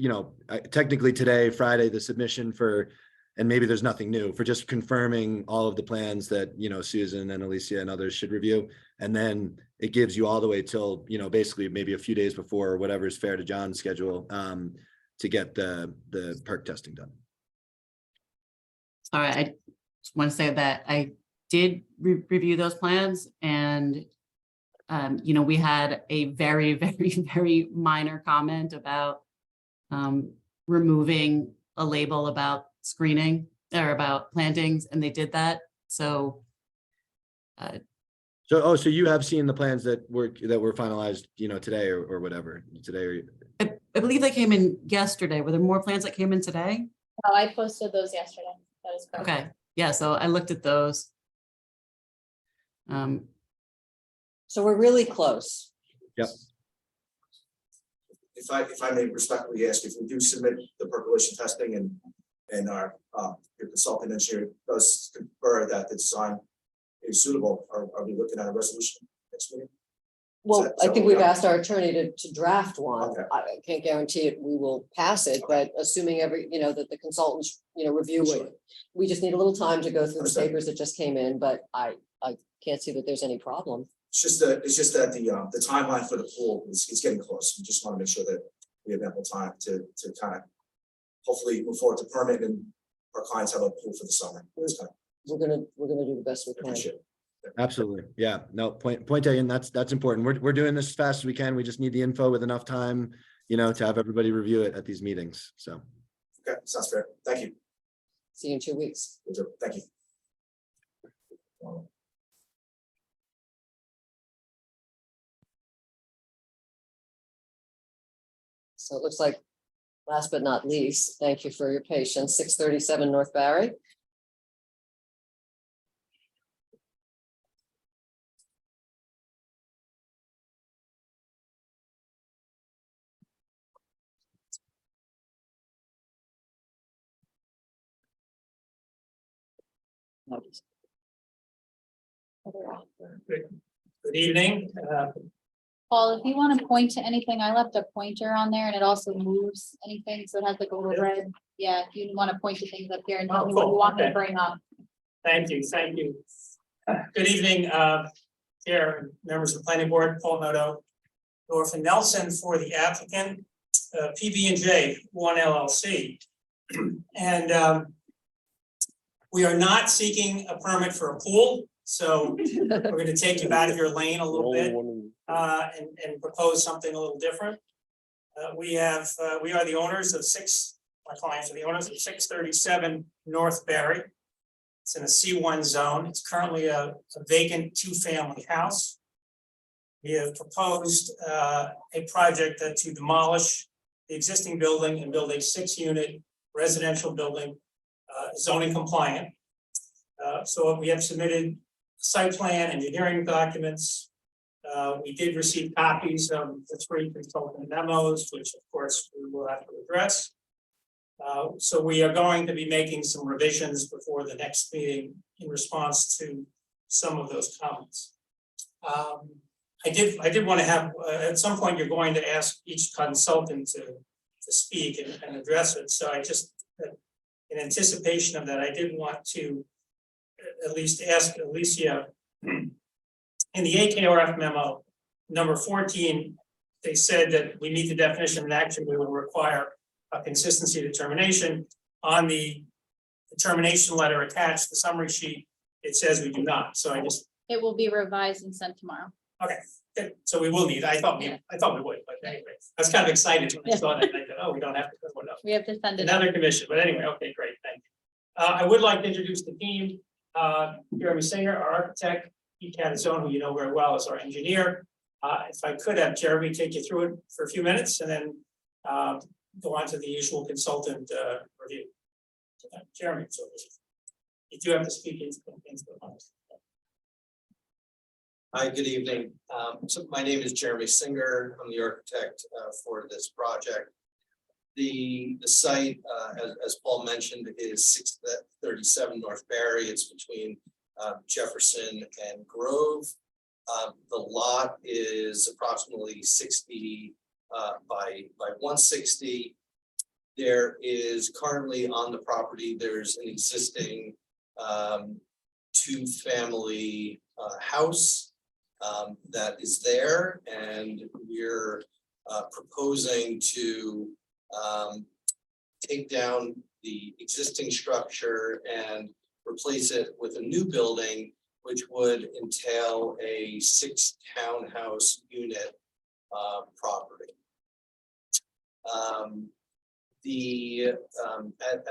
Speaker 2: technically today, Friday, the submission for, and maybe there's nothing new, for just confirming all of the plans that, Susan and Alicia and others should review. And then it gives you all the way till, basically maybe a few days before, or whatever is fair to John's schedule, to get the perk testing done.
Speaker 8: All right, I just want to say that I did review those plans, and we had a very, very, very minor comment about removing a label about screening or about plantings, and they did that. So
Speaker 2: So you have seen the plans that were finalized, today or whatever, today or.
Speaker 8: I believe they came in yesterday. Were there more plans that came in today?
Speaker 11: Oh, I posted those yesterday. That is correct.
Speaker 8: Okay, yeah, so I looked at those.
Speaker 1: So we're really close.
Speaker 2: Yep.
Speaker 15: If I may respectfully ask, if we do submit the percolation testing and our your consultant engineer does confer that the design is suitable, are we looking at a resolution next meeting?
Speaker 1: Well,
Speaker 15: that
Speaker 1: I think
Speaker 15: what
Speaker 1: we've
Speaker 15: we got?
Speaker 1: asked our attorney to draft one.
Speaker 15: Okay.
Speaker 1: I can't guarantee it, we will pass it,
Speaker 15: Okay.
Speaker 1: but assuming that the consultants, review
Speaker 15: Sure.
Speaker 1: it. We just need a little time to go through the
Speaker 15: Understood.
Speaker 1: papers that just came in, but I can't see that there's any problem.
Speaker 15: It's just that the timeline for the pool is getting close. We just want to make sure that we have ample time to kind of hopefully move forward to permit and our clients have a pool for the summer. That's kind of
Speaker 1: We're gonna do the best we can.
Speaker 15: appreciate it.
Speaker 2: Absolutely. Yeah, no, point taken. That's important. We're doing this as fast as we can. We just need the info with enough time, to have everybody review it at these meetings. So.
Speaker 15: Okay, sounds fair. Thank you.
Speaker 1: See you in 2 weeks.
Speaker 15: Thank you.
Speaker 1: So it looks like, last but not least, thank you for your patience, 637 North Barry.
Speaker 16: Good evening.
Speaker 11: Paul, if you want to point to anything, I left a pointer on there and it also moves anything, so it has like a little red. Yeah, if you want to point to things up here and tell me what you want me to bring up.
Speaker 16: Thank you. Good evening, Chair and members of the planning board, Paul Noto, North and Nelson for the applicant, PB&J 1 LLC. And we are not seeking a permit for a pool, so we're going to take you out of your lane a little bit and propose something a little different. We are the owners of my clients are the owners of 637 North Barry. It's in a C1 zone. It's currently a vacant 2-family house. We have proposed a project to demolish the existing building and build a 6-unit residential building, zoning compliant. So we have submitted site plan, engineering documents. We did receive copies of the 3 consultant memos, which of course we will have to address. So we are going to be making some revisions before the next meeting in response to some of those comments. I did want to have, at some point, you're going to ask each consultant to speak and address it. So I just, in anticipation of that, I did want to at least ask Alicia, in the AKRF memo, number 14, they said that we meet the definition of an action, we would require a consistency determination. On the determination letter attached, the summary sheet, it says we do not. So
Speaker 11: It will be revised and sent tomorrow.
Speaker 16: okay. Good. So we will need, I thought we would, but anyway, I was kind of excited when I saw that. And I thought, oh, we don't have to, well, no.
Speaker 11: We have to send it.
Speaker 16: Another commission, but anyway, okay, great, thank you. I would like to introduce the team. Jeremy Singer, our architect, Pete Catazone, who you know very well, is our engineer. If I could have Jeremy take you through it for a few minutes and then go on to the usual consultant review. Jeremy, so you do have to speak into the mic.
Speaker 17: Hi, good evening. So my name is Jeremy Singer. I'm the architect for this project. The site, as Paul mentioned, is 637 North Barry. It's between Jefferson and Grove. The lot is approximately 60 by 160. There is currently on the property, there's an existing 2-family house that is there, and we're proposing to take down the existing structure and replace it with a new building, which would entail a 6-townhouse unit property.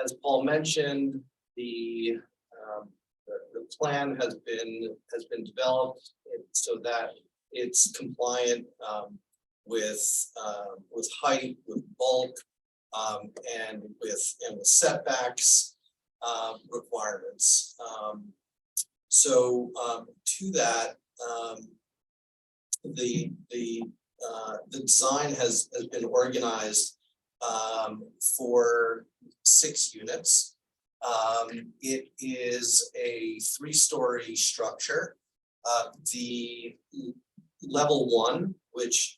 Speaker 17: As Paul mentioned, the plan has been developed so that it's compliant with height, with bulk, and with setbacks requirements. So to that, the design has been organized for 6 units. It is a 3-story structure. The level 1, which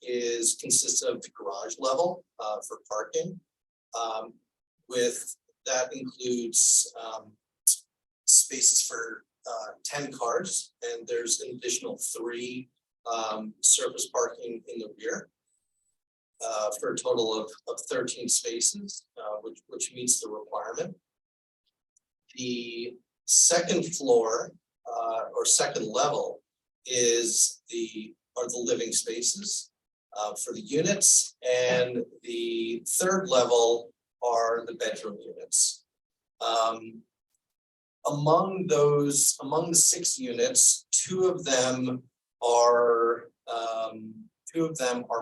Speaker 17: consists of the garage level for parking. That includes spaces for 10 cars, and there's an additional 3 surface parking in the rear for a total of 13 spaces, which meets the requirement. The second floor or second level are the living spaces for the units, and the third level are the bedroom units. Among the 6 units, 2 of them are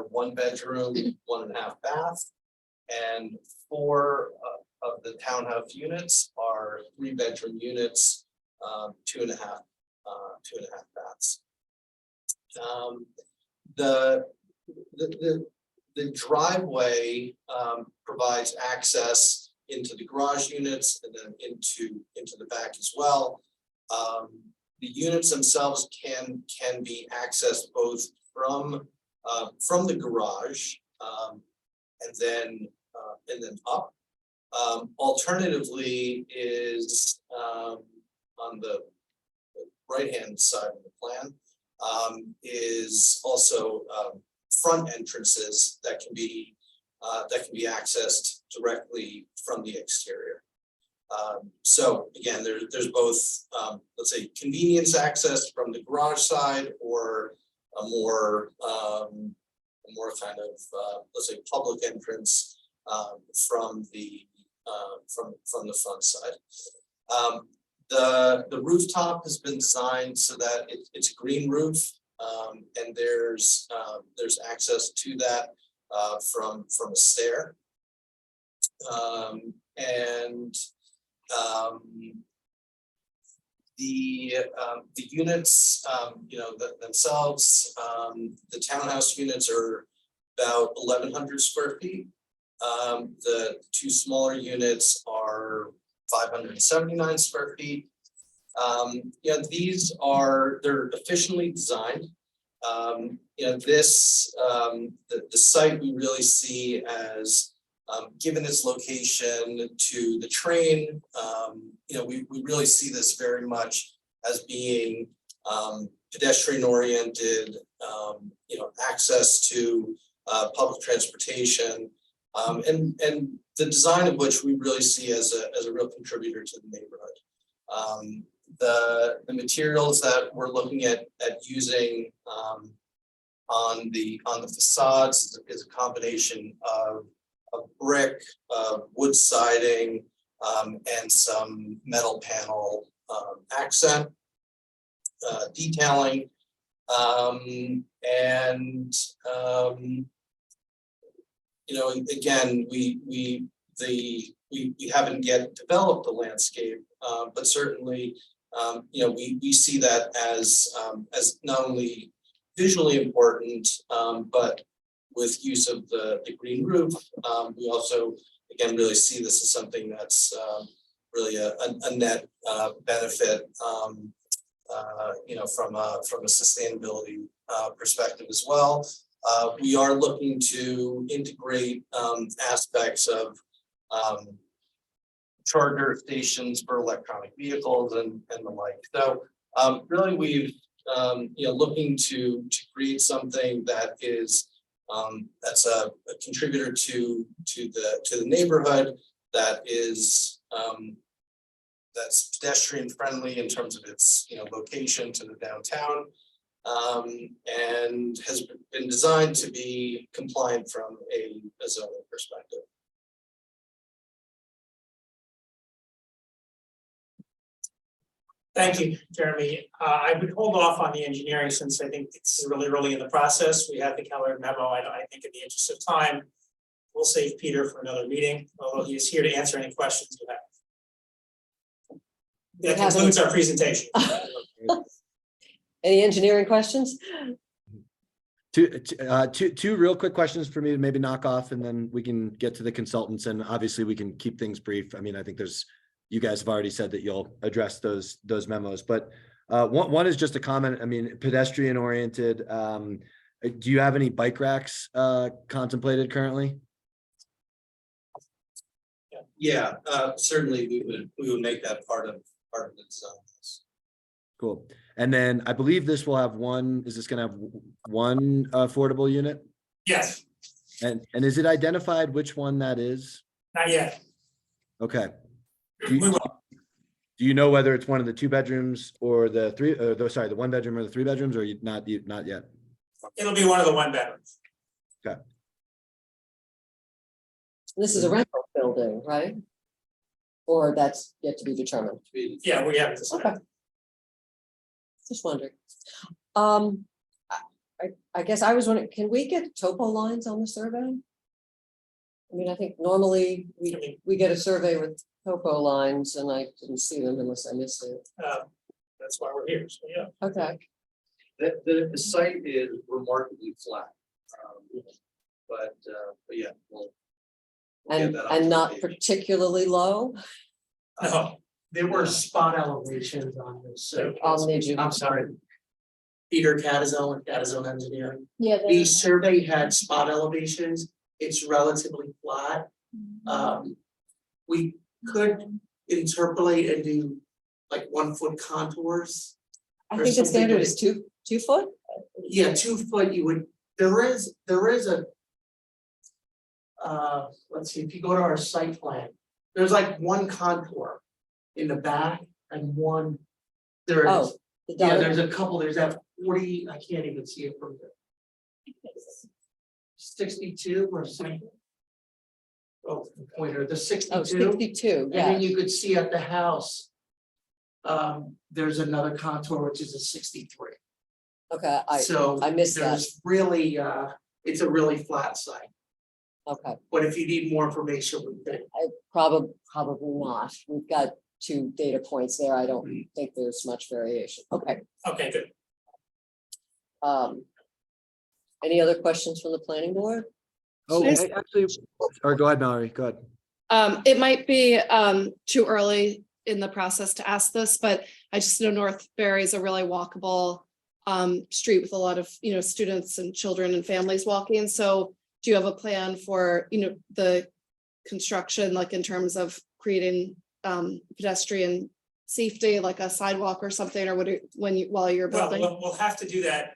Speaker 17: 1 bedroom, 1.5 bath, and 4 of the townhouse units are 3 bedroom units, 2.5 baths. The driveway provides access into the garage units and then into the back as well. The units themselves can be accessed both from the garage and then up. Alternatively is on the right-hand side of the plan is also front entrances that can be accessed directly from the exterior. So again, there's both let's say convenience access from the garage side, or a more kind of let's say public entrance from the front side. The rooftop has been designed so that it's a green roof, and there's access to that from a stair. The units, themselves, the townhouse units are about 1,100 square feet. The 2 smaller units are 579 square feet. They're efficiently designed. The site we really see as, given its location to the train, we really see this very much as being pedestrian oriented, access to public transportation, and the design of which we really see as a real contributor to the neighborhood. The materials that we're looking at using on the facades is a combination of brick, wood siding, and some metal panel accent detailing, again, we haven't yet developed the landscape, but certainly we see that as not only visually important, but with use of the green roof, we also again really see this as something that's really a net benefit, from a sustainability perspective as well. We are looking to integrate aspects of charger stations for electronic vehicles and the like. So really we've looking to create something that is that's a contributor to the neighborhood, that is that's pedestrian friendly in terms of its location to the downtown, and has been designed to be compliant from a zoning perspective.
Speaker 16: Thank you, Jeremy. I would hold off on the engineering since I think it's really early in the process. We have the Keller memo. I think in the interest of time, we'll save Peter for another meeting, although he is here to answer any questions you have. That concludes our presentation.
Speaker 1: Any engineering questions?
Speaker 2: Two real quick questions for me to maybe knock off, and then we can get to the consultants, and obviously we can keep things brief. I mean, I think you guys have already said that you'll address those memos, but One is just a comment, I mean, pedestrian oriented. Do you have any bike racks contemplated currently?
Speaker 17: Yeah, certainly we would make that part of the design.
Speaker 2: Cool. And then I believe this will have one, is this gonna have one affordable unit?
Speaker 16: Yes,
Speaker 2: And is it identified which one that is?
Speaker 16: not yet.
Speaker 2: Okay.
Speaker 16: We will.
Speaker 2: Do you know whether it's one of the 2 bedrooms or the 3, sorry, the 1 bedroom or the 3 bedrooms, or not yet?
Speaker 16: It'll be one of the 1 bedrooms.
Speaker 1: This is a rental building, right? Or that's yet to be determined.
Speaker 16: Yeah, we have this.
Speaker 1: Okay. Just wondering. I guess I was wondering, can we get topo lines on the survey? I mean, I think normally we get a survey with topo lines and I didn't see them unless I missed it.
Speaker 16: That's why we're here, so yeah.
Speaker 1: Okay,
Speaker 17: The site is remarkably flat. But yeah.
Speaker 1: and not particularly low
Speaker 16: No,
Speaker 18: There were spot elevations on this. So
Speaker 1: I'll need you.
Speaker 18: I'm sorry. Peter Catazone with Catazone Engineering.
Speaker 11: Yeah.
Speaker 18: The survey had spot elevations. It's relatively flat. We could interpolate and do like 1 foot contours.
Speaker 1: I think the standard is 2 foot.
Speaker 18: Yeah, 2 foot, you would, there is a. Let's see, if you go to our site plan, there's like 1 contour in the back and 1. There
Speaker 1: Oh,
Speaker 18: is,
Speaker 1: the
Speaker 18: yeah,
Speaker 1: diagram.
Speaker 18: there's a couple, there's that 40, I can't even see it from there. 62 or something. Oh, the pointer, the 62.
Speaker 1: Oh, 62,
Speaker 18: And then
Speaker 1: yeah.
Speaker 18: you could see at the house. There's another contour, which is a 63.
Speaker 1: Okay,
Speaker 18: So
Speaker 1: I missed that.
Speaker 18: there's really, it's a really flat site.
Speaker 1: Okay,
Speaker 18: But if you need more information, we could.
Speaker 1: probably not. We've got 2 data points there. I don't think there's much variation. Okay.
Speaker 16: okay, good.
Speaker 1: Any other questions from the planning board?
Speaker 2: Oh,
Speaker 5: Yes.
Speaker 2: actually, or go ahead, Mallory, go ahead.
Speaker 5: It might be too early in the process to ask this, but I just know North Barry is a really walkable street with a lot of, students and children and families walking. So do you have a plan for, the construction, like in terms of creating pedestrian safety, like a sidewalk or something, or while you're
Speaker 16: Well,
Speaker 5: building?
Speaker 16: we'll have to do that.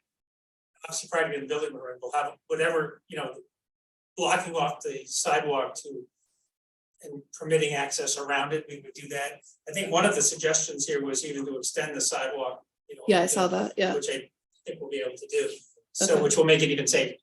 Speaker 16: Obviously, prior to being the building, we'll have whatever, blocking off the sidewalk and permitting access around it, we would do that. I think one of the suggestions here was even to extend the sidewalk.
Speaker 5: Yeah, I saw that, yeah.
Speaker 16: Which I think we'll be able to do, so
Speaker 5: Okay.
Speaker 16: which will make it even safer.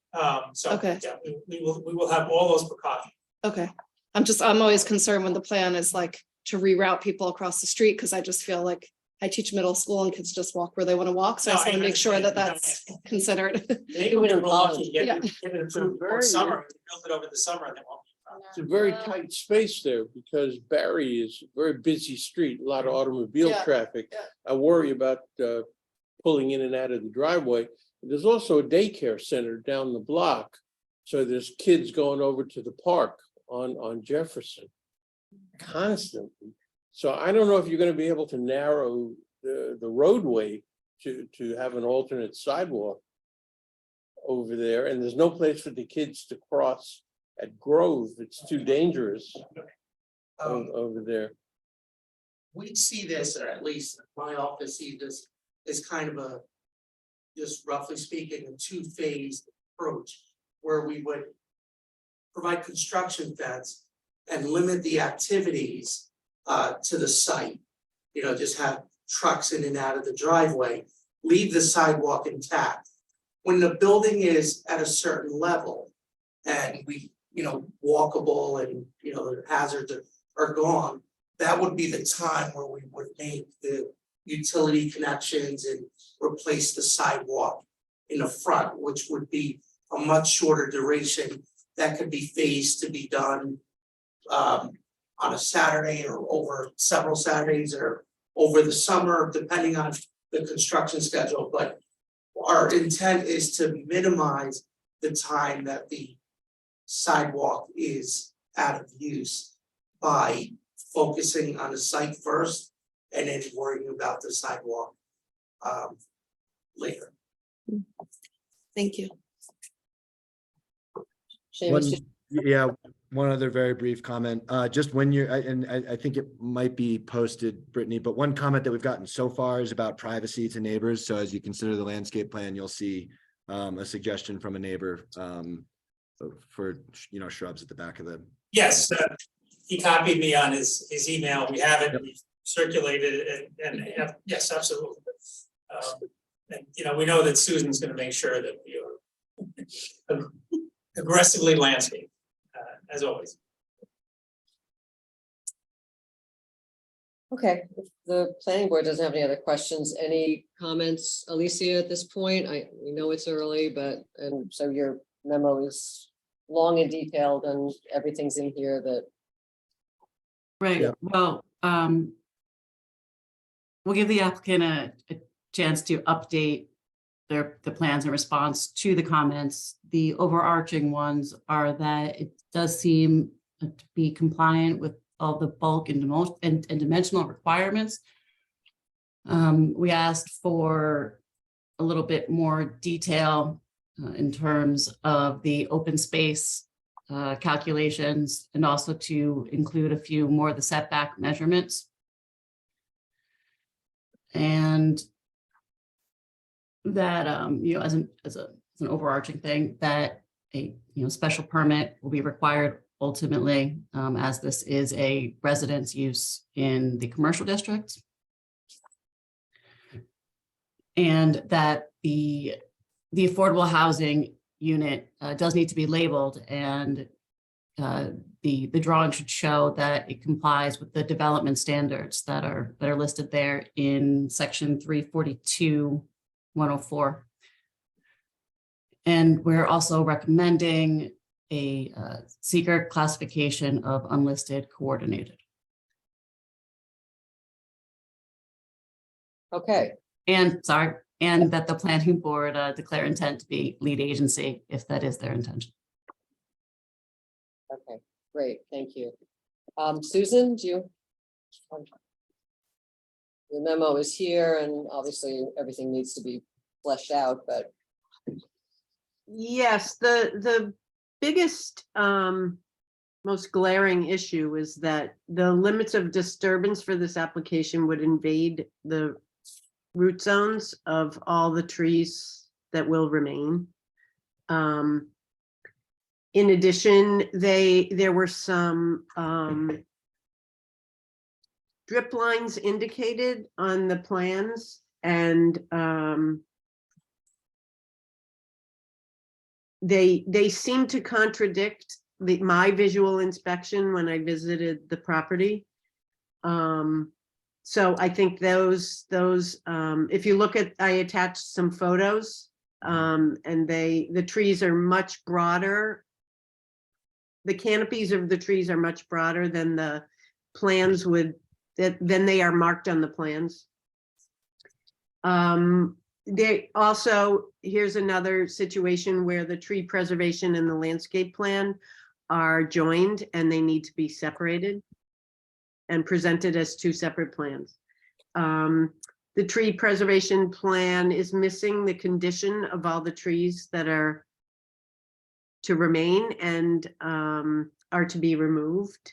Speaker 16: So,
Speaker 5: Okay.
Speaker 16: yeah, we will have all those precautions.
Speaker 5: Okay, I'm always concerned when the plan is like to reroute people across the street, because I just feel like I teach middle school and kids just walk where they want to walk, so I
Speaker 16: No,
Speaker 5: just want to make sure that
Speaker 16: understand.
Speaker 5: that's considered.
Speaker 16: They were real lucky to get
Speaker 5: Yeah.
Speaker 16: it approved for summer, we built it over the summer and then won't.
Speaker 19: It's a very tight space there because Barry is a very busy street, a lot of automobile
Speaker 5: Yeah,
Speaker 19: traffic.
Speaker 5: yeah.
Speaker 19: I worry about pulling in and out of the driveway. There's also a daycare center down the block. So there's kids going over to the park on Jefferson constantly. So I don't know if you're going to be able to narrow the roadway to have an alternate sidewalk over there. And there's no place for the kids to cross at Grove. It's too dangerous over there.
Speaker 18: We see this, or at least my office sees this, as kind of a, just roughly speaking, a 2-phase approach, where we would provide construction fence and limit the activities to the site. Just have trucks in and out of the driveway, leave the sidewalk intact. When the building is at a certain level and we, walkable and, the hazards are gone, that would be the time where we would make the utility connections and replace the sidewalk in the front, which would be a much shorter duration. That could be phased to be done on a Saturday or over several Saturdays or over the summer, depending on the construction schedule. But our intent is to minimize the time that the sidewalk is out of use by focusing on the site first and then worrying about the sidewalk later.
Speaker 5: Thank you.
Speaker 1: Seamus,
Speaker 2: Yeah, one other very brief comment, just when you're, and I think it might be posted, Brittany, but one comment that we've gotten so far is about privacy to neighbors. So as you consider the landscape plan, you'll see a suggestion from a neighbor for, shrubs at the back of the.
Speaker 16: Yes, he copied me on his email. We have it, we circulated it, and yes, absolutely. And we know that Susan's gonna make sure that we are aggressively landscape, as always.
Speaker 1: okay, if the planning board doesn't have any other questions, any comments, Alicia, at this point? We know it's early, and so your memo is long and detailed and everything's in here that.
Speaker 8: Right,
Speaker 2: Yeah.
Speaker 8: well, we'll give the applicant a chance to update the plans in response to the comments. The overarching ones are that it does seem to be compliant with all the bulk and dimensional requirements. We asked for a little bit more detail in terms of the open space calculations, and also to include a few more of the setback measurements. And that, as an overarching thing, that a special permit will be required ultimately, as this is a residence use in the commercial district. And that the affordable housing unit does need to be labeled, and the drawing should show that it complies with the development standards that are listed there in section 342-104. And we're also recommending a seeker classification of unlisted coordinated.
Speaker 1: Okay,
Speaker 8: And that the planning board declare intent to be lead agency if that is their intention.
Speaker 1: okay, great, thank you. Susan, do you? The memo is here and obviously everything needs to be fleshed out, but.
Speaker 3: Yes, the biggest, most glaring issue is that the limits of disturbance for this application would invade the root zones of all the trees that will remain. In addition, there were some drip lines indicated on the plans, and they seem to contradict my visual inspection when I visited the property. So I think those if you look at, I attached some photos, and the trees are much broader. The canopies of the trees are much broader than the plans than they are marked on the plans. They also, here's another situation where the tree preservation and the landscape plan are joined and they need to be separated and presented as two separate plans. The tree preservation plan is missing the condition of all the trees that are to remain and are to be removed.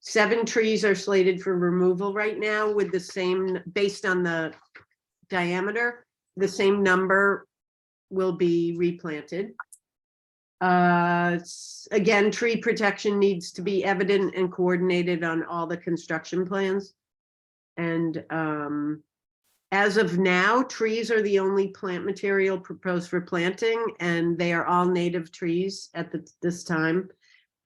Speaker 3: 7 trees are slated for removal right now with the same, based on the diameter, the same number will be replanted. Again, tree protection needs to be evident and coordinated on all the construction plans. And as of now, trees are the only plant material proposed for planting, and they are all native trees at this time.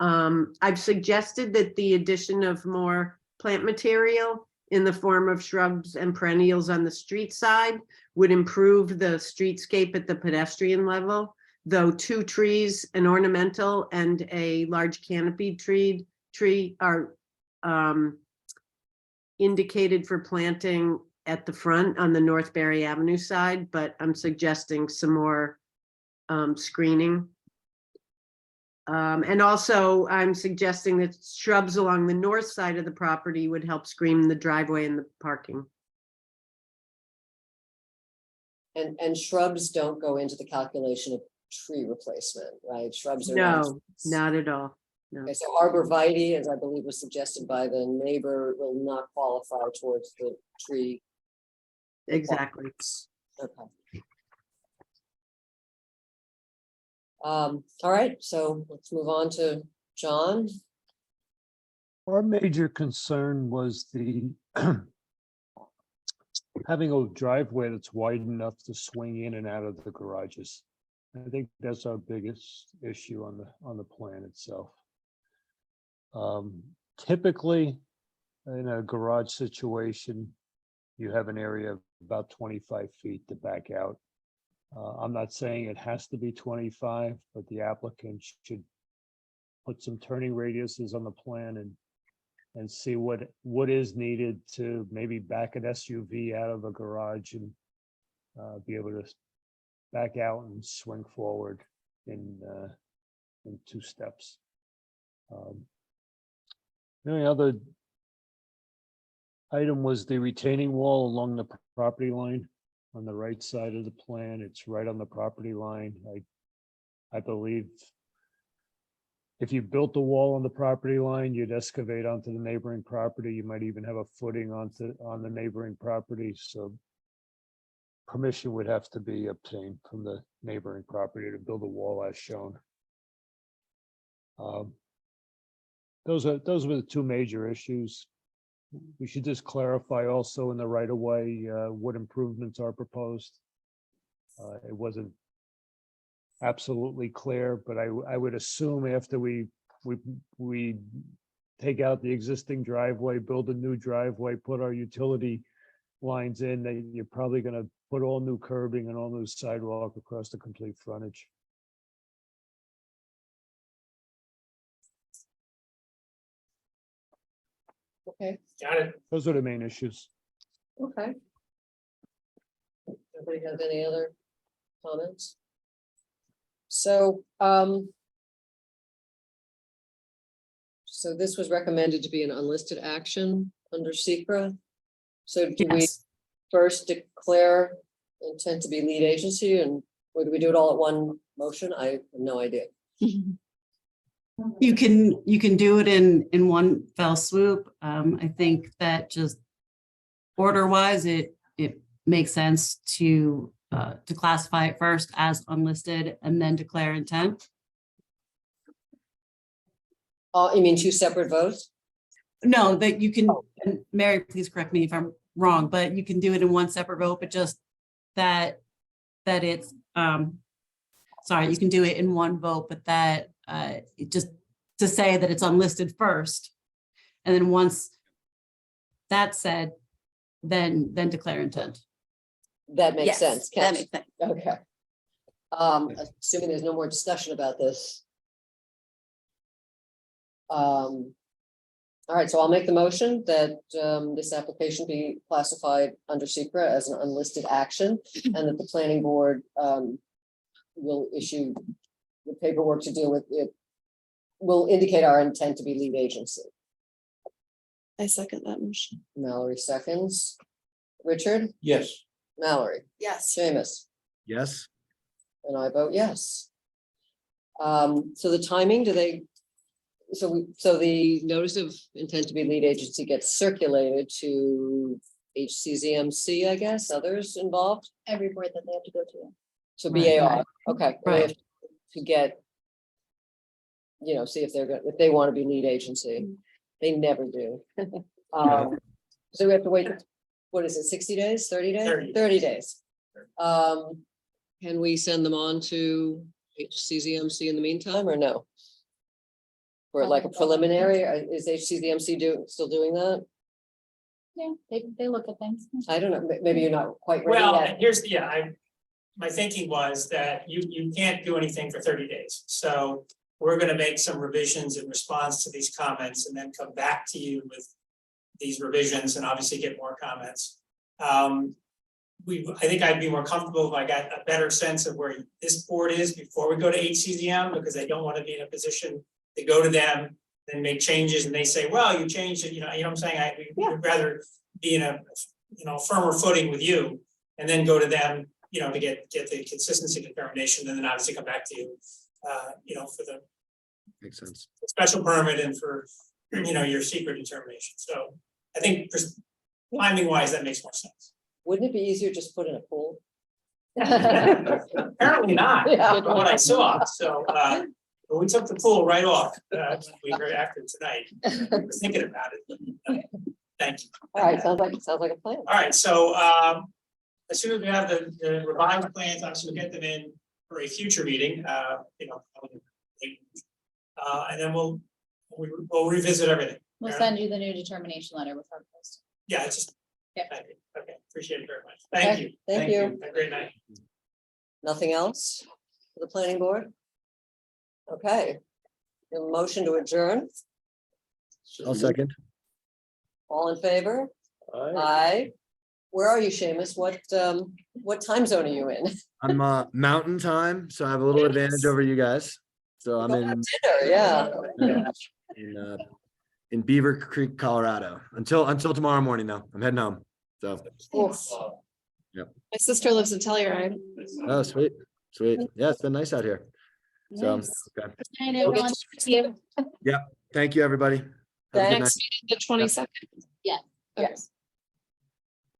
Speaker 3: I've suggested that the addition of more plant material in the form of shrubs and perennials on the street side would improve the streetscape at the pedestrian level, though 2 trees, an ornamental and a large canopy tree are indicated for planting at the front on the North Berry Avenue side, but I'm suggesting some more screening. And also I'm suggesting that shrubs along the north side of the property would help screen the driveway and the parking.
Speaker 1: And shrubs don't go into the calculation of tree replacement, right? Shrubs are. not-
Speaker 3: No, not at all. No.
Speaker 1: Okay, so arborvitae, as I believe was suggested by the neighbor, will not qualify towards the tree.
Speaker 3: Exactly.
Speaker 1: Okay. All right, so let's move on to John.
Speaker 9: Our major concern was the having a driveway that's wide enough to swing in and out of the garages. I think that's our biggest issue on the plan itself. Typically, in a garage situation, you have an area of about 25 feet to back out. I'm not saying it has to be 25, but the applicant should put some turning radiuses on the plan and see what is needed to maybe back an SUV out of a garage and be able to back out and swing forward in 2 steps. The only other item was the retaining wall along the property line on the right side of the plan. It's right on the property line. I believe if you built the wall on the property line, you'd excavate onto the neighboring property. You might even have a footing on the neighboring property. So permission would have to be obtained from the neighboring property to build a wall as shown. Those were the 2 major issues. We should just clarify also in the right of way what improvements are proposed. It wasn't absolutely clear, but I would assume after we take out the existing driveway, build a new driveway, put our utility lines in, that you're probably going to put all new curbing and all new sidewalk across the complete frontage.
Speaker 1: Okay,
Speaker 16: Got it.
Speaker 9: Those are the main issues.
Speaker 1: okay. Anybody have any other comments? So, so this was recommended to be an unlisted action under SECRA. So do we
Speaker 8: Yes.
Speaker 1: first declare intent to be lead agency, and or do we do it all at one motion? I have no idea.
Speaker 8: You can do it in one fell swoop. I think that just order wise, it makes sense to classify it first as unlisted and then declare intent.
Speaker 1: You mean 2 separate votes?
Speaker 8: No, that you can, and Mary, please correct me if I'm wrong, but you can do it in one separate vote, but just that it's, sorry, you can do it in one vote, but that just to say that it's unlisted first. And then once that's said, then declare intent.
Speaker 1: That makes
Speaker 8: Yes,
Speaker 1: sense.
Speaker 8: that makes sense.
Speaker 1: Okay. Assuming there's no more discussion about this. All right, so I'll make the motion that this application be classified under SECRA as an unlisted action, and that the planning board will issue the paperwork to deal with it. Will indicate our intent to be lead agency.
Speaker 5: I second that motion.
Speaker 1: Mallory seconds. Richard,
Speaker 19: Yes.
Speaker 1: Mallory,
Speaker 14: Yes.
Speaker 1: Seamus,
Speaker 2: Yes.
Speaker 1: and I vote yes. So the timing, so the notice of intent to be lead agency gets circulated to HCZMC, I guess, others involved.
Speaker 11: Every board that they have to go to.
Speaker 1: So
Speaker 8: Right,
Speaker 1: BAR, okay. we
Speaker 8: Right.
Speaker 1: have To get, see if if they want to be lead agency. They never do. So we have to wait, what is it, 60 days, 30 days?
Speaker 16: 30.
Speaker 1: 30 days. Can we send them on to HCZMC in the meantime or no? For like a preliminary, is HCZMC still doing that?
Speaker 11: Yeah, they look at things.
Speaker 1: I don't know, maybe you're not quite ready
Speaker 16: Well,
Speaker 1: yet.
Speaker 16: here's, my thinking was that you can't do anything for 30 days. So we're gonna make some revisions in response to these comments and then come back to you with these revisions and obviously get more comments. I think I'd be more comfortable if I got a better sense of where this board is before we go to HCZM, because I don't want to be in a position to go to them and make changes and they say, well, you changed it, you know what I'm saying? We'd rather be in a firmer footing with you and then go to them to get the consistency determination, and then obviously come back to you, for the
Speaker 2: Makes sense.
Speaker 16: special permit and for, your secret determination. So I think timing wise, that makes more sense.
Speaker 1: Wouldn't it be easier just put in a pool?
Speaker 16: Apparently not,
Speaker 1: Yeah.
Speaker 16: from what I saw, so, but we took the pool right off, we were after tonight, I was thinking about it. Thank you.
Speaker 1: All right, sounds like a plan.
Speaker 16: All right, so, as soon as we have the revised plans, obviously we'll get them in for a future meeting, and then we'll revisit everything.
Speaker 11: We'll
Speaker 16: Yeah.
Speaker 11: send you the new determination letter with our post.
Speaker 16: Yeah, it's just.
Speaker 11: Yeah.
Speaker 16: Thank you. Okay, appreciate it very much. Thank
Speaker 1: Okay,
Speaker 16: you.
Speaker 1: thank you.
Speaker 16: Have a great night.
Speaker 1: Nothing else for the planning board? Okay. A motion to adjourn,
Speaker 2: I'll second.
Speaker 1: all in favor?
Speaker 19: Aye.
Speaker 1: Aye. Where are you, Seamus? What time zone are you in?
Speaker 2: I'm mountain time, so I have a little advantage over you guys. So I'm
Speaker 1: Going
Speaker 2: in
Speaker 1: out to dinner, yeah.
Speaker 2: in Beaver Creek, Colorado, until tomorrow morning though. I'm heading home. So,
Speaker 1: Oof.
Speaker 5: My sister lives in Telluride.
Speaker 2: oh, sweet. Yeah, it's been nice out here. So,
Speaker 11: Nice.
Speaker 2: okay.
Speaker 11: Night, everyone. See you.
Speaker 2: Thank you, everybody. Have a good night.
Speaker 5: Next meeting, the 22nd.
Speaker 11: Yeah.
Speaker 1: Yes.